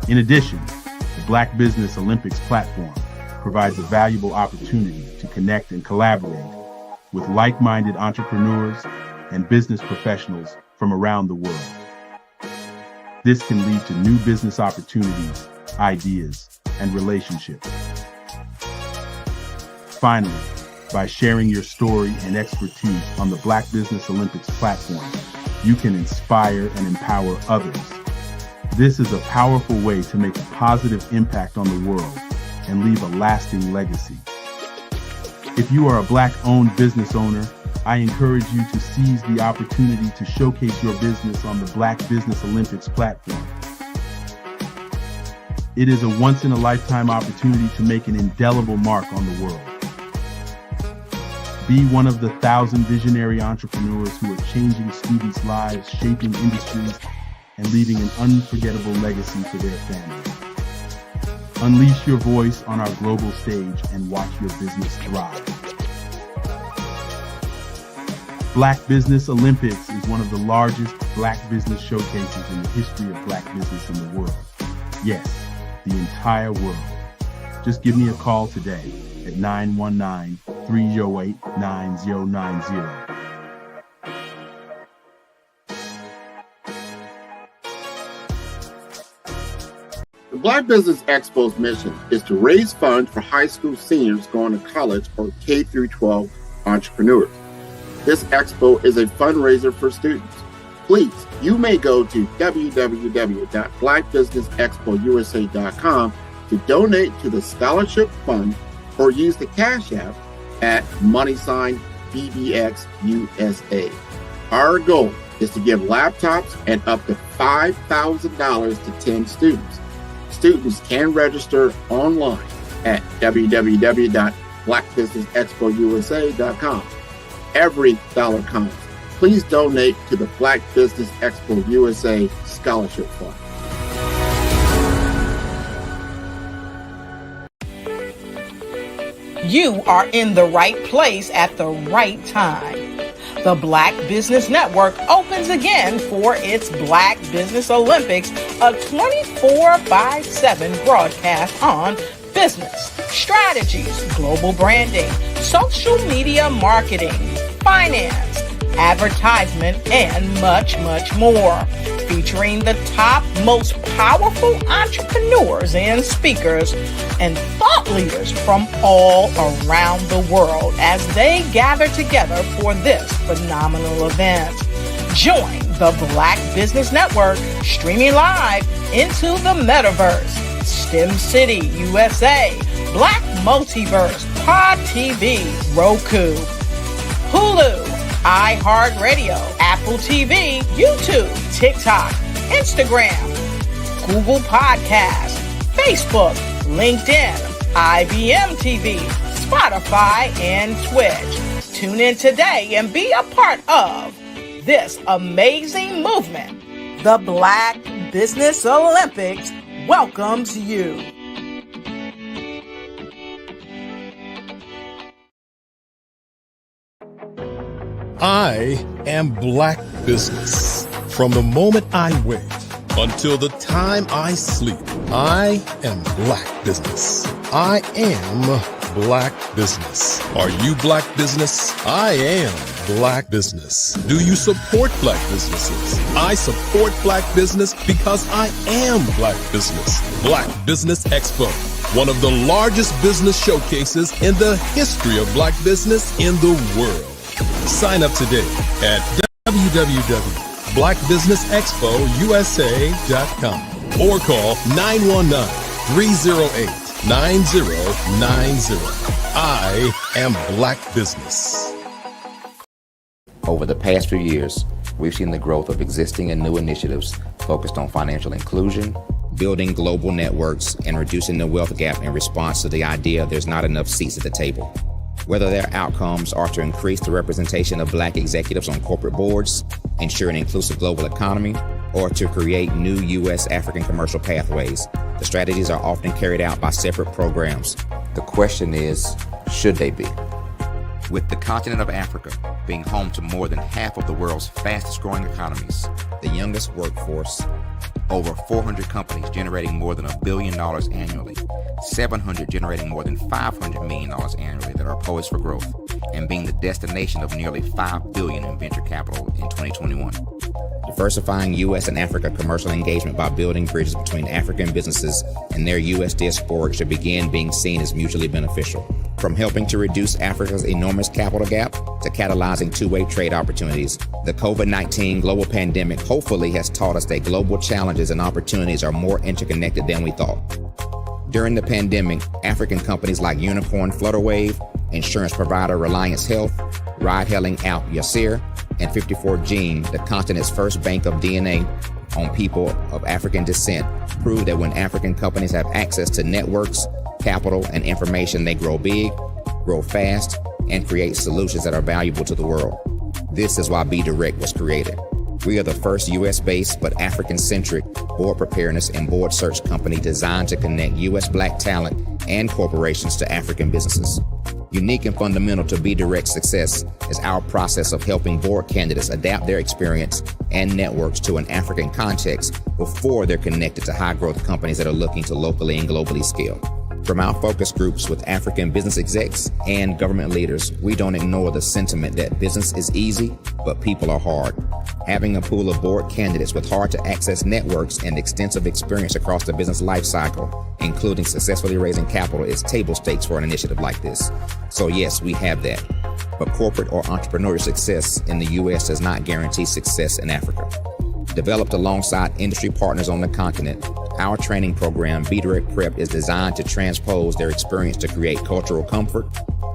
In addition, the Black Business Olympics platform provides a valuable opportunity to connect and collaborate with like-minded entrepreneurs and business professionals from around the world. This can lead to new business opportunities, ideas, and relationships. Finally, by sharing your story and expertise on the Black Business Olympics platform, you can inspire and empower others. This is a powerful way to make a positive impact on the world and leave a lasting legacy. If you are a Black-owned business owner, I encourage you to seize the opportunity to showcase your business on the Black Business Olympics platform. It is a once-in-a-lifetime opportunity to make an indelible mark on the world. Be one of the 1,000 visionary entrepreneurs who are changing students' lives, shaping industries, and leaving an unforgettable legacy for their families. Unleash your voice on our global stage and watch your business thrive. Black Business Olympics is one of the largest Black business showcases in the history of Black business in the world. Yes, the entire world. Just give me a call today at 919-308-9090. The Black Business Expo's mission is to raise funds for high school seniors going to college or K through 12 entrepreneurs. This expo is a fundraiser for students. Please, you may go to www.blackbusinessexpousa.com to donate to the scholarship fund or use the Cash App at $BBXUSA. Our goal is to give laptops and up to $5,000 to 10 students. Students can register online at www.blackbusinessexpousa.com. Every dollar counts. Please donate to the Black Business Expo USA Scholarship Fund. You are in the right place at the right time. The Black Business Network opens again for its Black Business Olympics, a 24/7 broadcast on business, strategies, global branding, social media marketing, finance, advertisement, and much, much more. Featuring featuring the top, most powerful entrepreneurs and speakers and thought leaders from all around the world as they gather together for this phenomenal event. Join the Black Business Network streaming live into the metaverse, STEM City USA, Black Multiverse, Pod TV, Roku, Hulu, iHeartRadio, Apple TV, YouTube, TikTok, Instagram, Google Podcasts, Facebook, LinkedIn, IBM TV, Spotify, and Twitch. Tune in today and be a part of this amazing movement. The Black Business Olympics welcomes you. I am Black Business. From the moment I wake until the time I sleep, I am Black Business. I am Black Business. Are you Black Business? I am Black Business. Do you support Black businesses? I support Black Business because I am Black Business. Black Business Expo, one of the largest business showcases in the history of Black business in the world. Sign up today at www.blackbusinessexpousa.com or call 919-308-9090. I am Black Business. Over the past few years, we've seen the growth of existing and new initiatives focused on financial inclusion, building global networks, and reducing the wealth gap in response to the idea there's not enough seats at the table. Whether their outcomes are to increase the representation of Black executives on corporate boards, ensure an inclusive global economy, or to create new U.S.-African commercial pathways, the strategies are often carried out by separate programs. The question is, should they be? With the continent of Africa being home to more than half of the world's fastest-growing economies, the youngest workforce, over 400 companies generating more than $1 billion annually, 700 generating more than $500 million annually that are poised for growth, and being the destination of nearly $5 billion in venture capital in 2021. Diversifying U.S. and Africa commercial engagement by building bridges between African businesses and their U.S. diaspora should begin being seen as mutually beneficial. From helping to reduce Africa's enormous capital gap to catalyzing two-way trade opportunities, the COVID-19 global pandemic hopefully has taught us that global challenges and opportunities are more interconnected than we thought. During the pandemic, African companies like Unicorn Flutterwave, insurance provider Reliance Health, ride-hailing app Yasir, and 54Gene, the continent's first bank of DNA on people of African descent, prove that when African companies have access to networks, capital, and information, they grow big, grow fast, and create solutions that are valuable to the world. This is why Be Direct was created. We are the first U.S.-based but African-centric board preparedness and board search company designed to connect U.S. Black talent and corporations to African businesses. Unique and fundamental to Be Direct's success is our process of helping board candidates adapt their experience and networks to an African context before they're connected to high-growth companies that are looking to locally and globally scale. From our focus groups with African business execs and government leaders, we don't ignore the sentiment that business is easy, but people are hard. Having a pool of board candidates with hard-to-access networks and extensive experience across the business life cycle, including successfully raising capital, is table stakes for an initiative like this. So yes, we have that. But corporate or entrepreneurial success in the U.S. does not guarantee success in Africa. Developed alongside industry partners on the continent, our training program, Be Direct Prep, is designed to transpose their experience to create cultural comfort,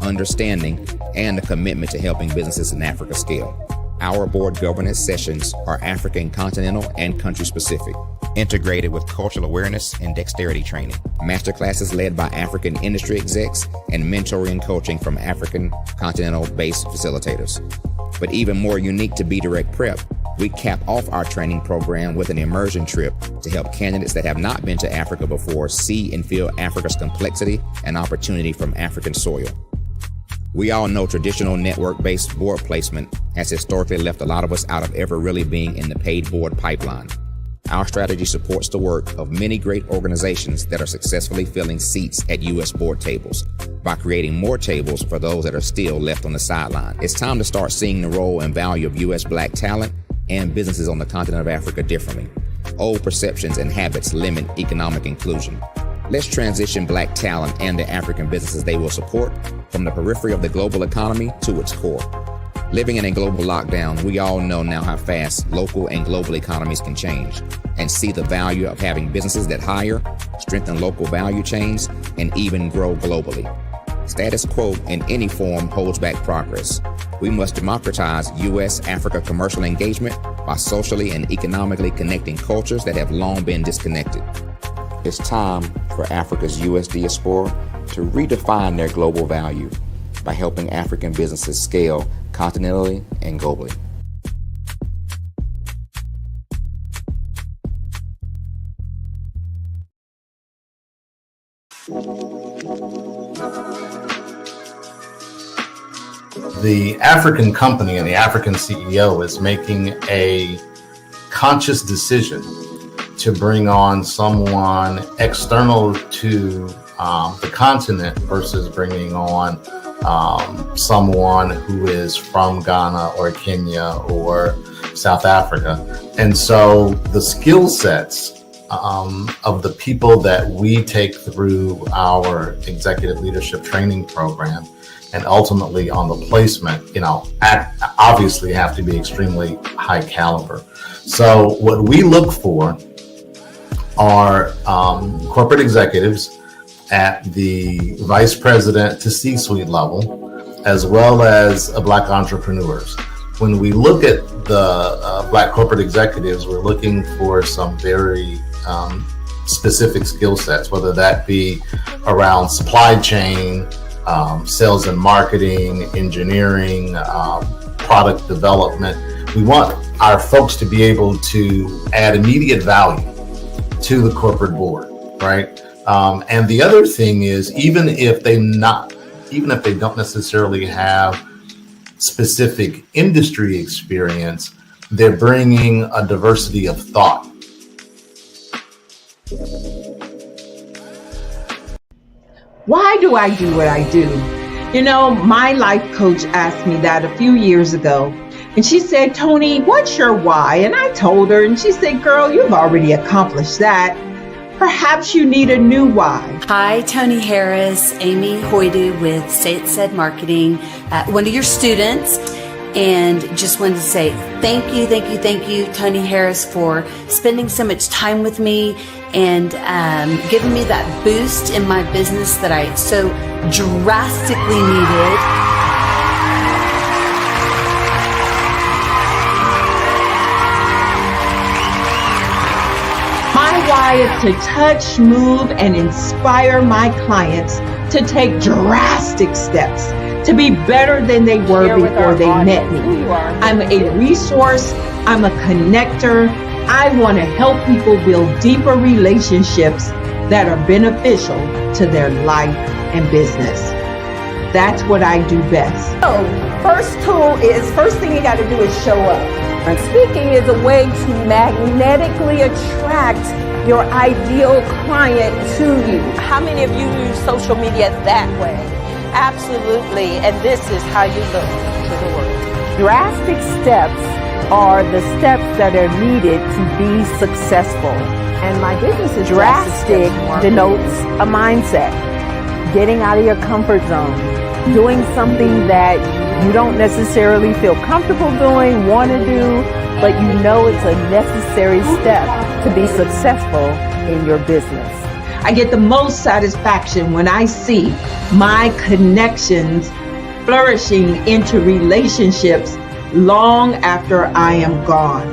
understanding, and a commitment to helping businesses in Africa scale. Our board governance sessions are African continental and country specific, integrated with cultural awareness and dexterity training, masterclasses led by African industry execs, and mentoring and coaching from African continental-based facilitators. But even more unique to Be Direct Prep, we cap off our training program with an immersion trip to help candidates that have not been to Africa before see and feel Africa's complexity and opportunity from African soil. We all know traditional network-based board placement has historically left a lot of us out of ever really being in the paid board pipeline. Our strategy supports the work of many great organizations that are successfully filling seats at U.S. board tables by creating more tables for those that are still left on the sideline. It's time to start seeing the role and value of U.S. Black talent and businesses on the continent of Africa differently. Old perceptions and habits limit economic inclusion. Let's transition Black talent and the African businesses they will support from the periphery of the global economy to its core. Living in a global lockdown, we all know now how fast local and global economies can change, and see the value of having businesses that hire, strengthen local value chains, and even grow globally. Status quo in any form holds back progress. We must democratize U.S.-Africa commercial engagement by socially and economically connecting cultures that have long been disconnected. It's time for Africa's U.S. diaspora to redefine their global value by helping African businesses scale continentally and globally. The African company and the African CEO is making a conscious decision to bring on someone external to the continent versus bringing on someone who is from Ghana or Kenya or South Africa. And so the skill sets of the people that we take through our executive leadership training program and ultimately on the placement, obviously have to be extremely high caliber. So what we look for are corporate executives at the vice president to C-suite level, as well as Black entrepreneurs. When we look at the Black corporate executives, we're looking for some very specific skill sets, whether that be around supply chain, sales and marketing, engineering, product development. We want our folks to be able to add immediate value to the corporate board, right? And the other thing is, even if they don't necessarily have specific industry experience, they're bringing a diversity of thought. Why do I do what I do? My life coach asked me that a few years ago, and she said, Tony, what's your why? And I told her, and she said, girl, you've already accomplished that. Perhaps you need a new why. Hi, Tony Harris, Amy Hoydu with Say It Said Marketing, one of your students, and just wanted to say thank you, Tony Harris, for spending so much time with me and giving me that boost in my business that I so drastically needed. My why is to touch, move, and inspire my clients to take drastic steps to be better than they were before they met me. I'm a resource. I'm a connector. I want to help people build deeper relationships that are beneficial to their life and business. That's what I do best. So, first thing you got to do is show up. And speaking is a way to magnetically attract your ideal client to you. How many of you use social media that way? Absolutely, and this is how you look to the world. Drastic steps are the steps that are needed to be successful. And my business is drastic denotes a mindset. Getting out of your comfort zone. Doing something that you don't necessarily feel comfortable doing, want to do, but you know it's a necessary step to be successful in your business. I get the most satisfaction when I see my connections flourishing into relationships long after I am gone.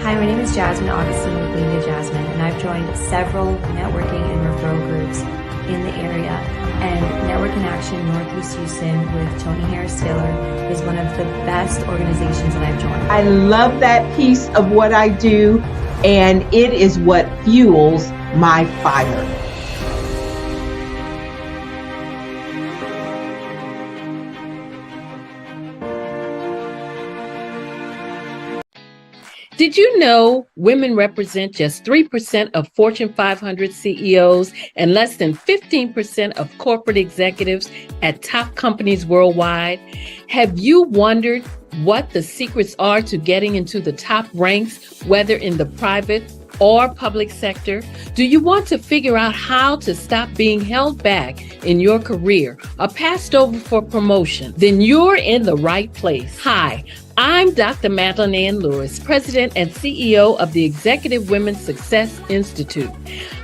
Hi, my name is Jasmine Augustine with Linda Jasmine, and I've joined several networking and referral groups in the area. And Network in Action Northeast Houston with Tony Harris Taylor is one of the best organizations that I've joined. I love that piece of what I do, and it is what fuels my fire. Did you know women represent just 3% of Fortune 500 CEOs and less than 15% of corporate executives at top companies worldwide? Have you wondered what the secrets are to getting into the top ranks, whether in the private or public sector? Do you want to figure out how to stop being held back in your career or passed over for promotion? Then you're in the right place. Hi, I'm Dr. Madeline Ann Lewis, President and CEO of the Executive Women's Success Institute.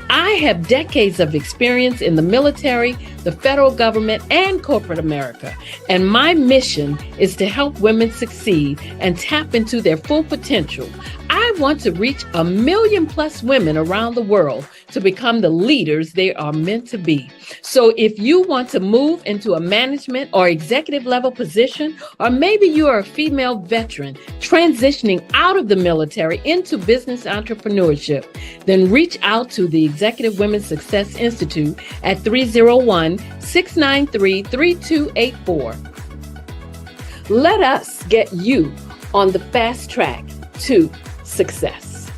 I have decades of experience in the military, the federal government, and corporate America, and my mission is to help women succeed and tap into their full potential. I want to reach 1 million plus women around the world to become the leaders they are meant to be. So if you want to move into a management or executive level position, or maybe you are a female veteran transitioning out of the military into business entrepreneurship, then reach out to the Executive Women's Success Institute at 301-693-3284. Let us get you on the fast track to success.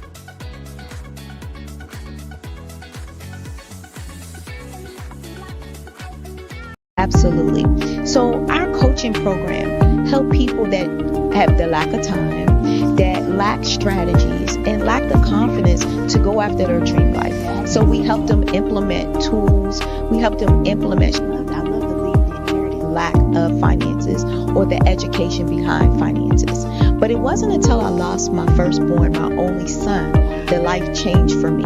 Absolutely. So our coaching program help people that have the lack of time, that lack strategies, and lack the confidence to go after their dream life. So we help them implement tools. We help them implement, I love to leave the inherited lack of finances or the education behind finances. But it wasn't until I lost my firstborn, my only son, that life changed for me.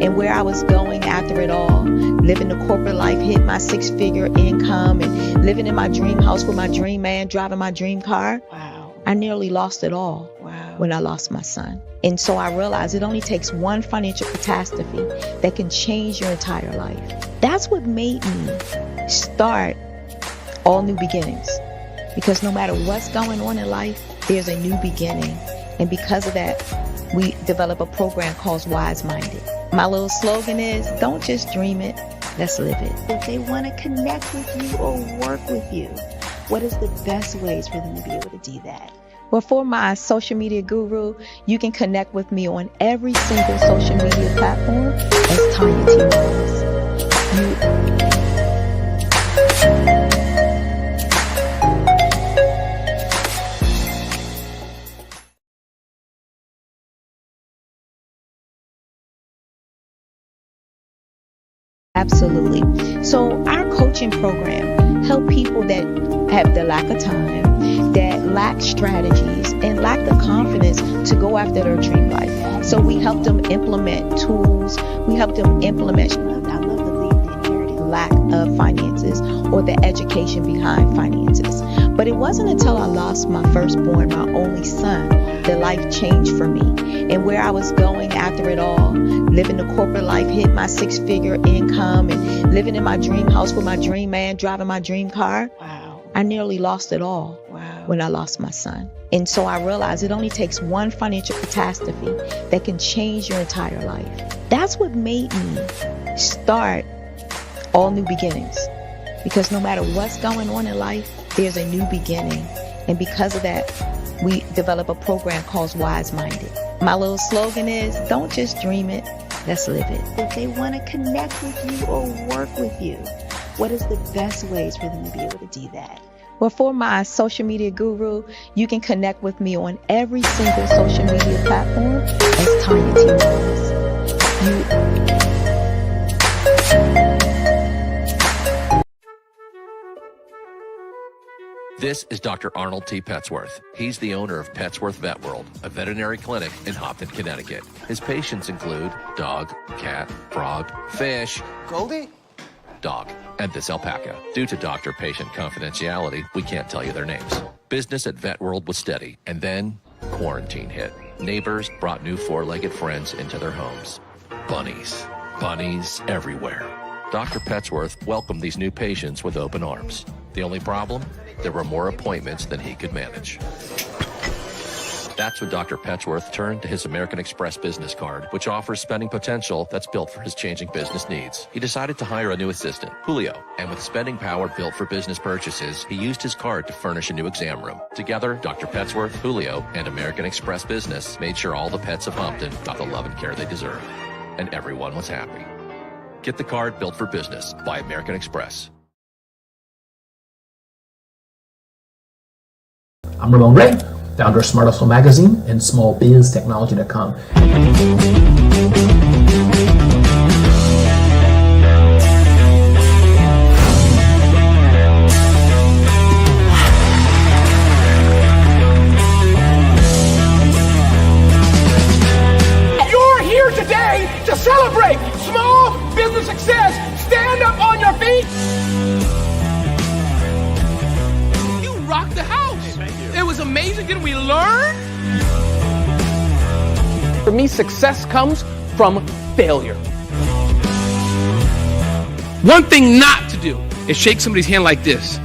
And where I was going after it all, living the corporate life, hit my 6-figure income, and living in my dream house with my dream man, driving my dream car. Wow. I nearly lost it all when I lost my son. And so I realized it only takes one financial catastrophe that can change your entire life. That's what made me start All New Beginnings. Because no matter what's going on in life, there's a new beginning. And because of that, we develop a program called Wise Minded. My little slogan is, don't just dream it, let's live it. If they want to connect with you or work with you, what is the best ways for them to be able to do that? Well, for my social media guru, you can connect with me on every single social media platform as Tanya T. Wallace. Absolutely. So our coaching program help people that have the lack of time, that lack strategies, and lack the confidence to go after their dream life. So we help them implement tools. We help them implement, I love to leave the inherited lack of finances or the education behind finances. But it wasn't until I lost my firstborn, my only son, that life changed for me. And where I was going after it all, living the corporate life, hit my 6-figure income, and living in my dream house with my dream man, driving my dream car. Wow. I nearly lost it all when I lost my son. And so I realized it only takes one financial catastrophe that can change your entire life. That's what made me start All New Beginnings. Because no matter what's going on in life, there's a new beginning. And because of that, we develop a program called Wise Minded. My little slogan is, don't just dream it, let's live it. If they want to connect with you or work with you, what is the best ways for them to be able to do that? Well, for my social media guru, you can connect with me on every single social media platform as Tanya T. Wallace. This is Dr. Arnold T. Petsworth. He's the owner of Petsworth Vet World, a veterinary clinic in Hopton, Connecticut. His patients include dog, cat, frog, fish, Goldie, dog, and this alpaca. Due to doctor-patient confidentiality, we can't tell you their names. Business at Vet World was steady, and then quarantine hit. Neighbors brought new four-legged friends into their homes. Bunnies. Bunnies everywhere. Dr. Petsworth welcomed these new patients with open arms. The only problem? There were more appointments than he could manage. That's when Dr. Petsworth turned to his American Express business card, which offers spending potential that's built for his changing business needs. He decided to hire a new assistant, Julio, and with spending power built for business purchases, he used his card to furnish a new exam room. Together, Dr. Petsworth, Julio, and American Express Business made sure all the pets of Humpton got the love and care they deserve. And everyone was happy. Get the card built for business by American Express. I'm Ramon Ray, founder of Smart Hustle Magazine and smallbiztechnology.com. You're here today to celebrate small business success. Stand up on your feet. You rocked the house. It was amazing. Didn't we learn? For me, success comes from failure. One thing not to do is shake somebody's hand like this.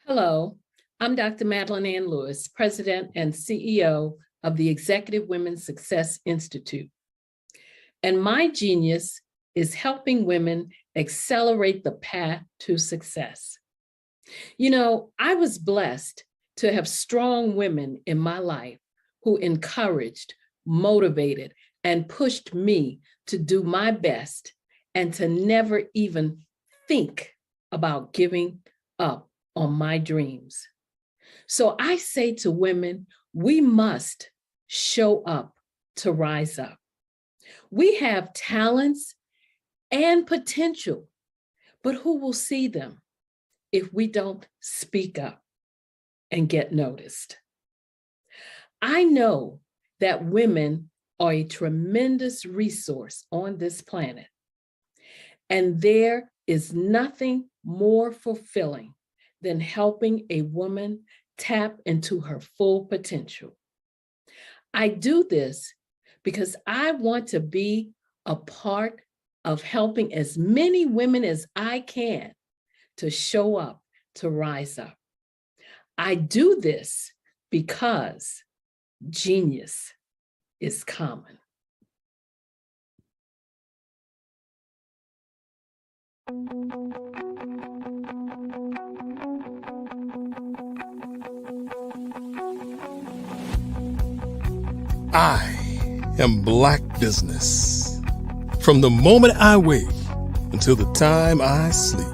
Hello, I'm Dr. Madeline Ann Lewis, President and CEO of the Executive Women's Success Institute. And my genius is helping women accelerate the path to success. You know, I was blessed to have strong women in my life who encouraged, motivated, and pushed me to do my best and to never even think about giving up on my dreams. So I say to women, we must show up to rise up. We have talents and potential, but who will see them if we don't speak up and get noticed? I know that women are a tremendous resource on this planet, and there is nothing more fulfilling than helping a woman tap into her full potential. I do this because I want to be a part of helping as many women as I can to show up, to rise up. I do this because genius is common. I am Black Business. From the moment I wake until the time I sleep.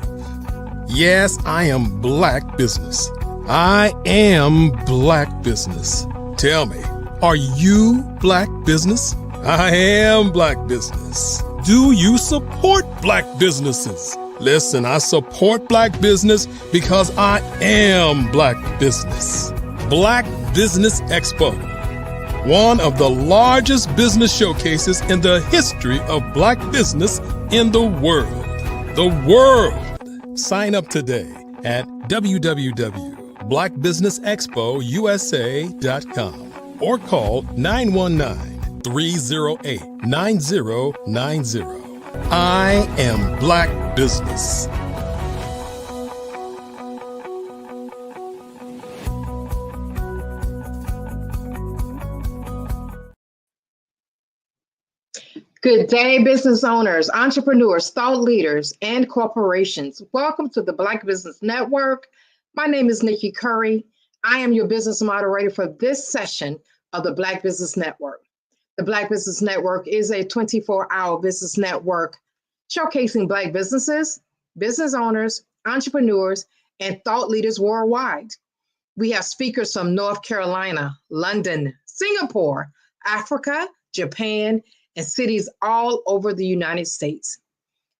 Yes, I am Black Business. I am Black Business. Tell me, are you Black Business? I am Black Business. Do you support Black businesses? Listen, I support Black business because I am Black Business. Black Business Expo, one of the largest business showcases in the history of Black business in the world. The world. Sign up today at www.blackbusinessexpousa.com or call 919-308-9090. I am Black Business. Good day, business owners, entrepreneurs, thought leaders, and corporations. Welcome to the Black Business Network. My name is Nikki Curry. I am your business moderator for this session of the Black Business Network. The Black Business Network is a 24-hour business network showcasing Black businesses, business owners, entrepreneurs, and thought leaders worldwide. We have speakers from North Carolina, London, Singapore, Africa, Japan, and cities all over the United States.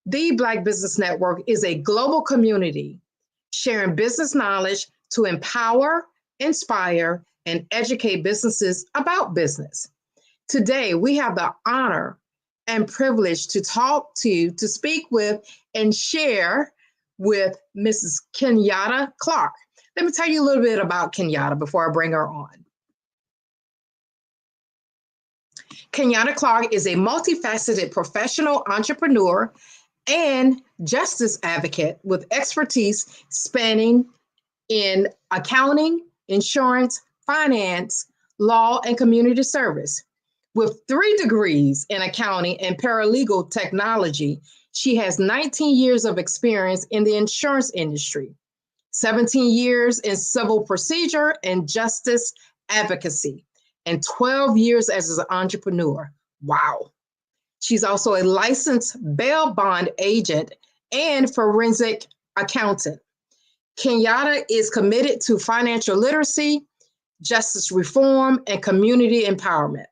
The Black Business Network is a global community sharing business knowledge to empower, inspire, and educate businesses about business. Today, we have the honor and privileged to speak with, and share with Mrs. Kenyatta Clark. Let me tell you a little bit about Kenyatta before I bring her on. Kenyatta Clark is a multifaceted professional entrepreneur and justice advocate with expertise spanning in accounting, insurance, finance, law, and community service. With 3 degrees in accounting and paralegal technology, she has 19 years of experience in the insurance industry, 17 years in civil procedure and justice advocacy, and 12 years as an entrepreneur. Wow. She's also a licensed bail bond agent and forensic accountant. Kenyatta is committed to financial literacy, justice reform, and community empowerment.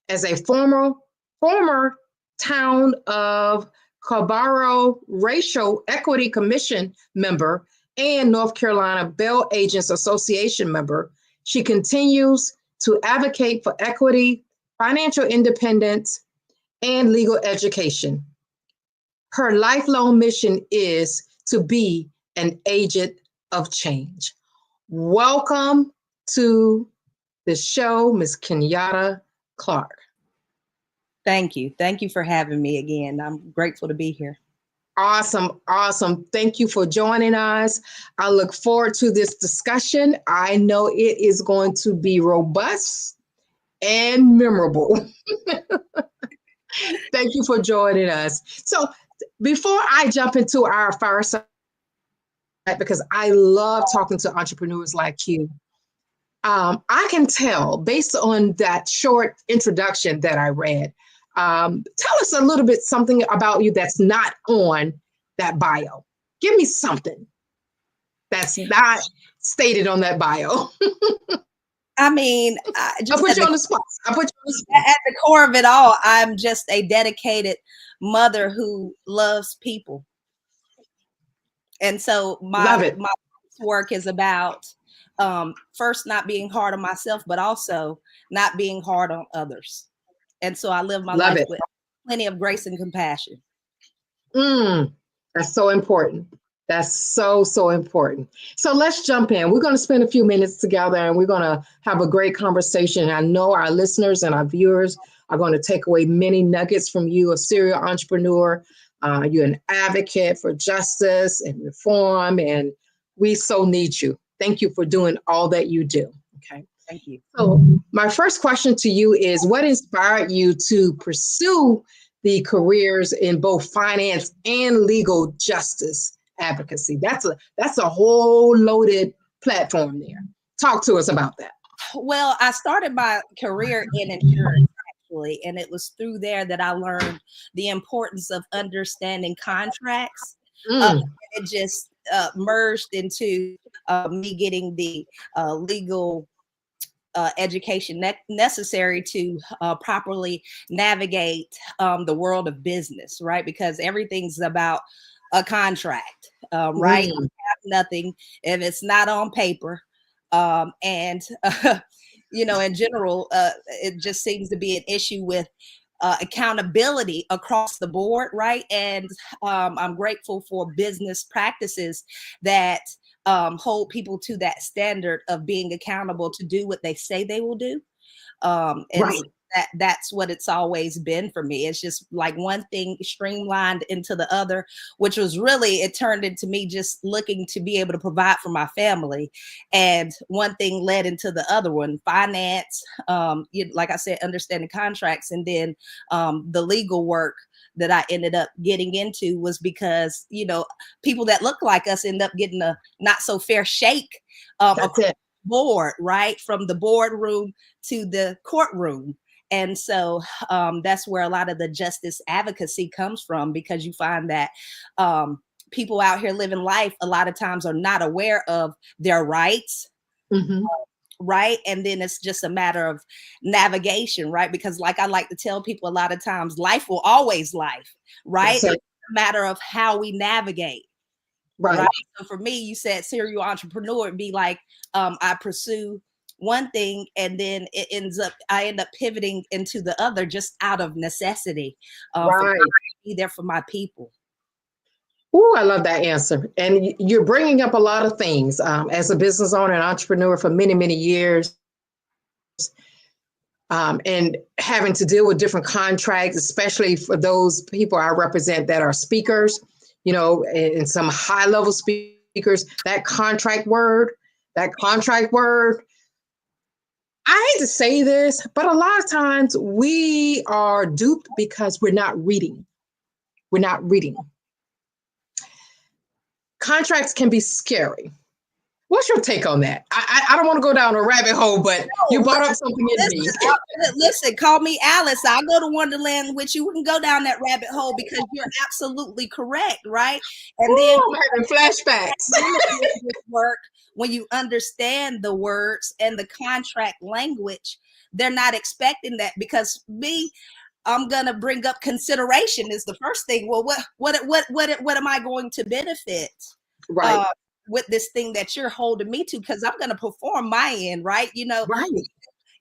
As a former Town of Cabarro Racial Equity Commission member and North Carolina Bail Agents Association member, she continues to advocate for equity, financial independence, and legal education. Her lifelong mission is to be an agent of change. Welcome to the show, Ms. Kenyatta Clark. Thank you. Thank you for having me again. I'm grateful to be here. Awesome. Awesome. Thank you for joining us. I look forward to this discussion. I know it is going to be robust and memorable. Thank you for joining us. So before I jump into our fireside, because I love talking to entrepreneurs like you, I can tell based on that short introduction that I read, tell us a little bit something about you that's not on that bio. Give me something that's not stated on that bio. I mean, I'll put you on the spot. At the core of it all, I'm just a dedicated mother who loves people. And so my work is about first not being hard on myself, but also not being hard on others. And so I live my life with plenty of grace and compassion. That's so important. That's so, so important. So let's jump in. We're going to spend a few minutes together and we're going to have a great conversation. I know our listeners and our viewers are going to take away many nuggets from you, a serial entrepreneur. You're an advocate for justice and reform, and we so need you. Thank you for doing all that you do. Okay. Thank you. So my first question to you is, what inspired you to pursue the careers in both finance and legal justice advocacy? That's a whole loaded platform there. Talk to us about that. Well, I started my career in insurance, actually, and it was through there that I learned the importance of understanding contracts. It just merged into me getting the legal education necessary to properly navigate the world of business, right? Because everything's about a contract, right? You have nothing if it's not on paper. And you know, in general, it just seems to be an issue with accountability across the board, right? And I'm grateful for business practices that hold people to that standard of being accountable to do what they say they will do. And that's what it's always been for me. It's just like one thing streamlined into the other, which was really, it turned into me just looking to be able to provide for my family. And one thing led into the other one, finance, like I said, understanding contracts, and then the legal work that I ended up getting into was because, you know, people that look like us end up getting a not so fair shake across the board, right? From the boardroom to the courtroom. And so that's where a lot of the justice advocacy comes from, because you find that people out here living life a lot of times are not aware of their rights. Right. And then it's just a matter of navigation, right? Because like I like to tell people a lot of times, life will always life, right? It's a matter of how we navigate. Right. So for me, you said serial entrepreneur, it'd be like I pursue one thing, and then I end up pivoting into the other just out of necessity. Right. To be there for my people. Oh, I love that answer. And you're bringing up a lot of things. As a business owner and entrepreneur for many, many years, and having to deal with different contracts, especially for those people I represent that are speakers, and some high level speakers, that contract word, I hate to say this, but a lot of times we are duped because we're not reading. Contracts can be scary. What's your take on that? I don't want to go down a rabbit hole, but you brought up something in me. Listen, call me Alice. I'll go to Wonderland with you. We can go down that rabbit hole because you're absolutely correct, right? And then I'm having flashbacks. work when you understand the words and the contract language, they're not expecting that because I'm gonna bring up consideration is the first thing. Well, what am I going to benefit? Right. With this thing that you're holding me to, because I'm going to perform my end, right? Right.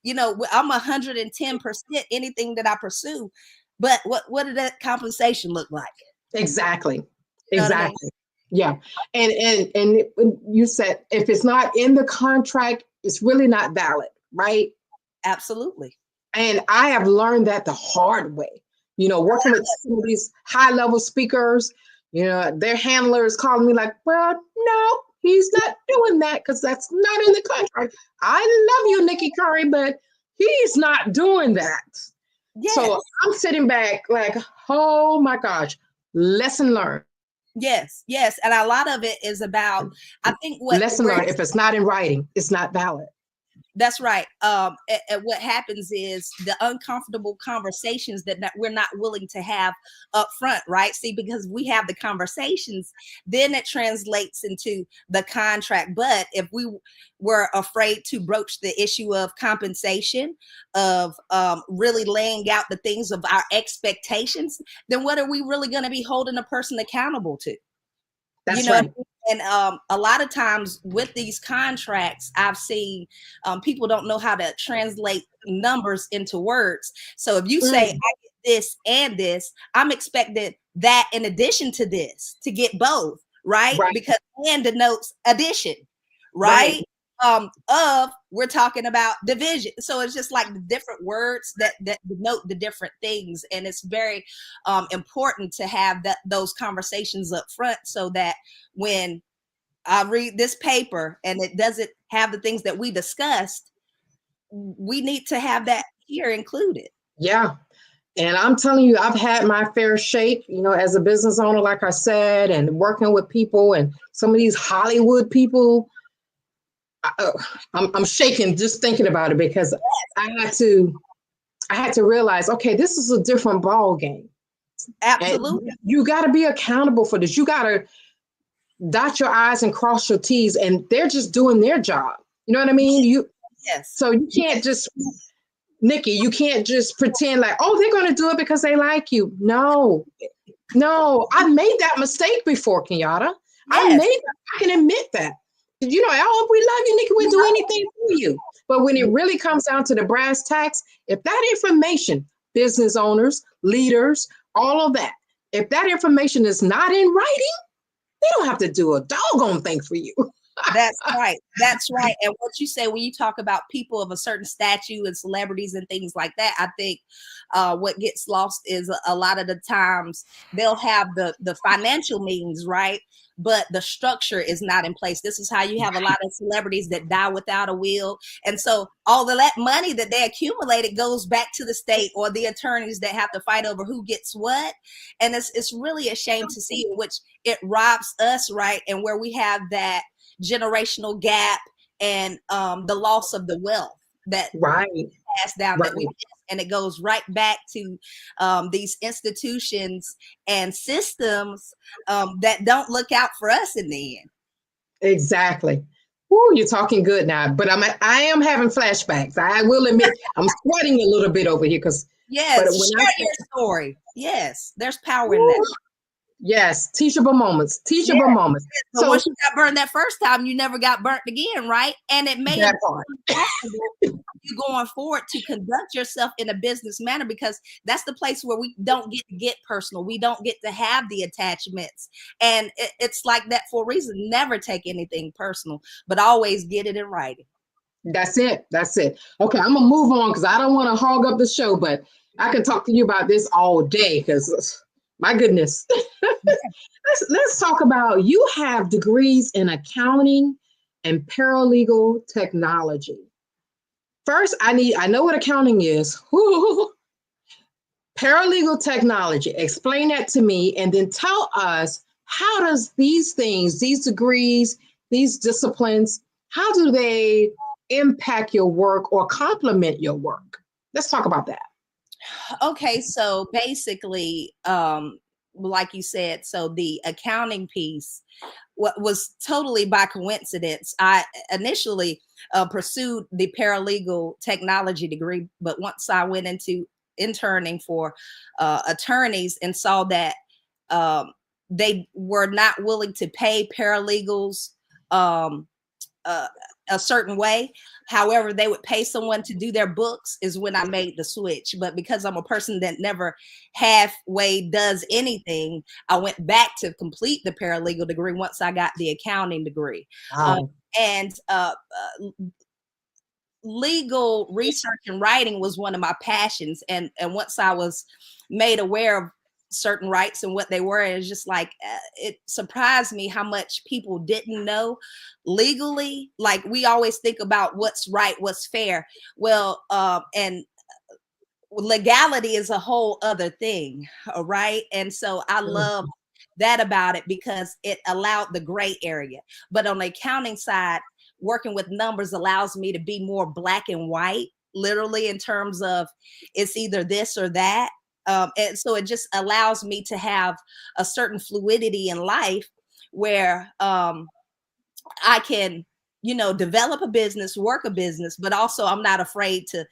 I'm 110% anything that I pursue, but what did that compensation look like? Exactly. You know what I mean? Yeah. And you said, if it's not in the contract, it's really not valid, right? Absolutely. And I have learned that the hard way, working with some of these high level speakers, their handler is calling me like, well, no, he's not doing that because that's not in the contract. I love you, Nikki Curry, but he's not doing that. Yes. So I'm sitting back like, oh my gosh, lesson learned. Yes. And a lot of it is about, I think lesson learned, if it's not in writing, it's not valid. That's right. And what happens is the uncomfortable conversations that we're not willing to have up front, right? See, because we have the conversations, then it translates into the contract. But if we were afraid to broach the issue of compensation, of really laying out the things of our expectations, then what are we really going to be holding a person accountable to? That's right. And a lot of times with these contracts, I've seen people don't know how to translate numbers into words. So if you say, I get this and this, I'm expecting that in addition to this to get both, right? Because and denotes addition, right? We're talking about division. So it's just like the different words that denote the different things. And it's very important to have those conversations up front so that when I read this paper and it doesn't have the things that we discussed, we need to have that here included. Yeah. And I'm telling you, I've had my fair shake, as a business owner, like I said, and working with people and some of these Hollywood people. I'm shaking just thinking about it because I had to realize, okay, this is a different ball game. Absolutely. And you got to be accountable for this. You got to dot your I's and cross your T's, and they're just doing their job. You know what I mean? Yes. So you can't just, Nikki, you can't just pretend like, oh, they're going to do it because they like you. No, I made that mistake before, Kenyatta. Yes. I can admit that. Oh, we love you, Nikki. We'll do anything for you. But when it really comes down to the brass tacks, if that information, business owners, leaders, all of that, if that information is not in writing, they don't have to do a doggone thing for you. That's right. That's right. And what you say when you talk about people of a certain stature and celebrities and things like that, I think what gets lost is a lot of the times they'll have the financial means, right? But the structure is not in place. This is how you have a lot of celebrities that die without a will. And so all of that money that they accumulated goes back to the state or the attorneys that have to fight over who gets what. And it's really a shame to see, which it robs us, right? And where we have that generational gap and the loss of the wealth that passed down that we and it goes right back to these institutions and systems that don't look out for us in the end. Exactly. Ooh, you're talking good now, but I am having flashbacks. I will admit I'm sweating a little bit over here because share your story. Yes, there's power in that. Yes, teachable moments. Teachable moments. So once you got burned that first time, you never got burnt again, right? And it may have been possible you going forward to conduct yourself in a business manner, because that's the place where we don't get personal. We don't get to have the attachments, and it's like that for a reason. Never take anything personal, but always get it in writing. That's it. That's it. Okay, I'm gonna move on because I don't want to hog up the show, but I can talk to you about this all day because my goodness. Let's talk about, you have degrees in accounting and paralegal technology. First, I know what accounting is. Paralegal technology. Explain that to me, and then tell us, how does these things, these degrees, these disciplines, how do they impact your work or complement your work? Let's talk about that. Okay, so basically, like you said, so the accounting piece was totally by coincidence. I initially pursued the paralegal technology degree, but once I went into interning for attorneys and saw that they were not willing to pay paralegals a certain way. However, they would pay someone to do their books, is when I made the switch. But because I'm a person that never halfway does anything, I went back to complete the paralegal degree once I got the accounting degree. Wow. Legal research and writing was one of my passions. And once I was made aware of certain rights and what they were, it was just like, it surprised me how much people didn't know legally. Like, we always think about what's right, what's fair. Well, and legality is a whole other thing, right? And so I love that about it, because it allowed the gray area. But on the accounting side, working with numbers allows me to be more black and white, literally, in terms of it's either this or that. And so it just allows me to have a certain fluidity in life where I can, develop a business, work a business, but also I'm not afraid to,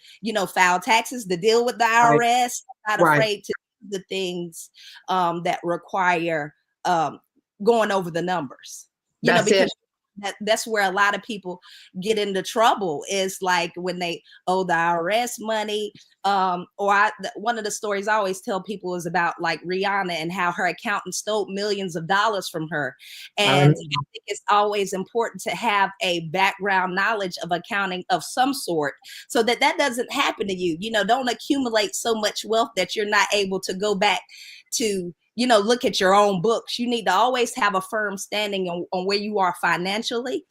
file taxes, to deal with the IRS. I'm not afraid to do the things that require going over the numbers. Because that's where a lot of people get into trouble, is like when they owe the IRS money. One of the stories I always tell people is about like Rihanna and how her accountant stole millions of dollars from her. And I think it's always important to have a background knowledge of accounting of some sort, so that doesn't happen to you. Don't accumulate so much wealth that you're not able to go back to, look at your own books. You need to always have a firm standing on where you are financially,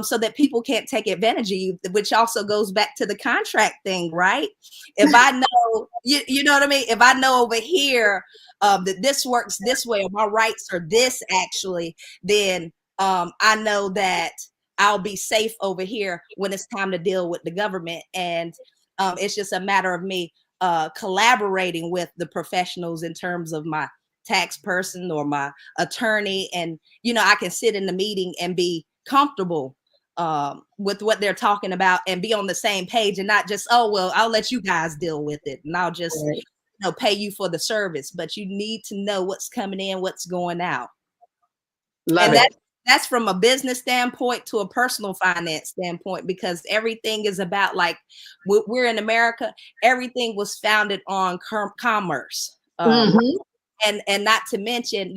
so that people can't take advantage of you, which also goes back to the contract thing, right? If I know, you know what I mean? If I know over here that this works this way, or my rights are this actually, then I know that I'll be safe over here when it's time to deal with the government. And it's just a matter of me collaborating with the professionals in terms of my tax person or my attorney, and I can sit in the meeting and be comfortable with what they're talking about and be on the same page, and not just, oh well, I'll let you guys deal with it and I'll just pay you for the service. But you need to know what's coming in, what's going out. That's from a business standpoint to a personal finance standpoint, because everything is about, like, we're in America, everything was founded on commerce. And not to mention,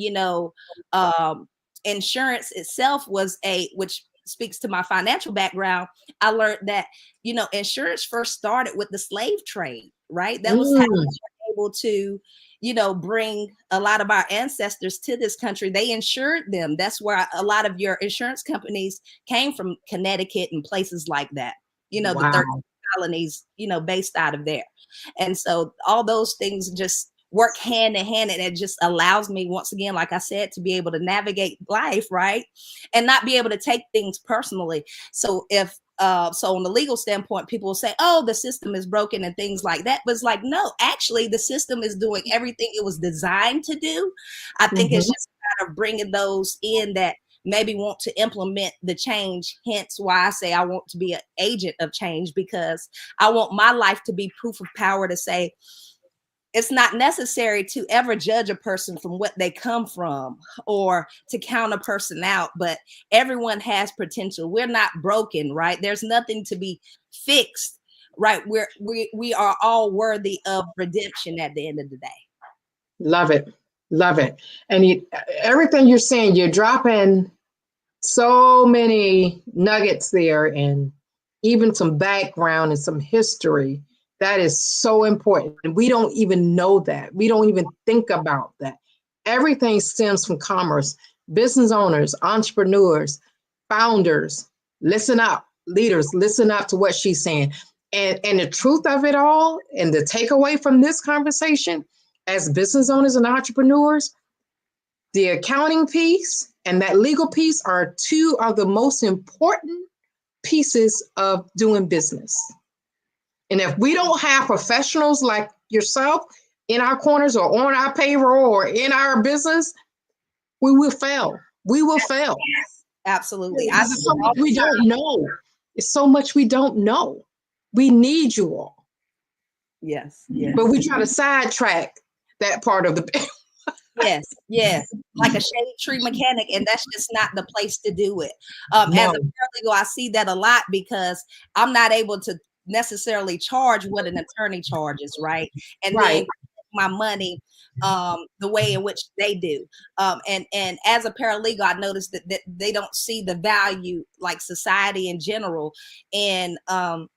insurance itself was which speaks to my financial background. I learned that, insurance first started with the slave trade, right? That was how we were able to, bring a lot of our ancestors to this country. They insured them. That's where a lot of your insurance companies came from, Connecticut and places like that, the 13 colonies, based out of there. And so all those things just work hand in hand, and it just allows me, once again, like I said, to be able to navigate life, right, and not be able to take things personally. So if so on the legal standpoint, people will say, oh, the system is broken and things like that, but it's like, no, actually the system is doing everything it was designed to do. I think it's just kind of bringing those in that maybe want to implement the change. Hence why I say I want to be an agent of change, because I want my life to be proof of power to say, it's not necessary to ever judge a person from what they come from or to count a person out, but everyone has potential. We're not broken, right? There's nothing to be fixed, right? We are all worthy of redemption at the end of the day. Love it. Love it. And everything you're saying, you're dropping so many nuggets there, and even some background and some history. That is so important. And we don't even know that. We don't even think about that. Everything stems from commerce. Business owners, entrepreneurs, founders, listen up. Leaders, listen up to what she's saying. And the truth of it all, and the takeaway from this conversation, as business owners and entrepreneurs, the accounting piece and that legal piece are two of the most important pieces of doing business. And if we don't have professionals like yourself in our corners or on our payroll or in our business, we will fail. We will fail. Absolutely. There's so much we don't know. It's so much we don't know. We need you all. Yes. Yes. But we try to sidetrack that part of the Yes, like a shade tree mechanic, and that's just not the place to do it. As a paralegal, I see that a lot because I'm not able to necessarily charge what an attorney charges, right? And then my money the way in which they do. And as a paralegal, I noticed that they don't see the value, like society in general, and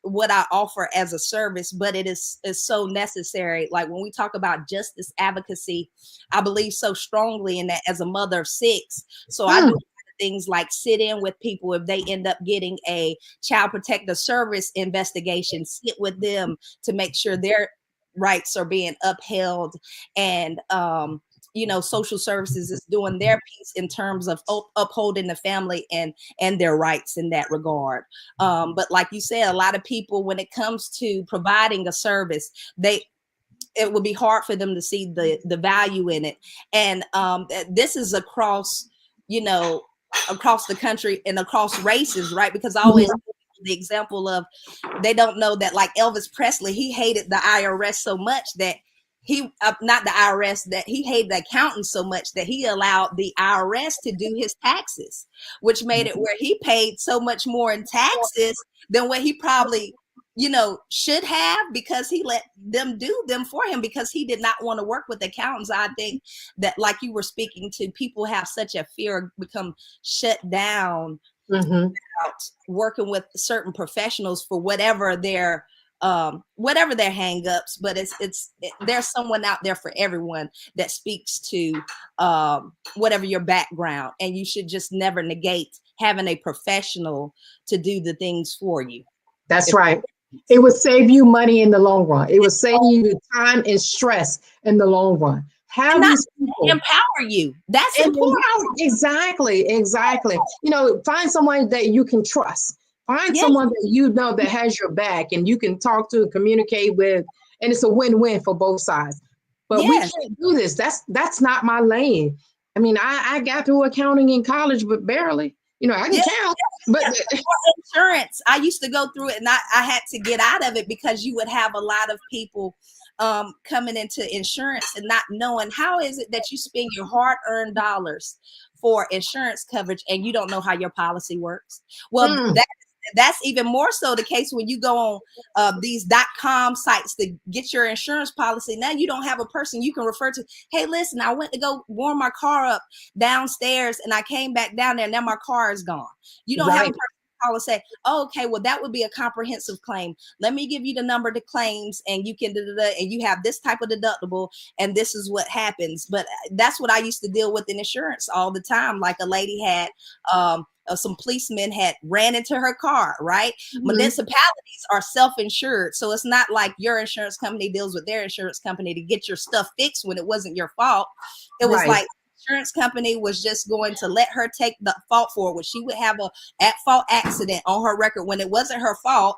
what I offer as a service, but it is so necessary. Like when we talk about justice advocacy, I believe so strongly in that as a mother of 6. So I do things like sit in with people if they end up getting a child protective service investigation, sit with them to make sure their rights are being upheld, and social services is doing their piece in terms of upholding the family and their rights in that regard. But like you said, a lot of people, when it comes to providing a service, it would be hard for them to see the value in it. And this is across the country and across races, right? Because I always the example of, they don't know that, like Elvis Presley, he hated the IRS so much that he not the IRS, that he hated the accountant so much that he allowed the IRS to do his taxes, which made it where he paid so much more in taxes than what he probably should have, because he let them do them for him, because he did not want to work with accountants. I think that, like you were speaking to, people have such a fear of become shut down about working with certain professionals for whatever their hang-ups, but there's someone out there for everyone that speaks to whatever your background, and you should just never negate having a professional to do the things for you. That's right. It would save you money in the long run. It would save you time and stress in the long run. Have these people empower you. That's important. Exactly. Find someone that you can trust. Find someone that that has your back and you can talk to and communicate with, and it's a win-win for both sides. But we can't do this. That's not my lane. I mean, I got through accounting in college, but barely. I can count. But insurance, I used to go through it, and I had to get out of it, because you would have a lot of people coming into insurance and not knowing, how is it that you spend your hard-earned dollars for insurance coverage and you don't know how your policy works? Well, that's even more so the case when you go on these .com sites to get your insurance policy. Now you don't have a person you can refer to. Hey, listen, I went to go warm my car up downstairs and I came back down there and now my car is gone. You don't have a person to call and say, oh, okay, well, that would be a comprehensive claim. Let me give you the number to claims, and you can and you have this type of deductible, and this is what happens. But that's what I used to deal with in insurance all the time. Like a lady had some policemen had ran into her car, right? Municipalities are self-insured. So it's not like your insurance company deals with their insurance company to get your stuff fixed when it wasn't your fault. It was like insurance company was just going to let her take the fault for it. When she would have a at-fault accident on her record when it wasn't her fault,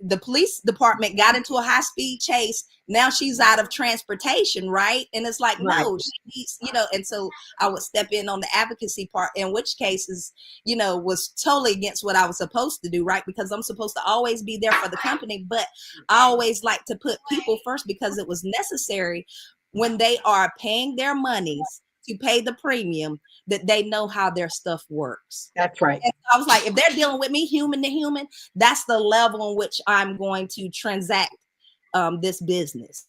the police department got into a high-speed chase. Now she's out of transportation, right? And it's like, no, she needs, and so I would step in on the advocacy part, in which cases, was totally against what I was supposed to do, right? Because I'm supposed to always be there for the company, but I always like to put people first because it was necessary when they are paying their monies to pay the premium, that they know how their stuff works. That's right. And I was like, if they're dealing with me human to human, that's the level in which I'm going to transact this business.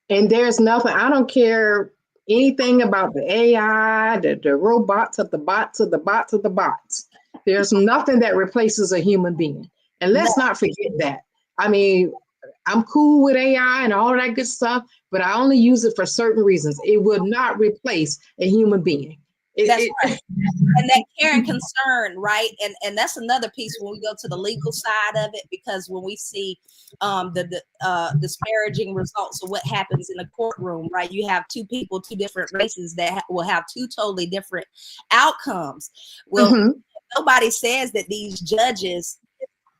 And there's nothing, I don't care anything about the AI, the robots of the bots of the bots of the bots. There's nothing that replaces a human being. And let's not forget that. I mean, I'm cool with AI and all that good stuff, but I only use it for certain reasons. It will not replace a human being. That's right. And that care and concern, right? And that's another piece when we go to the legal side of it, because when we see the disparaging results of what happens in a courtroom, right? You have two people, two different races that will have two totally different outcomes. Well, nobody says that these judges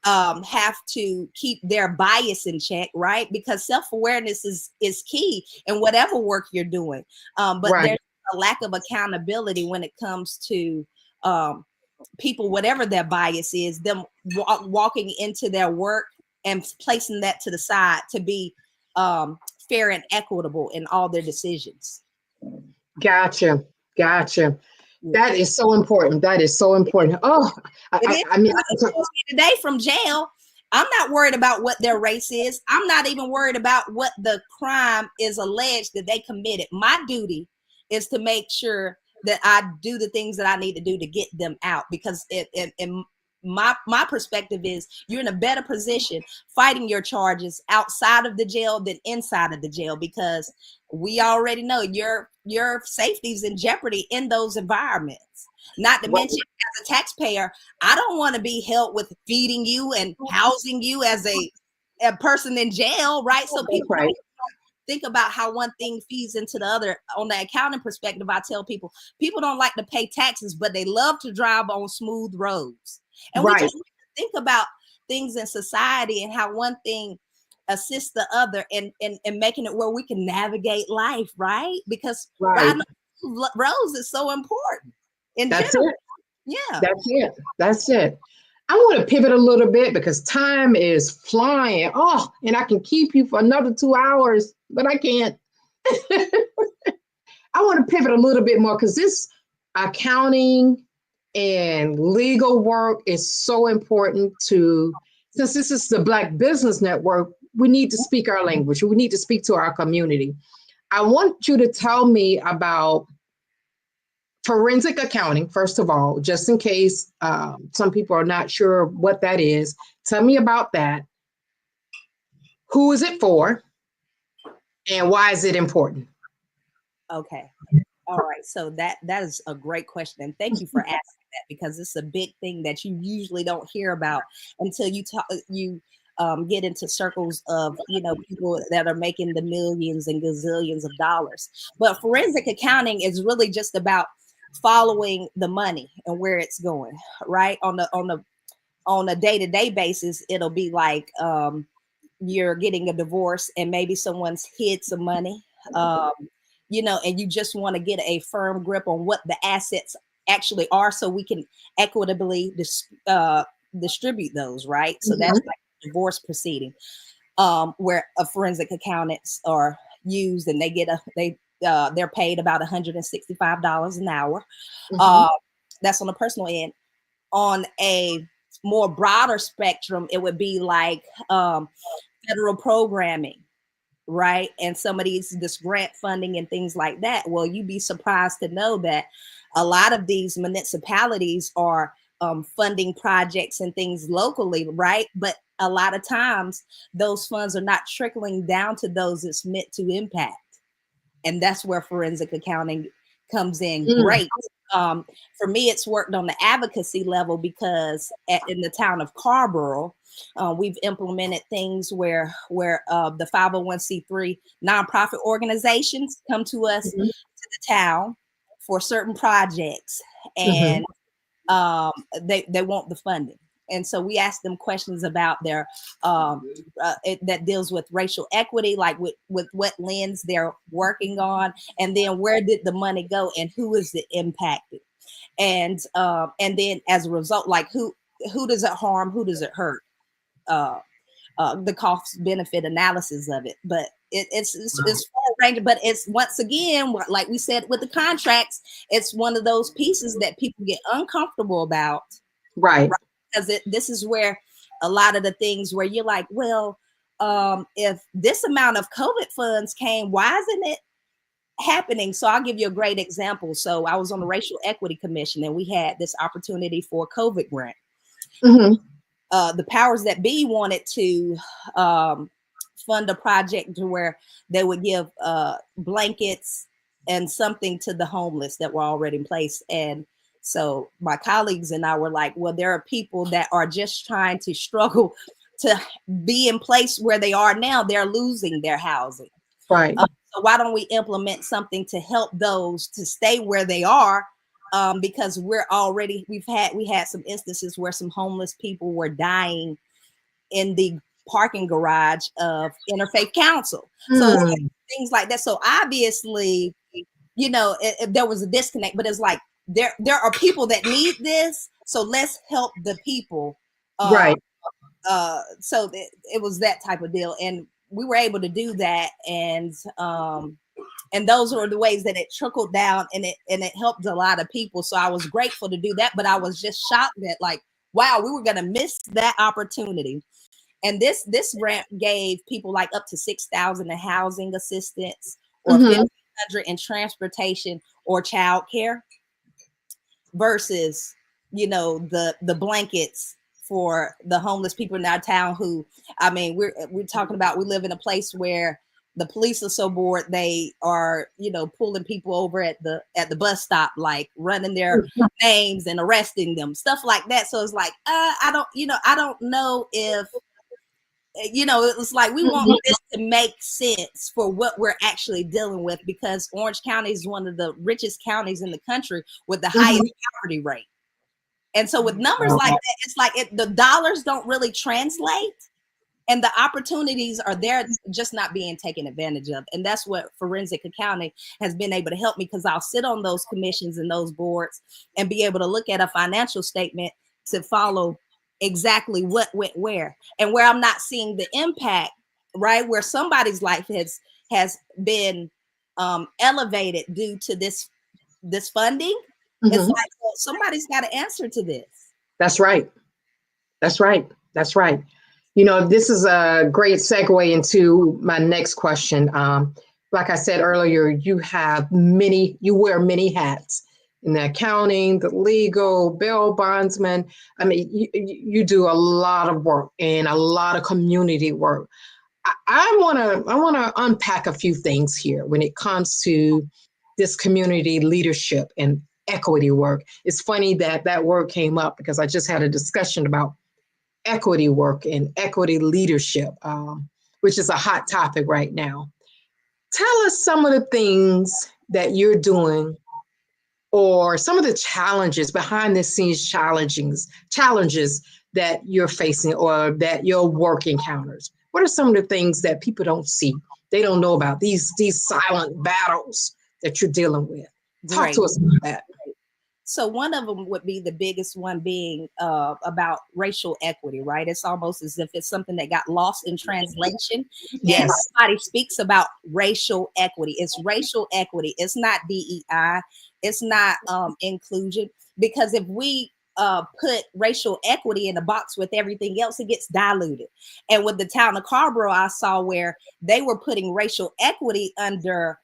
have to keep their bias in check, right? Because self-awareness is key in whatever work you're doing. But there's a lack of accountability when it comes to people, whatever their bias is, them walking into their work and placing that to the side to be fair and equitable in all their decisions. Gotcha. That is so important. That is so important. Oh, I mean, today from jail, I'm not worried about what their race is. I'm not even worried about what the crime is alleged that they committed. My duty is to make sure that I do the things that I need to do to get them out, because my perspective is you're in a better position fighting your charges outside of the jail than inside of the jail, because we already know your safety is in jeopardy in those environments. Not to mention, as a taxpayer, I don't want to be held with feeding you and housing you as a person in jail, right? So people think about how one thing feeds into the other. On the accounting perspective, I tell people don't like to pay taxes, but they love to drive on smooth roads. And we just think about things in society and how one thing assists the other and making it where we can navigate life, right? Because roads is so important. That's it. Yeah. That's it. I want to pivot a little bit because time is flying. Oh, and I can keep you for another 2 hours, but I can't. I want to pivot a little bit more because this accounting and legal work is so important since this is the Black Business Network, we need to speak our language. We need to speak to our community. I want you to tell me about forensic accounting, first of all, just in case some people are not sure what that is. Tell me about that. Who is it for? And why is it important? Okay. All right. So that is a great question. And thank you for asking that, because it's a big thing that you usually don't hear about until you get into circles of, people that are making the millions and gazillions of dollars. But forensic accounting is really just about following the money and where it's going, right? On a day-to-day basis, it'll be like you're getting a divorce and maybe someone's hid some money, and you just want to get a firm grip on what the assets actually are so we can equitably distribute those, right? So that's like a divorce proceeding, where forensic accountants are used, and they're paid about $165 an hour. That's on a personal end. On a more broader spectrum, it would be like federal programming, right? And some of this grant funding and things like that. Well, you'd be surprised to know that a lot of these municipalities are funding projects and things locally, right? But a lot of times those funds are not trickling down to those it's meant to impact. And that's where forensic accounting comes in great. For me, it's worked on the advocacy level because in the town of Carrboro, we've implemented things where the 501c3 nonprofit organizations come to us to the town for certain projects, and they want the funding. and so we asked them questions about their that deals with racial equity, like with what lens they're working on, and then where did the money go and who is it impacted, and then as a result, like who does it harm, who does it hurt, the cost benefit analysis of it. But it's far ranging, but it's, once again, like we said with the contracts, it's one of those pieces that people get uncomfortable about, right? Because this is where a lot of the things where you're like, well, if this amount of COVID funds came, why isn't it happening? So I'll give you a great example. So I was on the Racial Equity Commission, and we had this opportunity for a COVID grant. The powers that be wanted to fund a project to where they would give blankets and something to the homeless that were already in place. And so my colleagues and I were like, well, there are people that are just trying to struggle to be in place where they are now. They're losing their housing. Right. So why don't we implement something to help those to stay where they are? Because we had some instances where some homeless people were dying in the parking garage of Interfaith Council. So things like that. So obviously, there was a disconnect, but it's like there are people that need this, so let's help the people. Right. So it was that type of deal, and we were able to do that, and those were the ways that it trickled down, and it helped a lot of people. So I was grateful to do that, but I was just shocked that, like, wow, we were going to miss that opportunity. And this grant gave people like up to $6,000 in housing assistance, or $1,500 in transportation or childcare, versus, the blankets for the homeless people in our town who, I mean, we're talking about, we live in a place where the police are so bored, they are, pulling people over at the bus stop, like running their names and arresting them, stuff like that. So it's like, I don't know if, it was like, we want this to make sense for what we're actually dealing with, because Orange County is one of the richest counties in the country with the highest poverty rate. And so with numbers like that, it's like the dollars don't really translate, and the opportunities are there, just not being taken advantage of. And that's what forensic accounting has been able to help me, because I'll sit on those commissions and those boards and be able to look at a financial statement to follow exactly what went where, and where I'm not seeing the impact, right? Where somebody's life has been elevated due to this funding. It's like, well, somebody's got to answer to this. That's right. That's right. That's right. This is a great segue into my next question. Like I said earlier, you wear many hats in the accounting, the legal, bail bondsman. I mean, you do a lot of work and a lot of community work. I want to unpack a few things here when it comes to this community leadership and equity work. It's funny that word came up because I just had a discussion about equity work and equity leadership, which is a hot topic right now. Tell us some of the things that you're doing, or some of the challenges, behind the scenes challenges that you're facing or that your work encounters. What are some of the things that people don't see? They don't know about these silent battles that you're dealing with. Talk to us about that. So one of them would be the biggest one being about racial equity, right? It's almost as if it's something that got lost in translation. Yes. And everybody speaks about racial equity. It's racial equity. It's not DEI. It's not inclusion. Because if we put racial equity in a box with everything else, it gets diluted. And with the town of Carrboro, I saw where they were putting racial equity under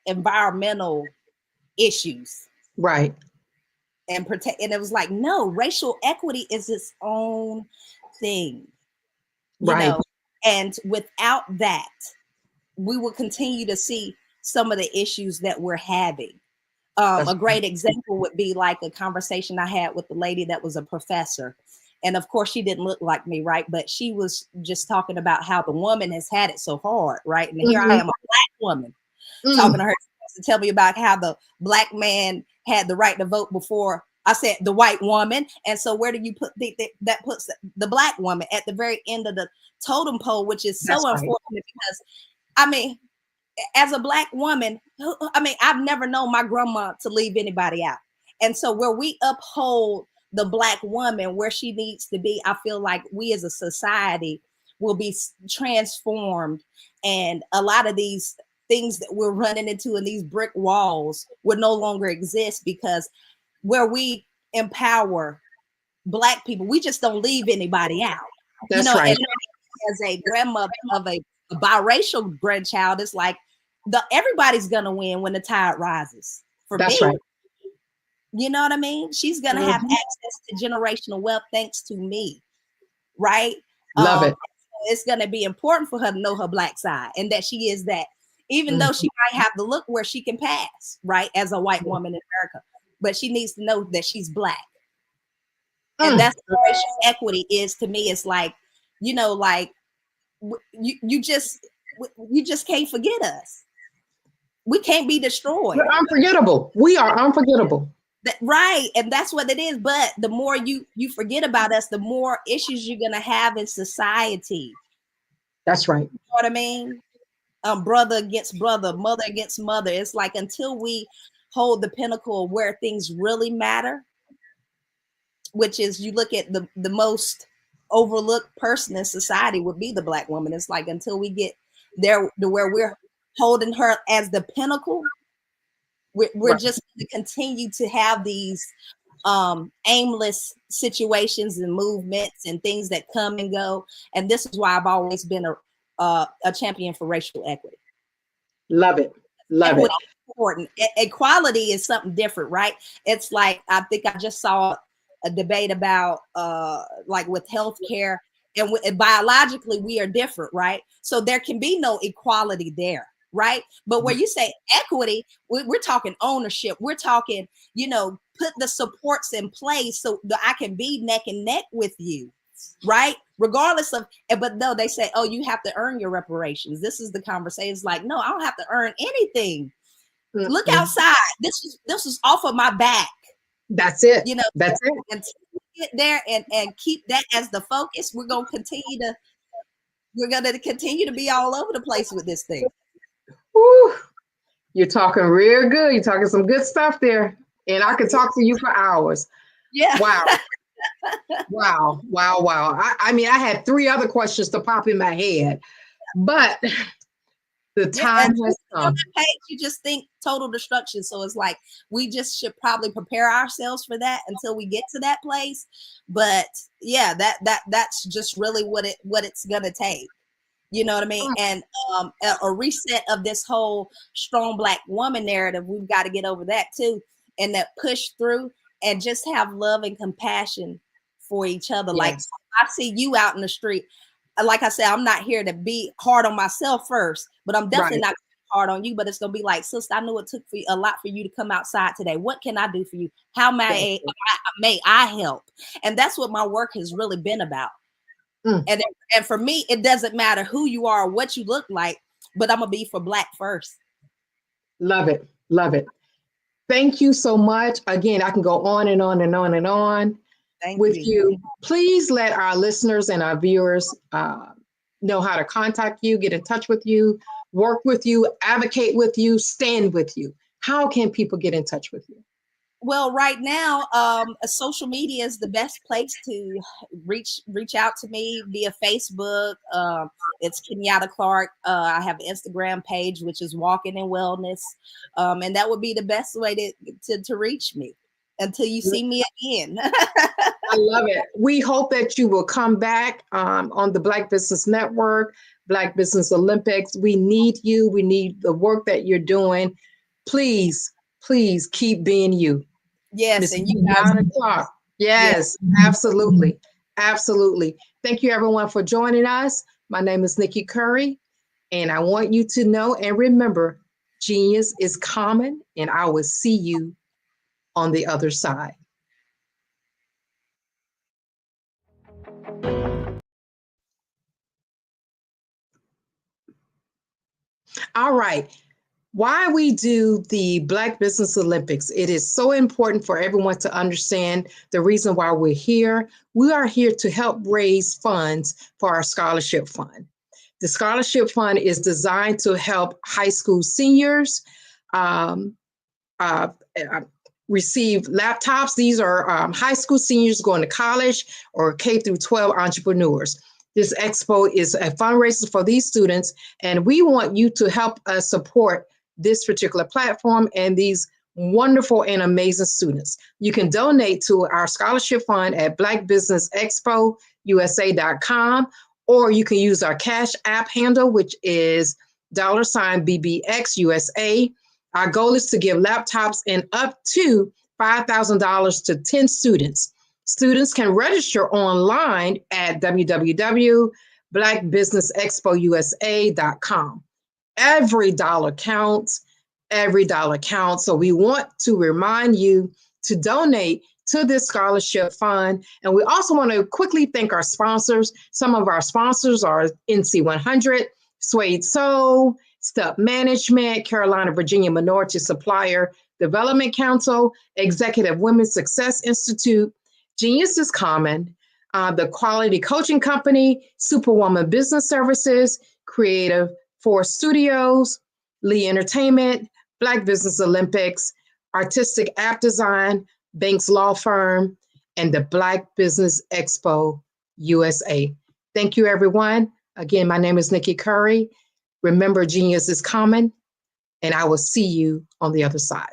environmental issues, right? And it was like, no, racial equity is its own thing, you know. And without that, we will continue to see some of the issues that we're having. A great example would be like a conversation I had with the lady that was a professor. And of course, she didn't look like me, right? But she was just talking about how the woman has had it so hard, right? And here I am, a Black woman, talking to her to tell me about how the Black man had the right to vote before I said the white woman. And so where do you put that puts the Black woman at the very end of the totem pole, which is so unfortunate because, I mean, as a Black woman, I mean, I've never known my grandma to leave anybody out. And so where we uphold the Black woman where she needs to be, I feel like we as a society will be transformed. And a lot of these things that we're running into in these brick walls would no longer exist, because where we empower Black people, we just don't leave anybody out. That's right. And as a grandmother of a biracial grandchild, it's like everybody's gonna win when the tide rises. That's right. You know what I mean? She's gonna have access to generational wealth thanks to me, right? Love it. It's gonna be important for her to know her Black side, and that she is that, even though she might have the look where she can pass, right, as a white woman in America, but she needs to know that she's Black. And that's what racial equity is to me. It's like, like you just can't forget us. We can't be destroyed. We're unforgettable. We are unforgettable. Right. And that's what it is. But the more you forget about us, the more issues you're going to have in society. That's right. You know what I mean? Brother against brother, mother against mother. It's like, until we hold the pinnacle of where things really matter, which is, you look at the most overlooked person in society would be the Black woman. It's like, until we get there to where we're holding her as the pinnacle, we're just going to continue to have these aimless situations and movements and things that come and go. And this is why I've always been a champion for racial equity. Love it. Love it. Important. Equality is something different, right? It's like, I think I just saw a debate about like with healthcare, and biologically we are different, right? So there can be no equality there, right? But where you say equity, we're talking ownership. We're talking, put the supports in place so that I can be neck and neck with you, right? Regardless of, but no, they say, oh, you have to earn your reparations. This is the conversation. It's like, no, I don't have to earn anything. Look outside. This is off of my back. That's it. That's it. Until we get there and keep that as the focus, we're gonna continue to be all over the place with this thing. Woo. You're talking real good. You're talking some good stuff there. And I could talk to you for hours. Yeah. Wow. Wow. I mean, I had 3 other questions to pop in my head, but the time has come. You just think total destruction. So it's like, we just should probably prepare ourselves for that until we get to that place. But yeah, that's just really what it's gonna take. You know what I mean? And a reset of this whole strong Black woman narrative. We've got to get over that too, and that push through and just have love and compassion for each other. Yes. Like, I see you out in the street. Like I said, I'm not here to be hard on myself first, but I'm definitely not hard on you. But it's gonna be like, sister, I know it took a lot for you to come outside today. What can I do for you? How may I help? And that's what my work has really been about. And for me, it doesn't matter who you are or what you look like, but I'm gonna be for Black first. Love it. Love it. Thank you so much. Again, I can go on and on and on and on with you. Please let our listeners and our viewers know how to contact you, get in touch with you, work with you, advocate with you, stand with you. How can people get in touch with you? Well, right now, social media is the best place to reach out to me via Facebook. It's Kenyatta Clark. I have an Instagram page, which is Walking in Wellness. And that would be the best way to reach me until you see me again. I love it. We hope that you will come back on the Black Business Network, Black Business Olympics. We need you. We need the work that you're doing. Please keep being you. Yes, and you guys. Yes, absolutely. Thank you, everyone, for joining us. My name is Nikki Curry, and I want you to know and remember, genius is common, and I will see you on the other side. All right. Why we do the Black Business Olympics. It is so important for everyone to understand the reason why we're here. We are here to help raise funds for our scholarship fund. The scholarship fund is designed to help high school seniors receive laptops. These are high school seniors going to college or K through 12 entrepreneurs. This expo is a fundraiser for these students, and we want you to help us support this particular platform and these wonderful and amazing students. You can donate to our scholarship fund at blackbusinessexpousa.com, or you can use our Cash App handle, which is $BBXUSA. Our goal is to give laptops and up to $5,000 to 10 students. Students can register online at www.blackbusinessexpousa.com. Every dollar counts. Every dollar counts. So we want to remind you to donate to this scholarship fund. And we also want to quickly thank our sponsors. Some of our sponsors are NC100, Suede Soul, Step Management, Carolina, Virginia Minority Supplier Development Council, Executive Women's Success Institute, Genius is Common, the Quality Coaching Company, Superwoman Business Services, Creative Force Studios, Lee Entertainment, Black Business Olympics, Artistic App Design, Banks Law Firm, and the Black Business Expo USA. Thank you, everyone. Again, my name is Nikki Curry. Remember, genius is common, and I will see you on the other side.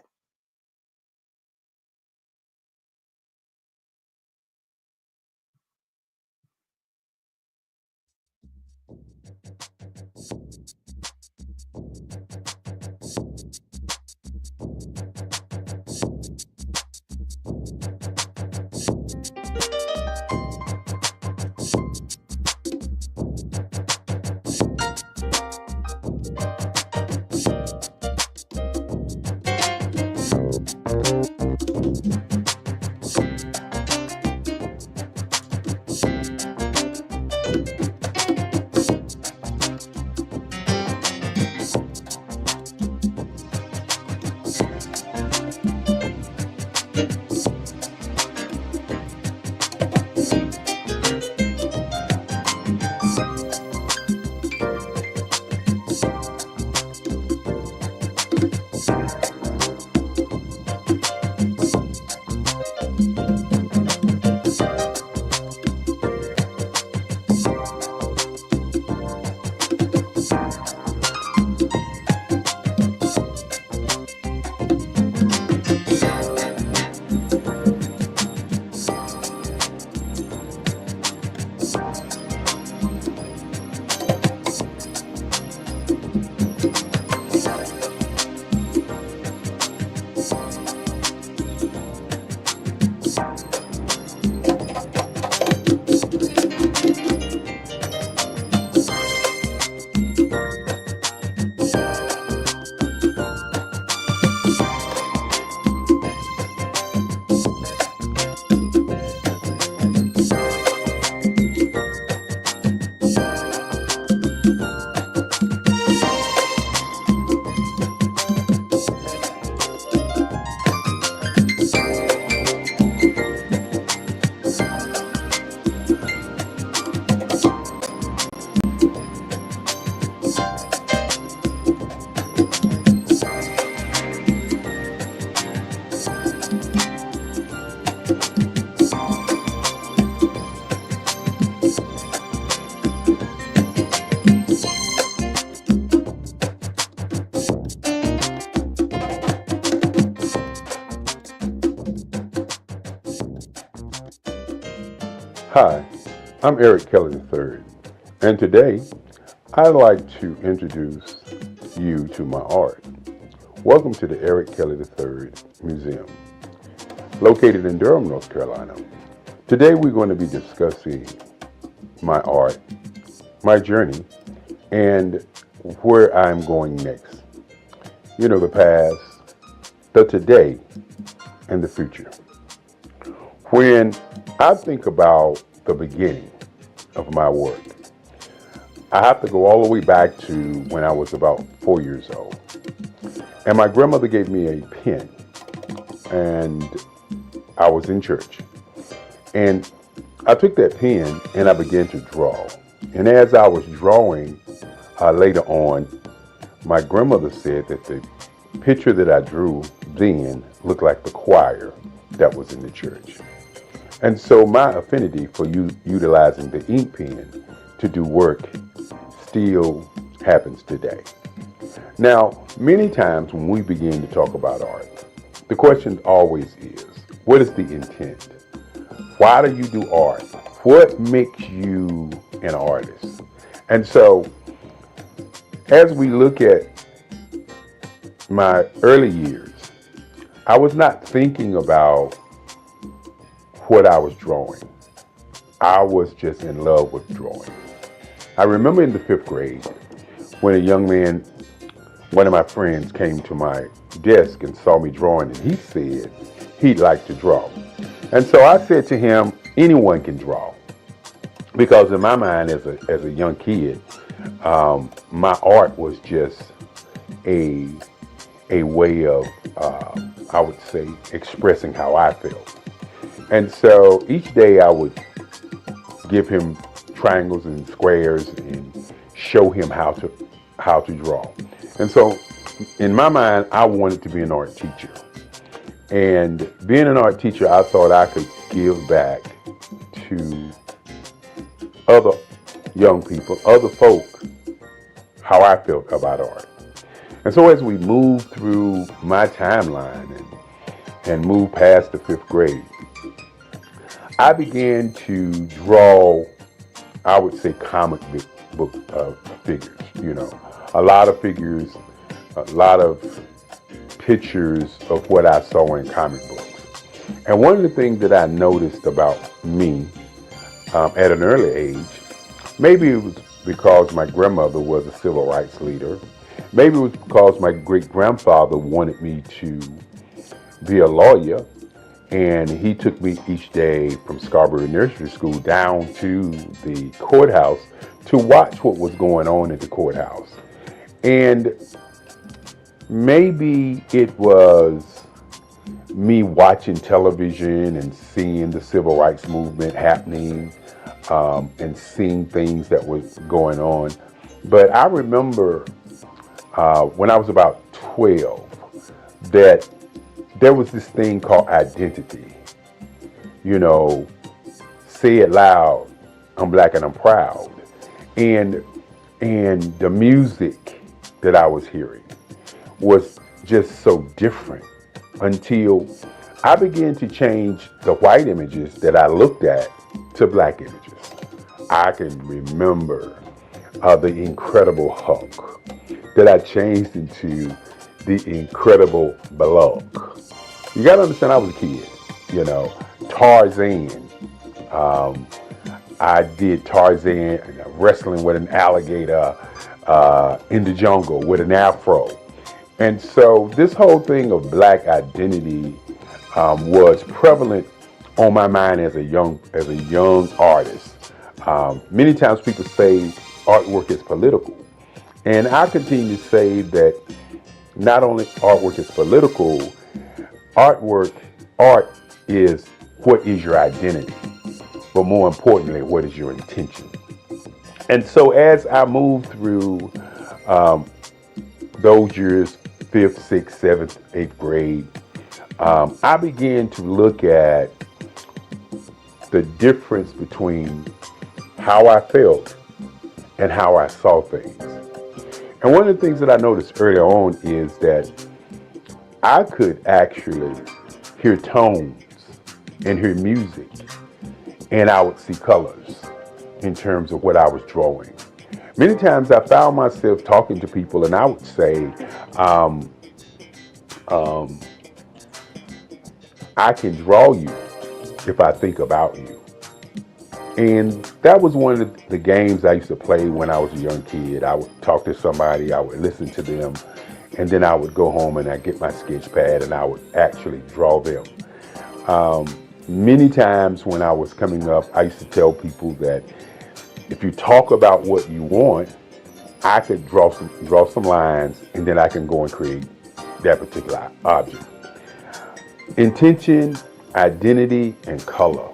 Hi, I'm Eric Kelly III, and today I'd like to introduce you to my art. Welcome to the Eric Kelly III Museum, located in Durham, North Carolina. Today we're going to be discussing my art, my journey, and where I'm going next. You know, the past, the today, and the future. When I think about the beginning of my work, I have to go all the way back to when I was about 4 years old. And my grandmother gave me a pen, and I was in church. And I took that pen and I began to draw. And as I was drawing, later on, my grandmother said that the picture that I drew then looked like the choir that was in the church. And so my affinity for utilizing the ink pen to do work still happens today. Now, many times when we begin to talk about art, the question always is, what is the intent? Why do you do art? What makes you an artist? And so, as we look at my early years, I was not thinking about what I was drawing. I was just in love with drawing. I remember in the 5th grade when a young man, one of my friends, came to my desk and saw me drawing, and he said he'd like to draw. And so I said to him, anyone can draw. Because in my mind as a young kid, my art was just a way of, I would say, expressing how I felt. And so each day I would give him triangles and squares and show him how to draw. And so in my mind, I wanted to be an art teacher. And being an art teacher, I thought I could give back to other young people, other folk, how I felt about art. And so as we moved through my timeline and moved past the 5th grade, I began to draw, I would say, comic book figures, a lot of figures, a lot of pictures of what I saw in comic books. And one of the things that I noticed about me at an early age, maybe it was because my grandmother was a civil rights leader, maybe it was because my great-grandfather wanted me to be a lawyer, and he took me each day from Scarborough Nursery School down to the courthouse to watch what was going on at the courthouse. And maybe it was me watching television and seeing the civil rights movement happening and seeing things that was going on. But I remember when I was about 12 that there was this thing called identity. Say it loud, I'm black and I'm proud. And the music that I was hearing was just so different until I began to change the white images that I looked at to black images. I can remember the Incredible Hulk that I changed into the Incredible Bullock. You gotta understand, I was a kid, Tarzan. I did Tarzan wrestling with an alligator in the jungle with an afro. And so this whole thing of black identity was prevalent on my mind as a young artist. Many times people say artwork is political. And I continue to say that not only artwork is political, art is what is your identity, but more importantly, what is your intention. And so as I moved through those years, 5th, 6th, 7th, 8th grade, I began to look at the difference between how I felt and how I saw things. And one of the things that I noticed early on is that I could actually hear tones and hear music, and I would see colors in terms of what I was drawing. Many times I found myself talking to people and I would say, I can draw you if I think about you. And that was one of the games I used to play when I was a young kid. I would talk to somebody, I would listen to them, and then I would go home and I'd get my sketch pad and I would actually draw them. Many times when I was coming up, I used to tell people that if you talk about what you want, I could draw some lines and then I can go and create that particular object. Intention, identity, and color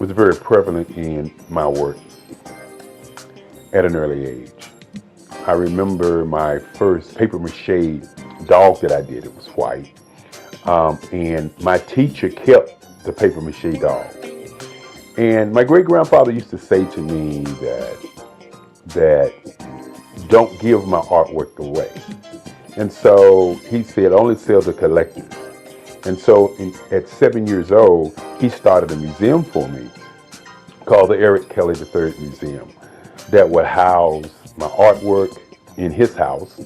was very prevalent in my work at an early age. I remember my first paper mache dog that I did. It was white. And my teacher kept the paper mache dog. And my great-grandfather used to say to me that don't give my artwork away. And so he said, only sell to collectors. And so at 7 years old, he started a museum for me called the Eric Kelly III Museum that would house my artwork in his house,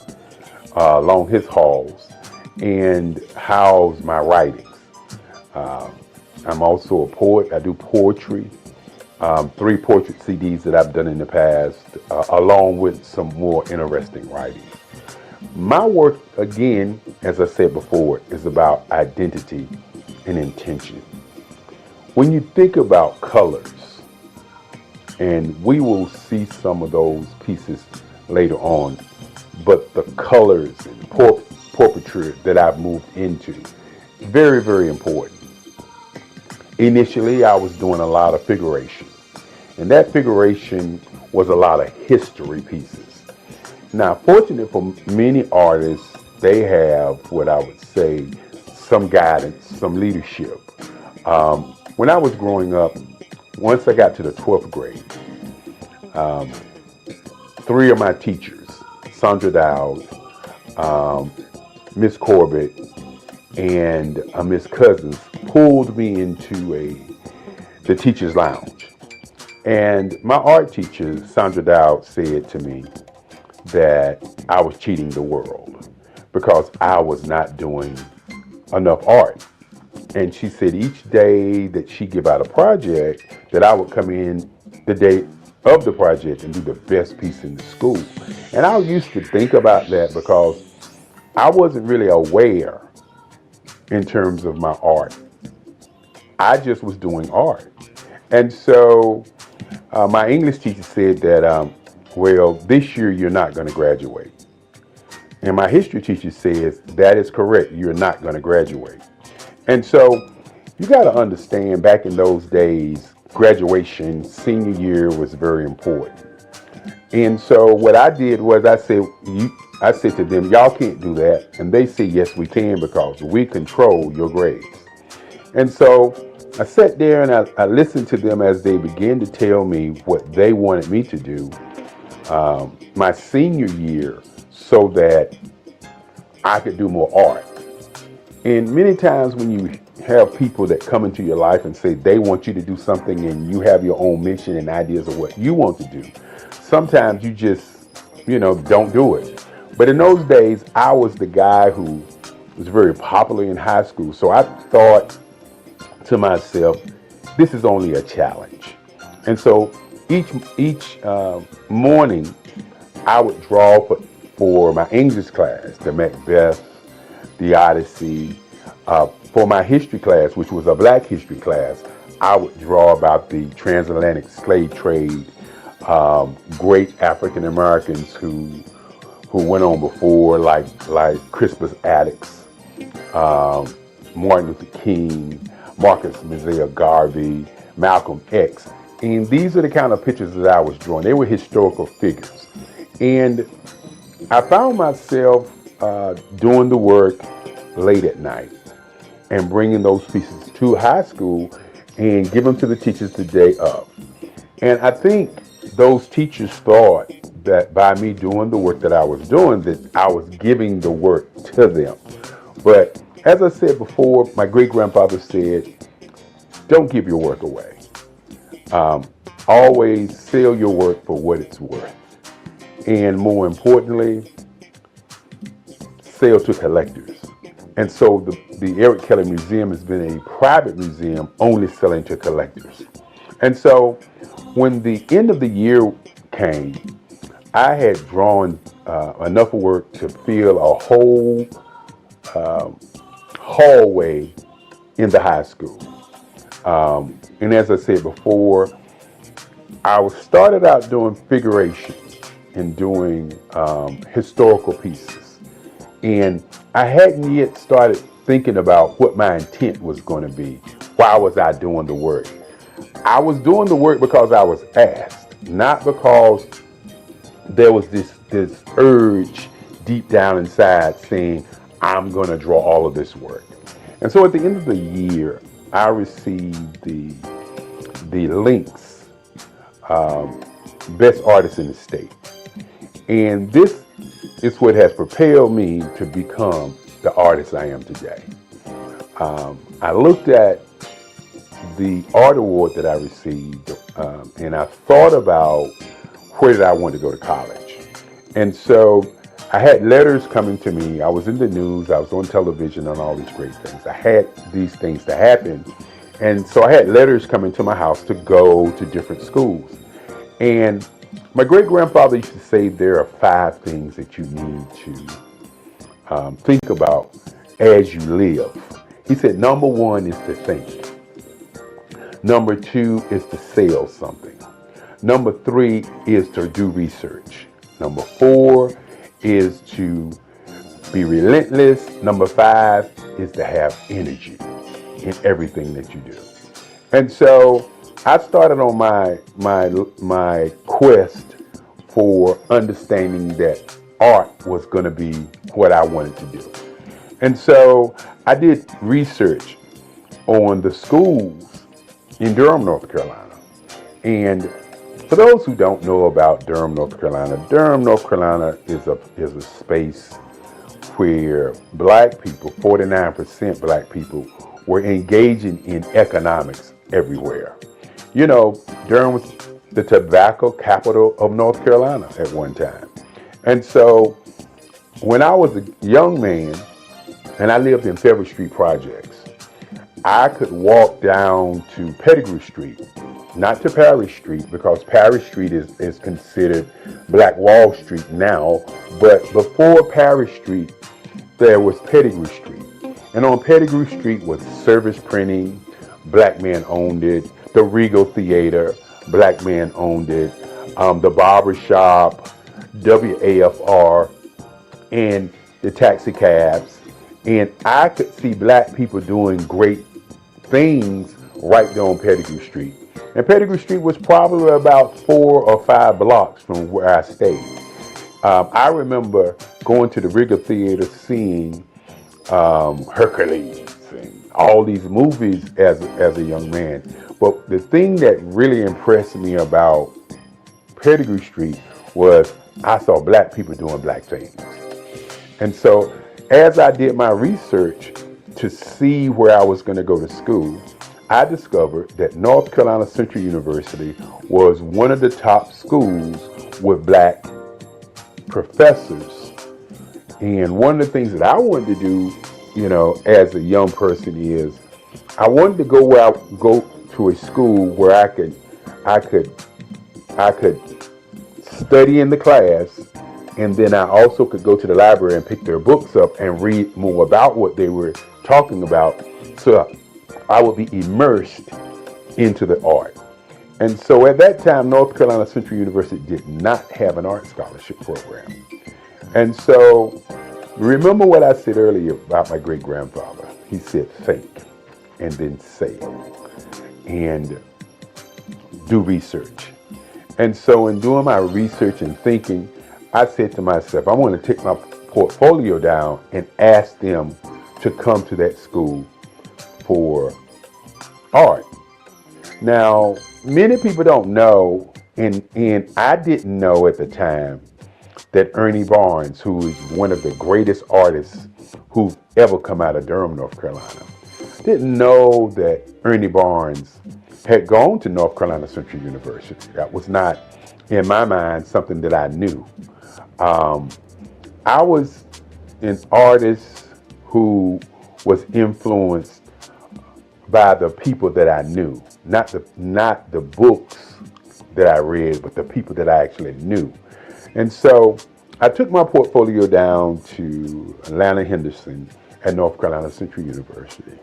along his halls, and house my writings. I'm also a poet. I do poetry, 3 portrait CDs that I've done in the past, along with some more interesting writing. My work, again, as I said before, is about identity and intention. When you think about colors, and we will see some of those pieces later on, but the colors and portraiture that I've moved into, very, very important. Initially, I was doing a lot of figuration, and that figuration was a lot of history pieces. Now, fortunately for many artists, they have what I would say some guidance, some leadership. When I was growing up, once I got to the 12th grade, 3 of my teachers, Sandra Dowd, Miss Corbett, and Miss Cousins, pulled me into the teacher's lounge. And my art teacher, Sandra Dowd, said to me that I was cheating the world because I was not doing enough art. And she said each day that she give out a project, that I would come in the day of the project and do the best piece in the school. And I used to think about that because I wasn't really aware in terms of my art. I just was doing art. And so my English teacher said that, well, this year you're not going to graduate. And my history teacher says, that is correct, you're not going to graduate. And so you got to understand, back in those days, graduation, senior year was very important. And so what I did was I said to them, y'all can't do that. And they said, yes, we can, because we control your grades. And so I sat there and I listened to them as they began to tell me what they wanted me to do my senior year so that I could do more art. And many times when you have people that come into your life and say they want you to do something and you have your own mission and ideas of what you want to do, sometimes you just, don't do it. But in those days, I was the guy who was very popular in high school. So I thought to myself, this is only a challenge. And so each morning, I would draw for my English class, the Macbeth, the Odyssey. For my history class, which was a Black history class, I would draw about the transatlantic slave trade, great African Americans who went on before, like Crispus Attucks, Martin Luther King, Marcus Mosiah Garvey, Malcolm X. And these are the kind of pictures that I was drawing. They were historical figures. And I found myself doing the work late at night and bringing those pieces to high school and give them to the teachers the day of. And I think those teachers thought that by me doing the work that I was doing, that I was giving the work to them. But as I said before, my great-grandfather said, don't give your work away. Always sell your work for what it's worth. And more importantly, sell to collectors. And so the Eric Kelly Museum has been a private museum only selling to collectors. And so when the end of the year came, I had drawn enough work to fill a whole hallway in the high school. And as I said before, I started out doing figuration and doing historical pieces. And I hadn't yet started thinking about what my intent was going to be. Why was I doing the work? I was doing the work because I was asked, not because there was this urge deep down inside saying, I'm going to draw all of this work. And so at the end of the year, I received the Links Best Artist in the State. And this is what has propelled me to become the artist I am today. I looked at the art award that I received, and I thought about where did I want to go to college. And so I had letters coming to me. I was in the news, I was on television and all these great things. I had these things to happen. And so I had letters coming to my house to go to different schools. And my great-grandfather used to say there are 5 things that you need to think about as you live. He said, number 1 is to think. Number 2 is to sell something. Number 3 is to do research. Number 4 is to be relentless. Number 5 is to have energy in everything that you do. And so I started on my quest for understanding that art was going to be what I wanted to do. And so I did research on the schools in Durham, North Carolina. And for those who don't know about Durham, North Carolina is a space where black people, 49% black people, were engaging in economics everywhere. You know, Durham was the tobacco capital of North Carolina at one time. And so when I was a young man and I lived in Federal Street Projects, I could walk down to Pettigrew Street, not to Parish Street, because Parish Street is considered Black Wall Street now, but before Parish Street, there was Pettigrew Street. And on Pettigrew Street was Service Printing, black men owned it, the Regal Theater, black men owned it, the Barber Shop, WAFR, and the taxi cabs. And I could see black people doing great things right there on Pettigrew Street. And Pettigrew Street was probably about 4 or 5 blocks from where I stayed. I remember going to the Regal Theater, seeing Hercules and all these movies as a young man. But the thing that really impressed me about Pettigrew Street was I saw black people doing black things. And so as I did my research to see where I was going to go to school, I discovered that North Carolina Central University was one of the top schools with black professors. And one of the things that I wanted to do, you know, as a young person is I wanted to go to a school where I could study in the class, and then I also could go to the library and pick their books up and read more about what they were talking about, so I would be immersed into the art. And so at that time, North Carolina Central University did not have an art scholarship program. And so remember what I said earlier about my great-grandfather. He said, think, and then sell, and do research. And so in doing my research and thinking, I said to myself, I want to take my portfolio down and ask them to come to that school for art. Now, many people don't know, and I didn't know at the time, that Ernie Barnes, who is one of the greatest artists who've ever come out of Durham, North Carolina, didn't know that Ernie Barnes had gone to North Carolina Central University. That was not, in my mind, something that I knew. I was an artist who was influenced by the people that I knew, not the books that I read, but the people that I actually knew. And so I took my portfolio down to Atlanta Henderson at North Carolina Central University.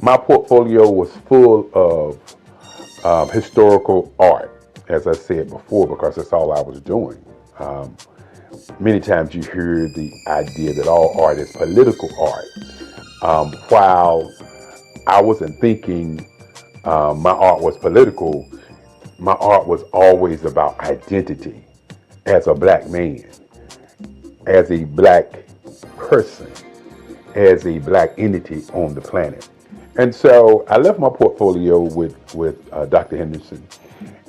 My portfolio was full of historical art, as I said before, because that's all I was doing. many times you hear the idea that all art is political art. While I wasn't thinking my art was political, my art was always about identity as a black man, as a black person, as a black entity on the planet. And so I left my portfolio with Dr. Henderson,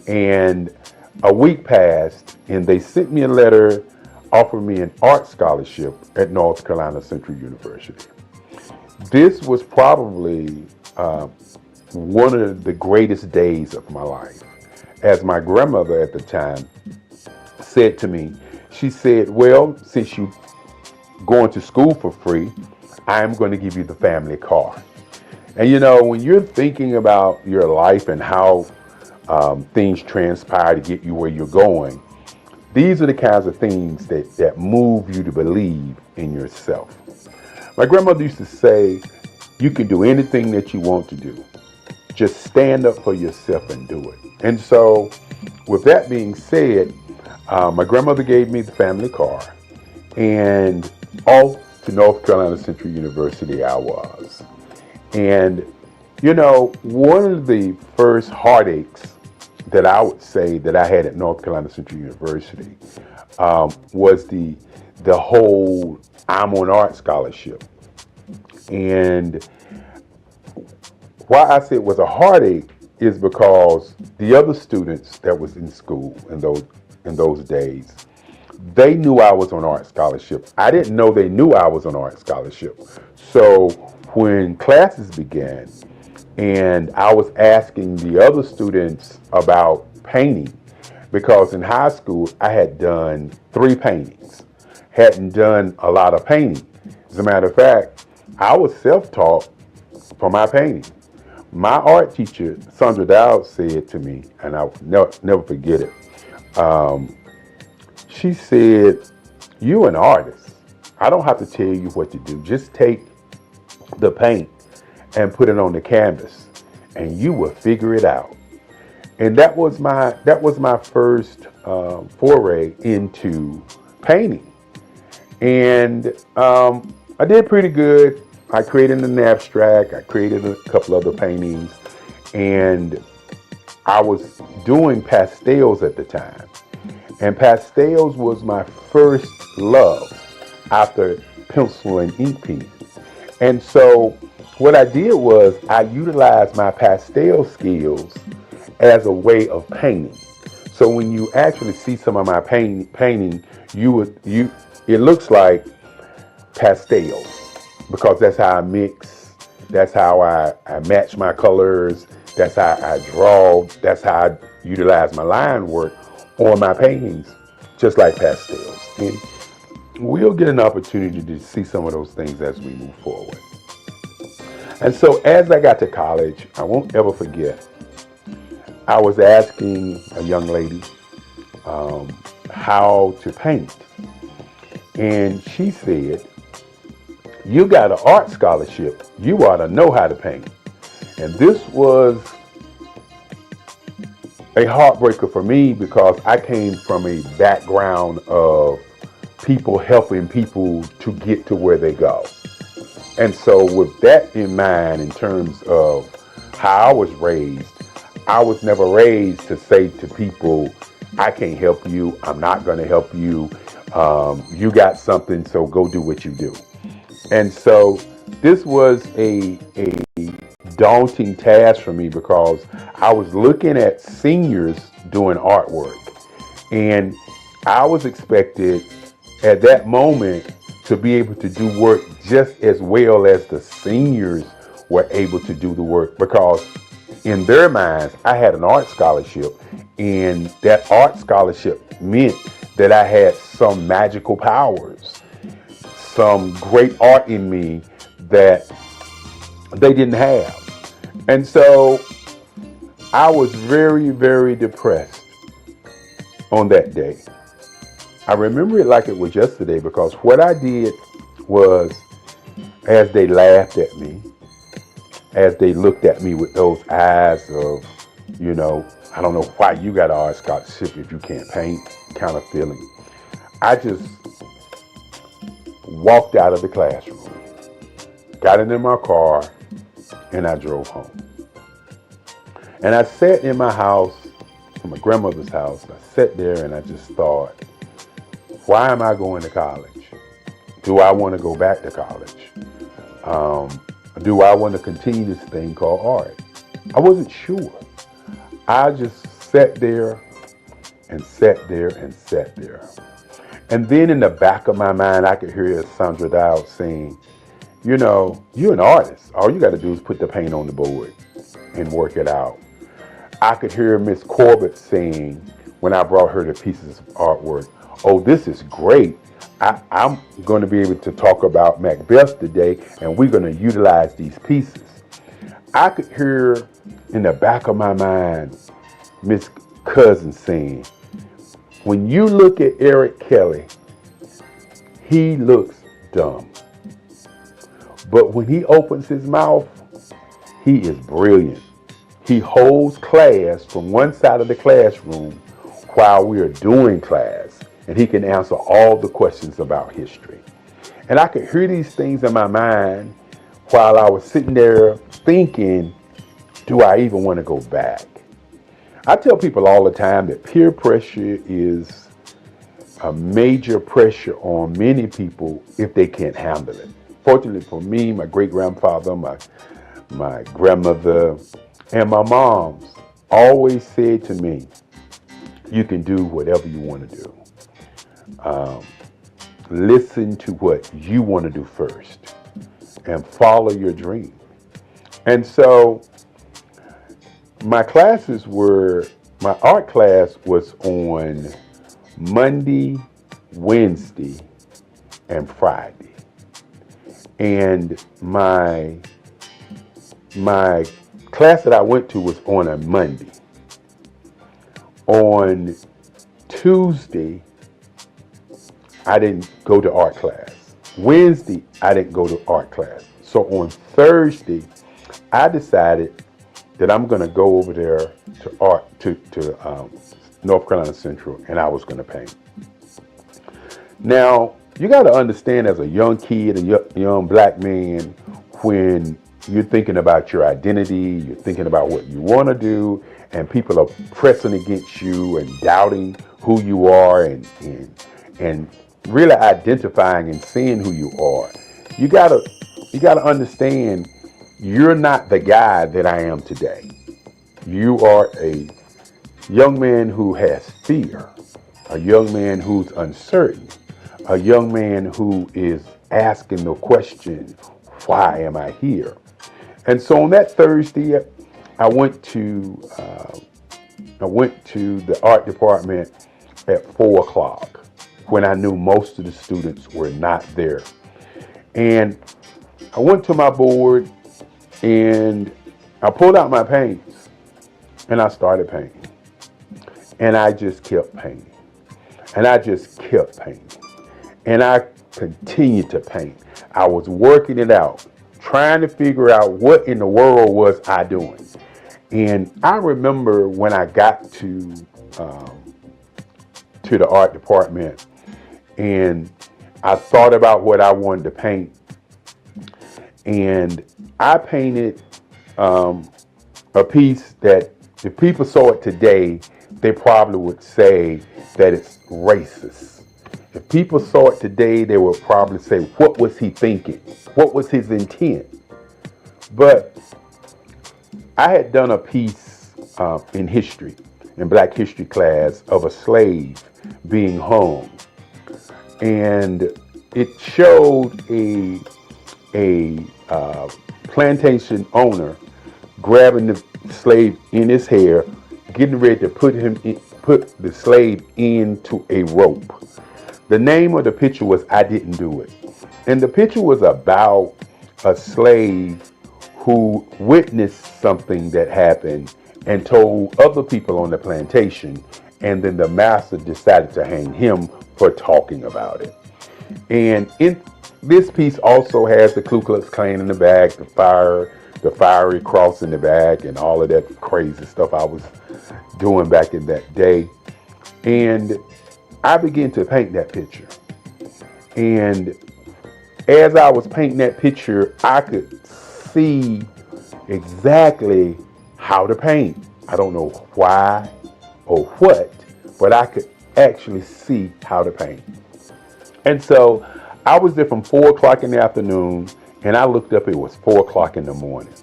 and a week passed, and they sent me a letter offering me an art scholarship at North Carolina Central University. This was probably one of the greatest days of my life. As my grandmother at the time said to me, she said, well, since you're going to school for free, I'm going to give you the family car. And you know, when you're thinking about your life and how things transpire to get you where you're going, these are the kinds of things that move you to believe in yourself. My grandmother used to say, you can do anything that you want to do. Just stand up for yourself and do it. And so, with that being said, my grandmother gave me the family car, and off to North Carolina Central University I was. And, you know, one of the first heartaches that I would say that I had at North Carolina Central University was the whole I'm on art scholarship. And why I say it was a heartache is because the other students that was in school in those days, they knew I was on art scholarship. I didn't know they knew I was on art scholarship. So when classes began and I was asking the other students about painting, because in high school I had done 3 paintings, hadn't done a lot of painting. As a matter of fact, I was self-taught for my painting. My art teacher, Sandra Dowd, said to me, and I'll never forget it, she said, you're an artist. I don't have to tell you what to do. Just take the paint and put it on the canvas and you will figure it out. And that was my first foray into painting. And I did pretty good. I created an abstract, I created a couple other paintings, and I was doing pastels at the time. And pastels was my first love after pencil and ink pen. And so what I did was I utilized my pastel skills as a way of painting. So when you actually see some of my painting, it looks like pastels, because that's how I mix, that's how I match my colors, that's how I draw, that's how I utilize my line work on my paintings, just like pastels. And we'll get an opportunity to see some of those things as we move forward. And so as I got to college, I won't ever forget, I was asking a young lady how to paint. And she said, you got an art scholarship, you ought to know how to paint. And this was a heartbreaker for me, because I came from a background of people helping people to get to where they go. And so with that in mind, in terms of how I was raised, I was never raised to say to people, I can't help you, I'm not going to help you, you got something, so go do what you do. And so this was a daunting task for me, because I was looking at seniors doing artwork, and I was expected at that moment to be able to do work just as well as the seniors were able to do the work, because in their minds I had an art scholarship, and that art scholarship meant that I had some magical powers, some great art in me that they didn't have. And so I was very, very depressed on that day. I remember it like it was yesterday, because what I did was, as they laughed at me, as they looked at me with those eyes of, you know, I don't know why you got an art scholarship if you can't paint kind of feeling, I just walked out of the classroom, got into my car, and I drove home. And I sat in my house, in my grandmother's house. I sat there and I just thought, why am I going to college? Do I want to go back to college? Do I want to continue this thing called art? I wasn't sure. I just sat there and sat there and sat there. And then in the back of my mind, I could hear Sandra Dowd saying, you know, you're an artist. All you got to do is put the paint on the board and work it out. I could hear Miss Corbett saying, when I brought her the pieces of artwork, oh, this is great. I'm going to be able to talk about Macbeth today, and we're going to utilize these pieces. I could hear in the back of my mind Miss Cousin saying, when you look at Eric Kelly, he looks dumb. But when he opens his mouth, he is brilliant. He holds class from one side of the classroom while we are doing class, and he can answer all the questions about history. And I could hear these things in my mind while I was sitting there thinking, do I even want to go back? I tell people all the time that peer pressure is a major pressure on many people if they can't handle it. Fortunately for me, my great-grandfather, my grandmother, and my moms always said to me, you can do whatever you want to do. Listen to what you want to do first and follow your dream. And so my art class was on Monday, Wednesday, and Friday. And my class that I went to was on a Monday. On Tuesday, I didn't go to art class. Wednesday, I didn't go to art class. So on Thursday, I decided that I'm going to go over there to North Carolina Central, and I was going to paint. Now, you got to understand, as a young kid, a young black man, when you're thinking about your identity, you're thinking about what you want to do, and people are pressing against you and doubting who you are and really identifying and seeing who you are. You gotta understand, you're not the guy that I am today. You are a young man who has fear, a young man who's uncertain, a young man who is asking the question, why am I here? And so on that Thursday, I went to the art department at 4 o'clock when I knew most of the students were not there. And I went to my board and I pulled out my paints and I started painting. And I just kept painting. And I just kept painting. And I continued to paint. I was working it out, trying to figure out what in the world was I doing. And I remember when I got to the art department and I thought about what I wanted to paint. And I painted a piece that if people saw it today, they probably would say that it's racist. If people saw it today, they would probably say, what was he thinking? What was his intent? But I had done a piece in history, in Black history class, of a slave being hung. And it showed a plantation owner grabbing the slave in his hair, getting ready to put the slave into a rope. The name of the picture was I Didn't Do It. And the picture was about a slave who witnessed something that happened and told other people on the plantation, and then the master decided to hang him for talking about it. And in this piece also has the Ku Klux Klan in the back, the fiery cross in the back, and all of that crazy stuff I was doing back in that day. And I began to paint that picture. And as I was painting that picture, I could see exactly how to paint. I don't know why or what, but I could actually see how to paint. And so I was there from 4 o'clock in the afternoon, and I looked up, it was 4 o'clock in the morning.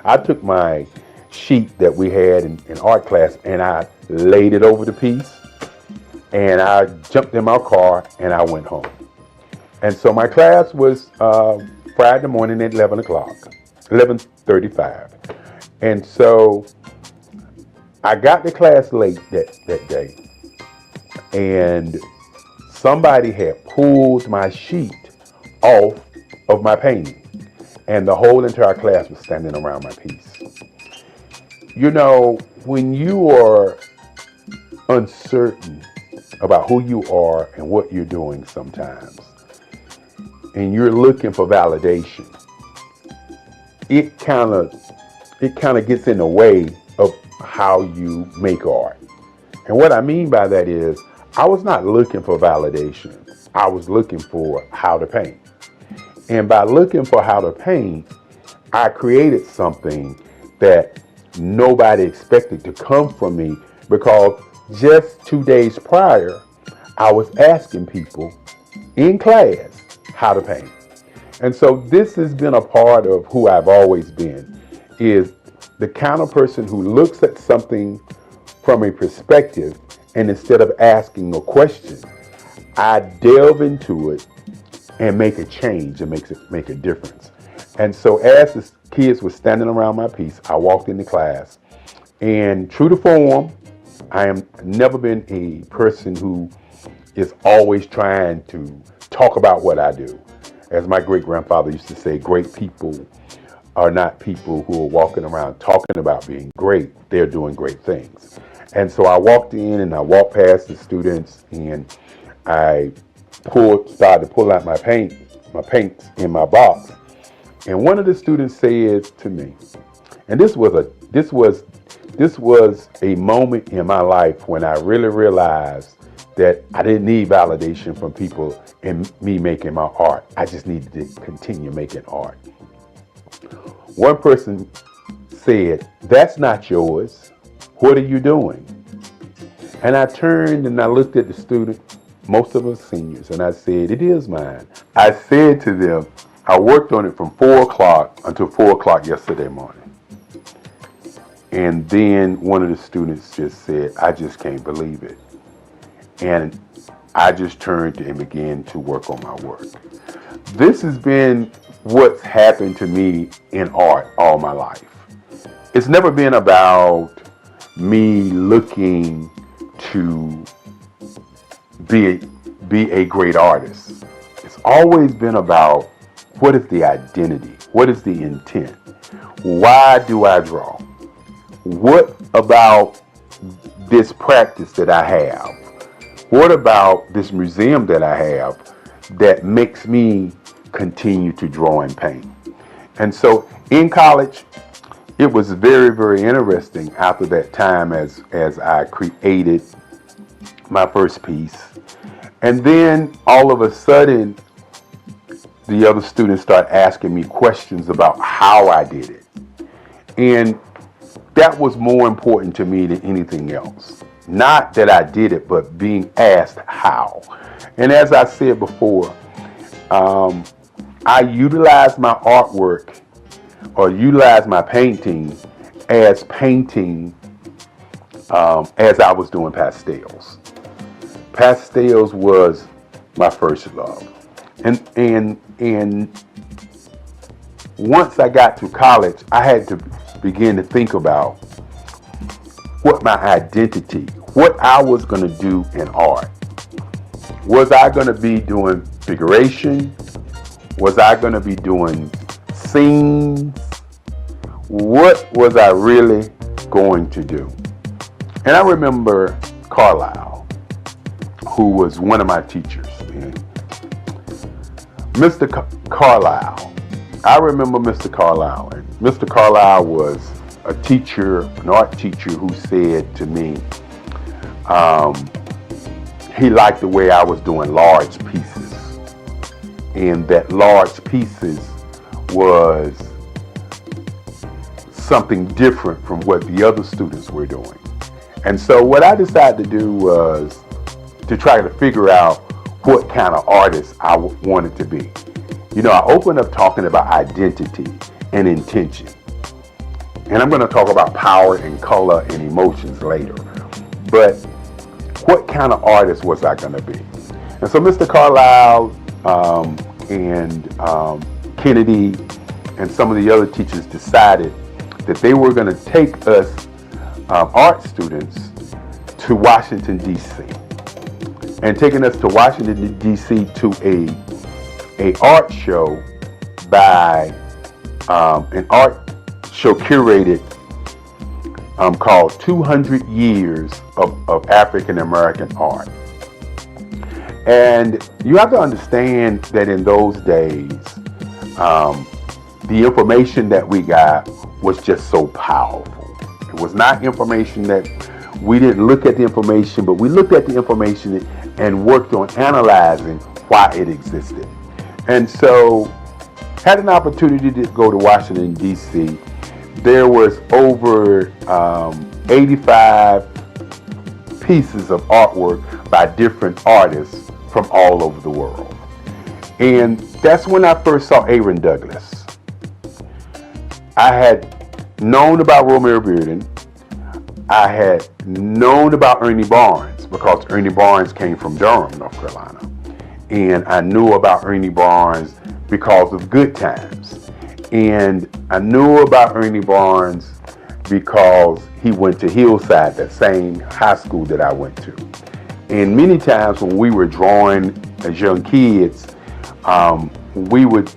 I took my sheet that we had in art class and I laid it over the piece, and I jumped in my car and I went home. And so my class was Friday morning at 11 o'clock, 11:35. And so I got to class late that day, and somebody had pulled my sheet off of my painting, and the whole entire class was standing around my piece. You know, when you are uncertain about who you are and what you're doing sometimes, and you're looking for validation, it kind of gets in the way of how you make art. And what I mean by that is, I was not looking for validation. I was looking for how to paint. And by looking for how to paint, I created something that nobody expected to come from me, because just 2 days prior, I was asking people in class how to paint. And so this has been a part of who I've always been, is the kind of person who looks at something from a perspective, and instead of asking a question, I delve into it and make a change and make a difference. And so as the kids were standing around my piece, I walked into class, and true to form, I am never been a person who is always trying to talk about what I do. As my great-grandfather used to say, great people are not people who are walking around talking about being great. They're doing great things. And so I walked in and I walked past the students, and I started to pull out my paints in my box. And one of the students said to me, and this was a moment in my life when I really realized that I didn't need validation from people in me making my art. I just needed to continue making art. One person said, "That's not yours. What are you doing?" And I turned and I looked at the student, most of us seniors, and I said, "It is mine." I said to them, I worked on it from 4 o'clock until 4 o'clock yesterday morning. And then one of the students just said, "I just can't believe it." And I just turned and began to work on my work. This has been what's happened to me in art all my life. It's never been about me looking to be a great artist. It's always been about, what is the identity? What is the intent? Why do I draw? What about this practice that I have? What about this museum that I have that makes me continue to draw and paint? And so in college, it was very, very interesting after that time as I created my first piece. And then all of a sudden, the other students start asking me questions about how I did it. And that was more important to me than anything else. Not that I did it, but being asked how. And as I said before, I utilize my artwork or utilize my painting as I was doing pastels. Pastels was my first love. And once I got to college, I had to begin to think about what my identity, what I was going to do in art. Was I going to be doing figuration? Was I going to be doing scenes? What was I really going to do? And I remember Carlisle, who was one of my teachers. Mr. Carlisle. I remember Mr. Carlisle. And Mr. Carlisle was a teacher, an art teacher, who said to me, he liked the way I was doing large pieces, and that large pieces was something different from what the other students were doing. And so what I decided to do was to try to figure out what kind of artist I wanted to be. You know, I opened up talking about identity and intention. And I'm going to talk about power and color and emotions later. But what kind of artist was I going to be? And so Mr. Carlisle and Kennedy and some of the other teachers decided that they were going to take us art students to Washington, D.C. And taking us to Washington, D.C. to a art show by an art show curated called 200 Years of African American Art. And you have to understand that in those days, the information that we got was just so powerful. It was not information that we didn't look at the information, but we looked at the information and worked on analyzing why it existed. And so had an opportunity to go to Washington, D.C. There was over 85 pieces of artwork by different artists from all over the world. And that's when I first saw Aaron Douglas. I had known about Romeo Bearden. I had known about Ernie Barnes because Ernie Barnes came from Durham, North Carolina. And I knew about Ernie Barnes because of Good Times. And I knew about Ernie Barnes because he went to Hillside, that same high school that I went to. And many times when we were drawing as young kids, we would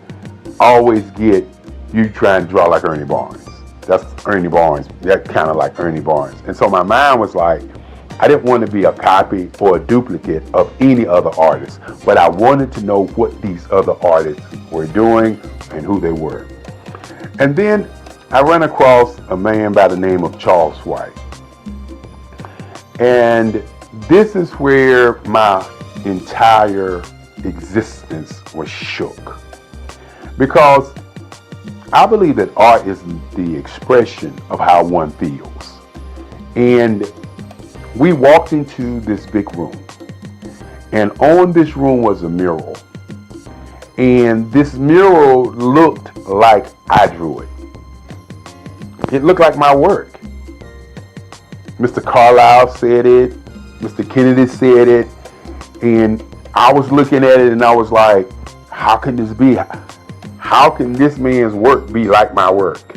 always get, you try and draw like Ernie Barnes. That's Ernie Barnes. That kind of like Ernie Barnes. And so my mind was like, I didn't want to be a copy or a duplicate of any other artist, but I wanted to know what these other artists were doing and who they were. And then I ran across a man by the name of Charles White. And this is where my entire existence was shook. Because I believe that art is the expression of how one feels. And we walked into this big room. And on this room was a mural. And this mural looked like I drew it. It looked like my work. Mr. Carlisle said it. Mr. Kennedy said it. And I was looking at it and I was like, how can this be? How can this man's work be like my work?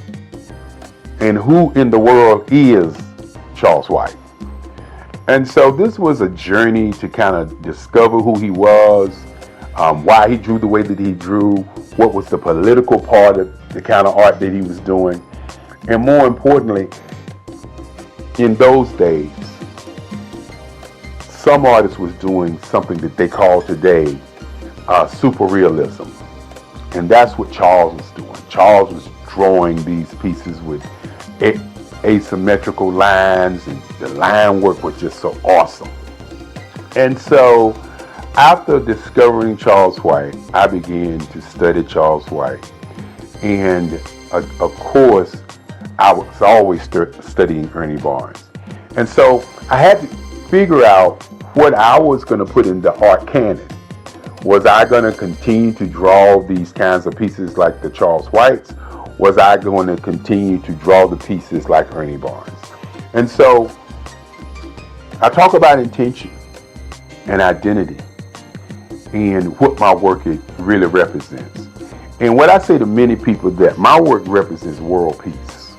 And who in the world is Charles White? And so this was a journey to kind of discover who he was, why he drew the way that he drew, what was the political part of the kind of art that he was doing. And more importantly, in those days, some artists was doing something that they call today super realism. And that's what Charles was doing. Charles was drawing these pieces with asymmetrical lines, and the line work was just so awesome. And so after discovering Charles White, I began to study Charles White. And of course, I was always studying Ernie Barnes. And so I had to figure out what I was going to put in the art canon. Was I going to continue to draw these kinds of pieces like the Charles Whites? Was I going to continue to draw the pieces like Ernie Barnes? And so I talk about intention and identity and what my work really represents. And what I say to many people, that my work represents world peace.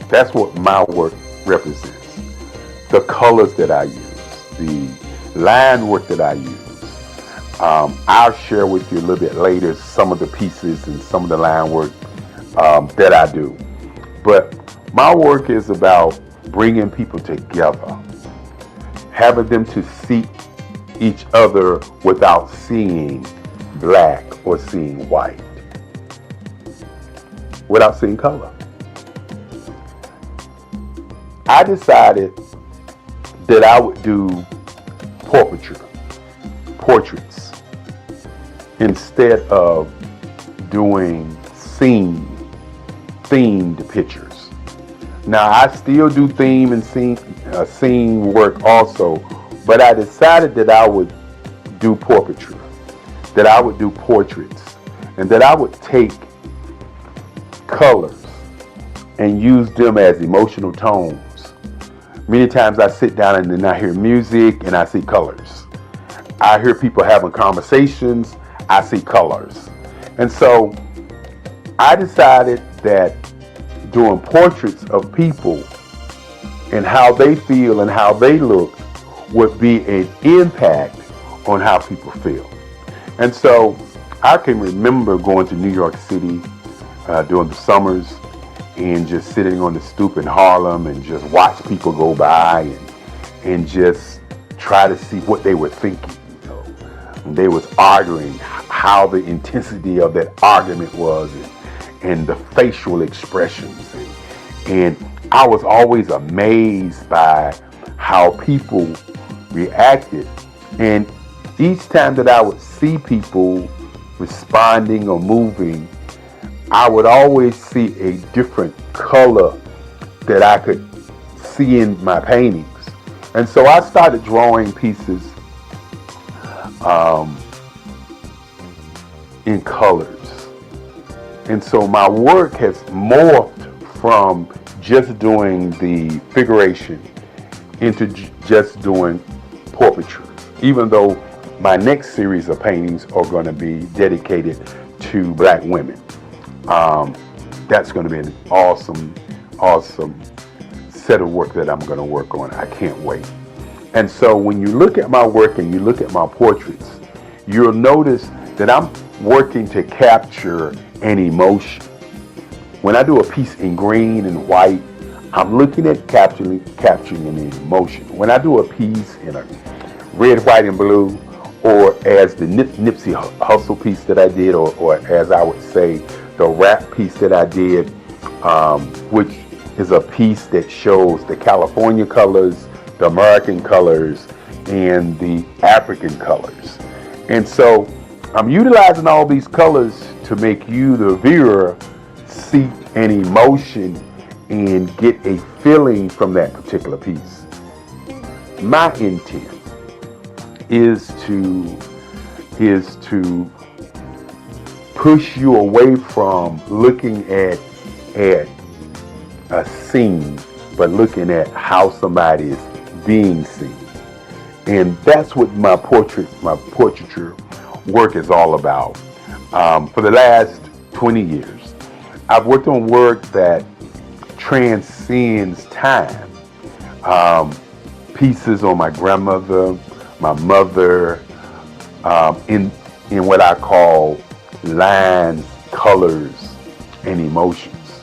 That's what my work represents. The colors that I use, the line work that I use. I'll share with you a little bit later some of the pieces and some of the line work that I do. But my work is about bringing people together, having them to see each other without seeing black or seeing white, without seeing color. I decided that I would do portraits, instead of doing themed pictures. Now, I still do theme and scene work also, but I decided that I would do portraiture, that I would do portraits, and that I would take colors and use them as emotional tones. Many times I sit down and then I hear music and I see colors. I hear people having conversations, I see colors. And so I decided that doing portraits of people and how they feel and how they look would be an impact on how people feel. And so I can remember going to New York City during the summers and just sitting on the stoop in Harlem and just watch people go by and just try to see what they were thinking. You know, when they was arguing, how the intensity of that argument was, and the facial expressions. And I was always amazed by how people reacted. And each time that I would see people responding or moving, I would always see a different color that I could see in my paintings. And so I started drawing pieces in colors. And so my work has morphed from just doing the figuration into just doing portraiture, even though my next series of paintings are going to be dedicated to Black women. That's going to be an awesome set of work that I'm going to work on. I can't wait. And so when you look at my work and you look at my portraits, you'll notice that I'm working to capture an emotion. When I do a piece in green and white, I'm looking at capturing an emotion. When I do a piece in a red, white, and blue, or as the Nipsey Hussle piece that I did, or as I would say, the rap piece that I did, which is a piece that shows the California colors, the American colors, and the African colors. And so I'm utilizing all these colors to make you, the viewer, see an emotion and get a feeling from that particular piece. My intent is to push you away from looking at a scene, but looking at how somebody is being seen. And that's what my portraiture work is all about. For the last 20 years, I've worked on work that transcends time. Pieces on my grandmother, my mother, in what I call lines, colors, and emotions.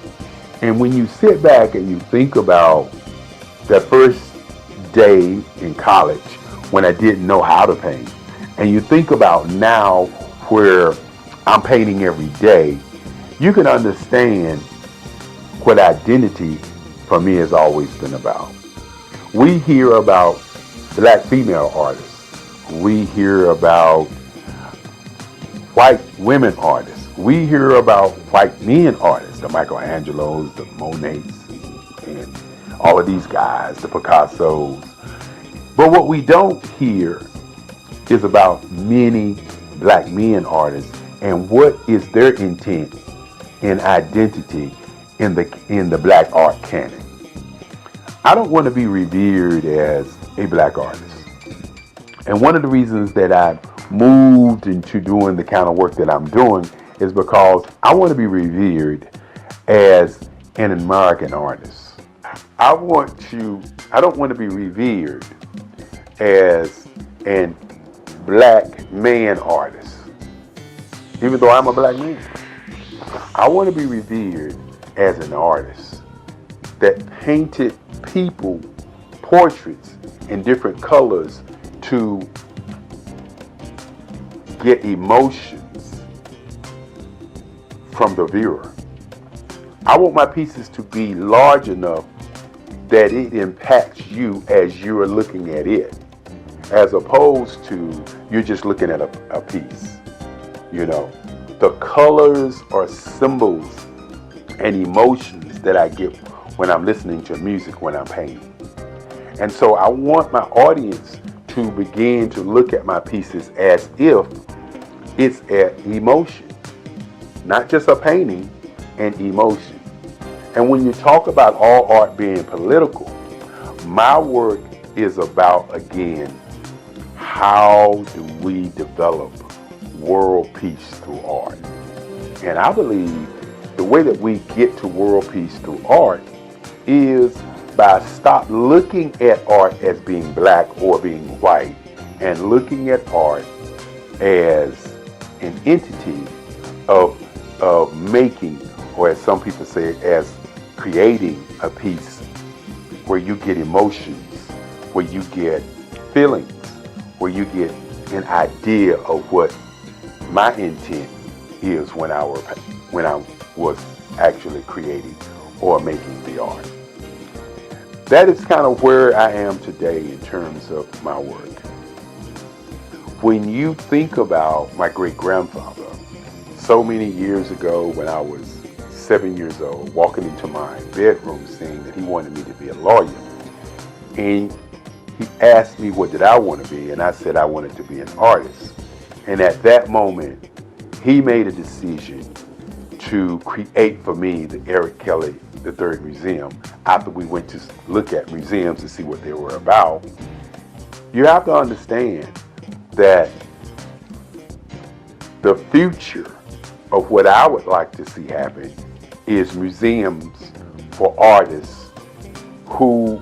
And when you sit back and you think about that first day in college when I didn't know how to paint, and you think about now where I'm painting every day, you can understand what identity for me has always been about. We hear about Black female artists. We hear about white women artists. We hear about white men artists, the Michelangelos, the Monets, and all of these guys, the Picassos. But what we don't hear is about many Black men artists and what is their intent and identity in the Black art canon. I don't want to be revered as a Black artist. And one of the reasons that I moved into doing the kind of work that I'm doing is because I want to be revered as an American artist. I don't want to be revered as a Black man artist, even though I'm a Black man. I want to be revered as an artist that painted people, portraits in different colors to get emotions from the viewer. I want my pieces to be large enough that it impacts you as you're looking at it. as opposed to you're just looking at a piece. You know, the colors are symbols and emotions that I get when I'm listening to music, when I'm painting. And so I want my audience to begin to look at my pieces as if it's an emotion, not just a painting, an emotion. And when you talk about all art being political, my work is about, again, how do we develop world peace through art? And I believe the way that we get to world peace through art is by stop looking at art as being black or being white and looking at art as an entity of making, or as some people say, as creating a piece where you get emotions, where you get feelings, where you get an idea of what my intent is when I was actually creating or making the art. That is kind of where I am today in terms of my work. When you think about my great-grandfather, so many years ago when I was 7 years old, walking into my bedroom saying that he wanted me to be a lawyer. And he asked me what did I want to be, and I said I wanted to be an artist. And at that moment, he made a decision to create for me the Eric Kelly III Museum. After we went to look at museums to see what they were about, you have to understand that the future of what I would like to see happen is museums for artists who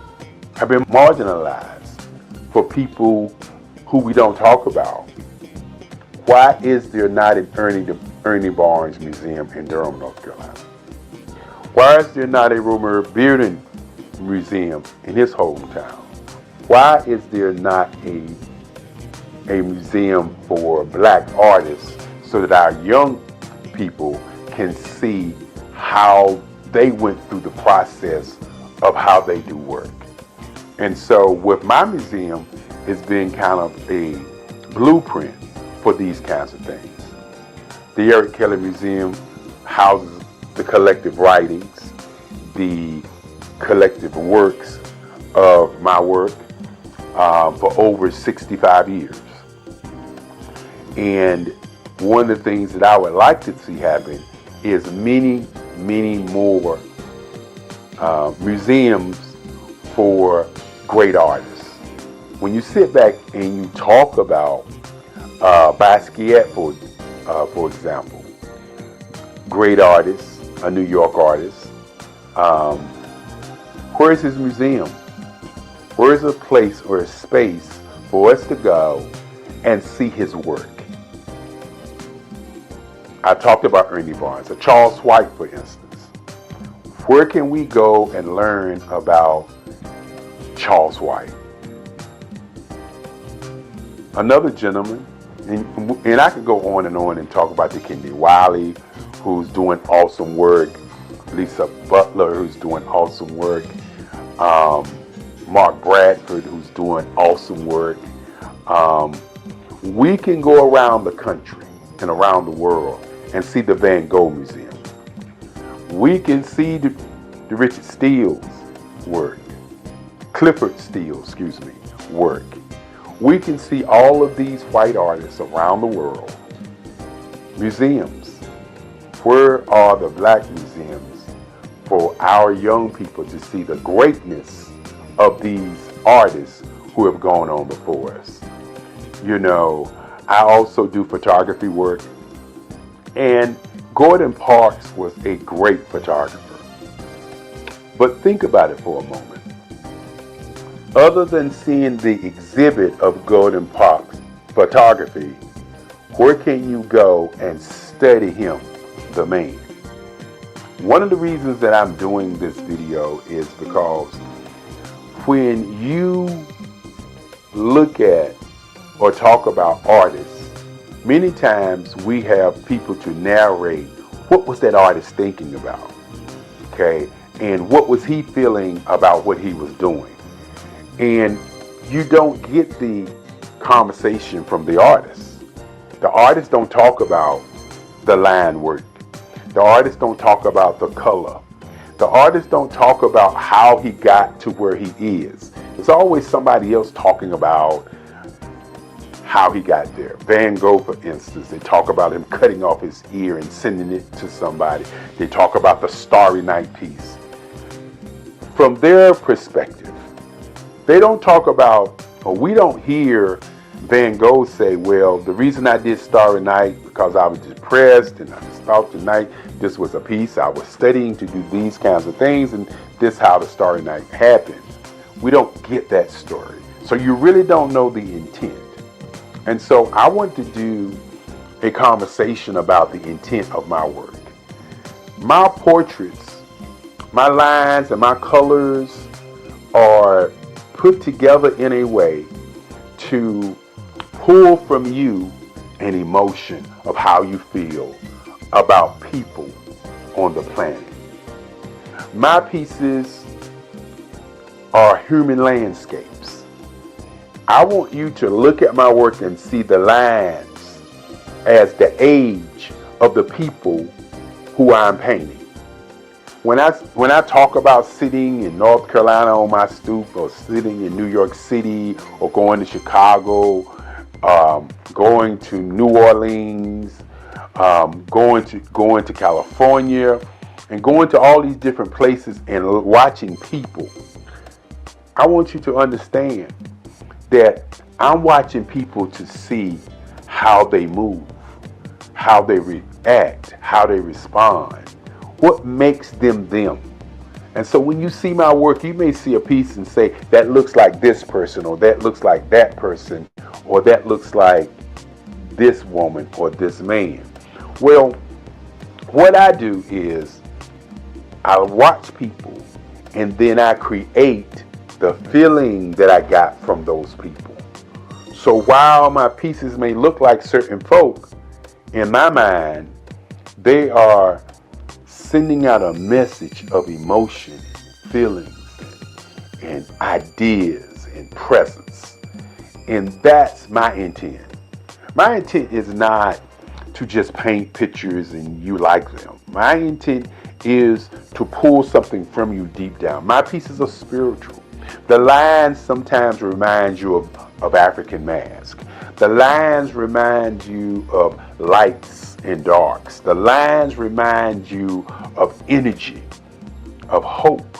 have been marginalized, for people who we don't talk about. Why is there not an Ernie Barnes Museum in Durham, North Carolina? Why is there not a Romer Bearden Museum in his hometown? Why is there not a museum for black artists so that our young people can see how they went through the process of how they do work? And so with my museum, it's been kind of a blueprint for these kinds of things. The Eric Kelly Museum houses the collective writings, the collective works of my work for over 65 years. And one of the things that I would like to see happen is many, many more museums for great artists. When you sit back and you talk about Basquiat, for example, great artist, a New York artist, where's his museum? Where's a place or a space for us to go and see his work? I talked about Ernie Barnes, or Charles White, for instance. Where can we go and learn about Charles White? Another gentleman, and I could go on and talk about the Kennedy Wiley, who's doing awesome work, Lisa Butler, who's doing awesome work, Mark Bradford, who's doing awesome work. We can go around the country and around the world and see the Van Gogh Museum. We can see the Richard Steele's work, Clifford Steele, work. We can see all of these white artists around the world. Museums. Where are the black museums for our young people to see the greatness of these artists who have gone on before us? You know, I also do photography work, and Gordon Parks was a great photographer. But think about it for a moment. Other than seeing the exhibit of Gordon Parks photography, where can you go and study him, the man? One of the reasons that I'm doing this video is because when you look at or talk about artists, many times we have people to narrate what was that artist thinking about, okay? And what was he feeling about what he was doing? And you don't get the conversation from the artists. The artists don't talk about the line work. The artists don't talk about the color. The artists don't talk about how he got to where he is. There's always somebody else talking about how he got there. Van Gogh, for instance, they talk about him cutting off his ear and sending it to somebody. They talk about the Starry Night piece. From their perspective, they don't talk about, or we don't hear Van Gogh say, well, the reason I did Starry Night because I was depressed and I just thought tonight this was a piece I was studying to do these kinds of things, and this how the Starry Night happened. We don't get that story. So you really don't know the intent. And so I want to do a conversation about the intent of my work. My portraits, my lines and my colors are put together in a way to pull from you an emotion of how you feel about people on the planet. My pieces are human landscapes. I want you to look at my work and see the lines as the age of the people who I'm painting. When I talk about sitting in North Carolina on my stoop, or sitting in New York City, or going to Chicago, going to New Orleans, going to California, and going to all these different places and watching people, I want you to understand that I'm watching people to see how they move, how they react, how they respond, what makes them them. And so when you see my work, you may see a piece and say, that looks like this person, or that looks like that person, or that looks like this woman or this man. Well, what I do is I watch people and then I create the feeling that I got from those people. So while my pieces may look like certain folk, in my mind, they are sending out a message of emotion, feelings, and ideas and presence. And that's my intent. My intent is not to just paint pictures and you like them. My intent is to pull something from you deep down. My pieces are spiritual. The lines sometimes remind you of African mask. The lines remind you of lights and darks. The lines remind you of energy, of hope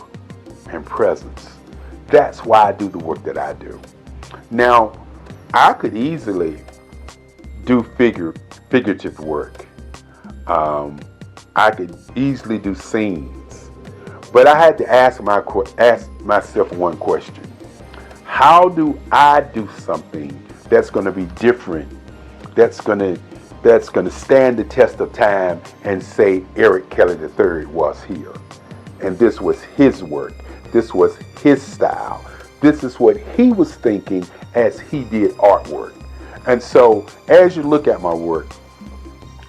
and presence. That's why I do the work that I do. Now, I could easily do figurative work. I could easily do scenes. But I had to ask myself one question. How do I do something that's going to be different, that's going to stand the test of time and say Eric Kelly III was here? And this was his work. This was his style. This is what he was thinking as he did artwork. And so as you look at my work,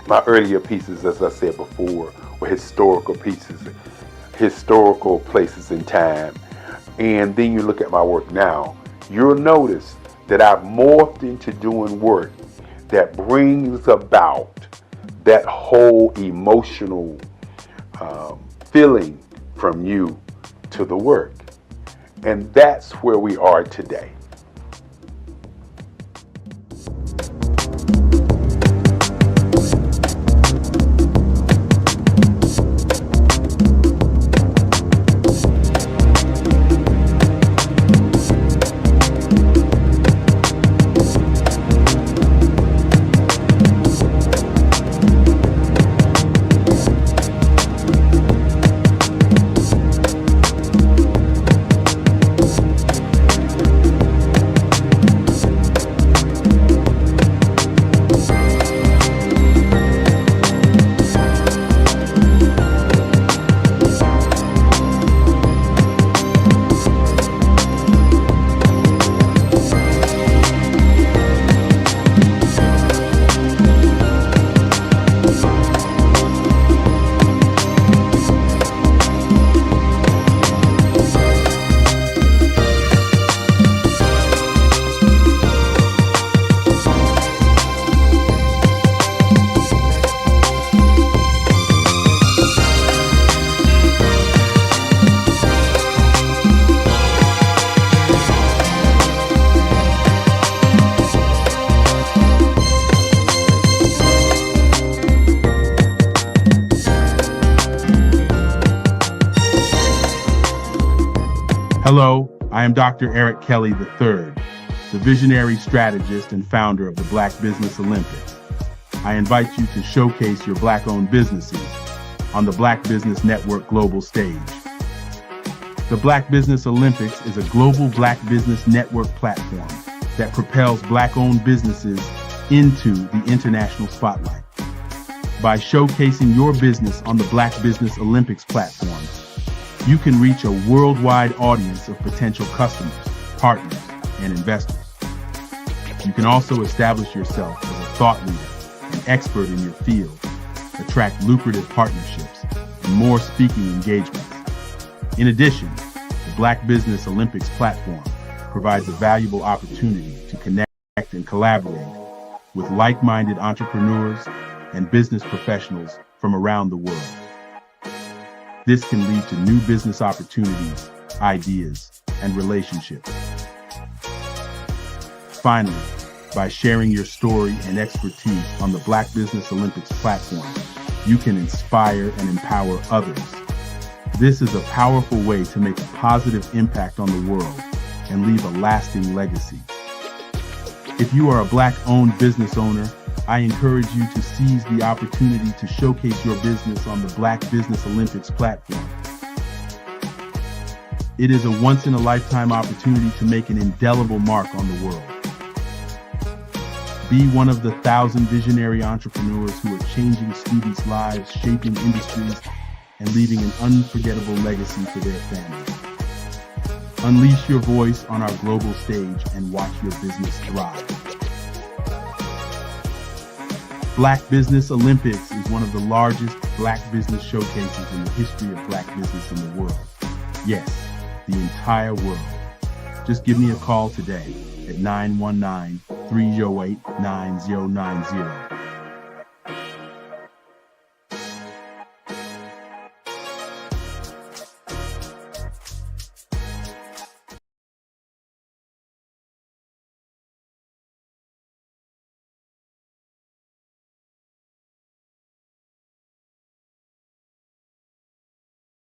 my earlier pieces, as I said before, were historical pieces, historical places in time. And then you look at my work now, you'll notice that I've morphed into doing work that brings about that whole emotional feeling from you to the work. And that's where we are today. Hello, I am Dr. Eric Kelly III, the visionary strategist and founder of the Black Business Olympics. I invite you to showcase your Black-owned businesses on the Black Business Network global stage. The Black Business Olympics is a global Black Business Network platform that propels Black-owned businesses into the international spotlight. By showcasing your business on the Black Business Olympics platform, you can reach a worldwide audience of potential customers, partners, and investors. You can also establish yourself as a thought leader, an expert in your field, attract lucrative partnerships, and more speaking engagements. In addition, the Black Business Olympics platform provides a valuable opportunity to connect and collaborate with like-minded entrepreneurs and business professionals from around the world. This can lead to new business opportunities, ideas, and relationships. Finally, by sharing your story and expertise on the Black Business Olympics platform, you can inspire and empower others. This is a powerful way to make a positive impact on the world and leave a lasting legacy. If you are a Black-owned business owner, I encourage you to seize the opportunity to showcase your business on the Black Business Olympics platform. It is a once-in-a-lifetime opportunity to make an indelible mark on the world. Be one of the 1,000 visionary entrepreneurs who are changing students' lives, shaping industries, and leaving an unforgettable legacy for their families. Unleash your voice on our global stage and watch your business thrive. Black Business Olympics is one of the largest Black business showcases in the history of Black business in the world. Yes, the entire world. Just give me a call today at 919-308-9090.